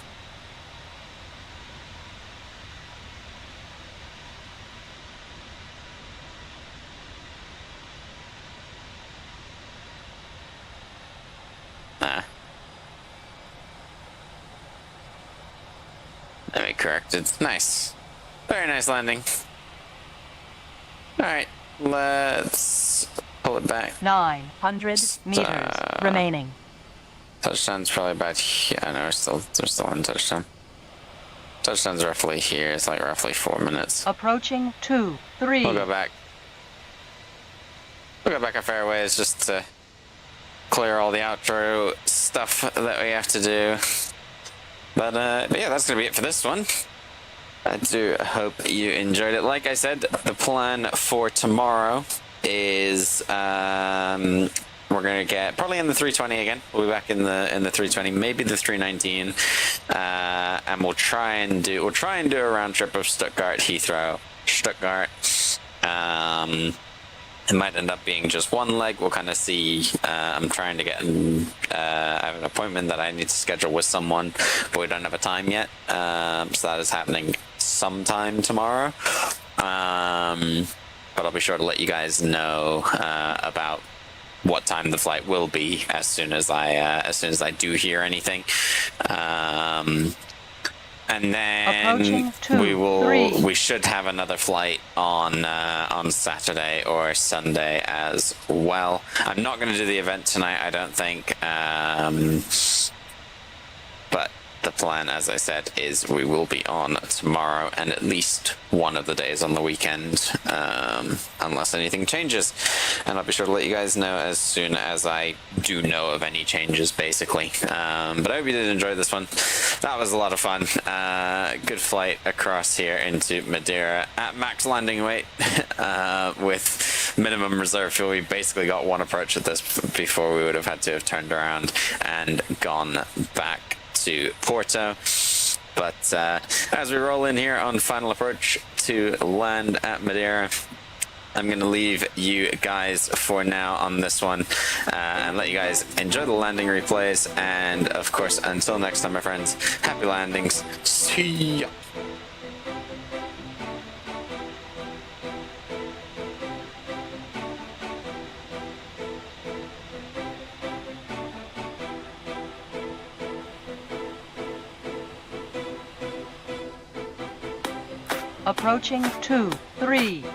Nah. Let me correct it. Nice. Very nice landing. Alright, let's pull it back. 900 meters remaining. Touchdown's probably about here. I know we're still on touchdown. Touchdown's roughly here. It's like roughly 4 minutes. Approaching 2, 3. We'll go back. We'll go back a fair ways just to clear all the outro stuff that we have to do. But yeah, that's gonna be it for this one. I do hope you enjoyed it. Like I said, the plan for tomorrow is we're gonna get probably in the 320 again. We'll be back in the 320, maybe the 319, and we'll try and do a round trip of Stuttgart, Heathrow, Stuttgart. It might end up being just one leg. We'll kind of see. I'm trying to get. I have an appointment that I need to schedule with someone, but we don't have a time yet. So that is happening sometime tomorrow. But I'll be sure to let you guys know about what time the flight will be as soon as I do hear anything. And then we should have another flight on Saturday or Sunday as well. I'm not going to do the event tonight, I don't think. But the plan, as I said, is we will be on tomorrow and at least one of the days on the weekend, unless anything changes. And I'll be sure to let you guys know as soon as I do know of any changes, basically. But I hope you did enjoy this one. That was a lot of fun. Good flight across here into Madeira at max landing weight with minimum reserve fuel. We basically got one approach at this before we would have had to have turned around and gone back to Porto. But as we roll in here on final approach to land at Madeira, I'm going to leave you guys for now on this one and let you guys enjoy the landing replays. And of course, until next time, my friends, happy landings. See ya. Approaching 2, 3.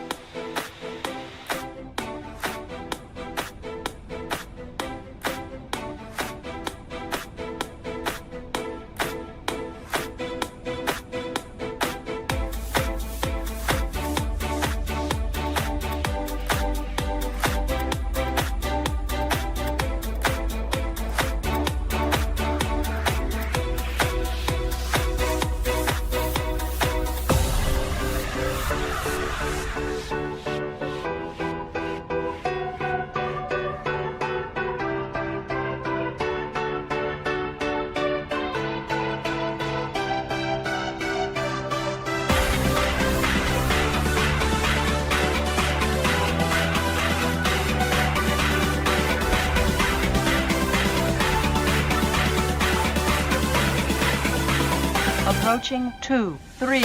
Approaching 23.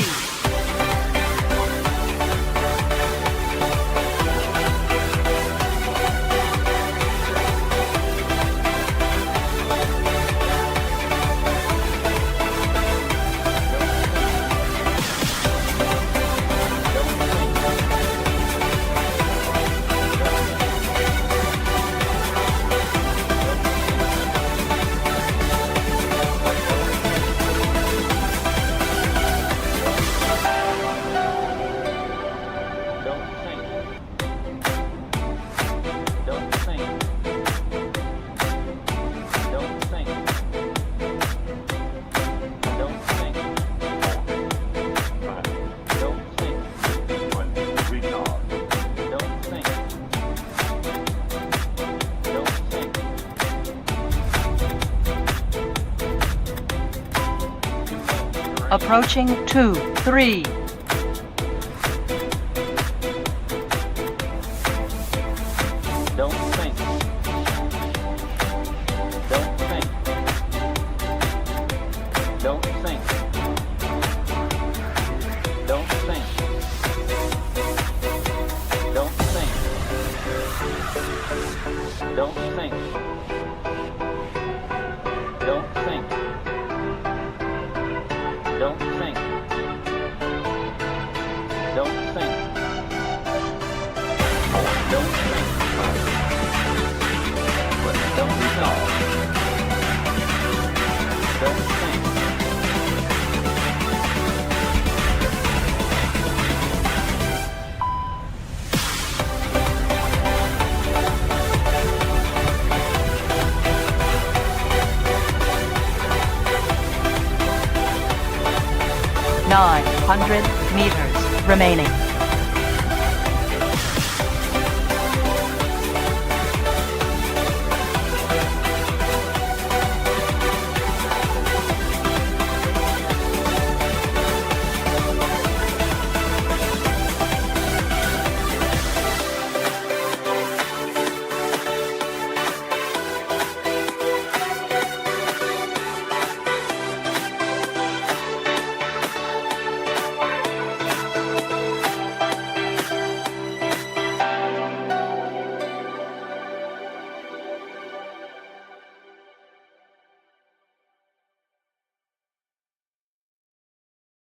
Approaching 23. Don't think. Don't think. Don't think. Don't think. Don't think. Don't think. Don't think. Don't think. Don't think. Don't think. Don't think. Don't think. 900 meters remaining.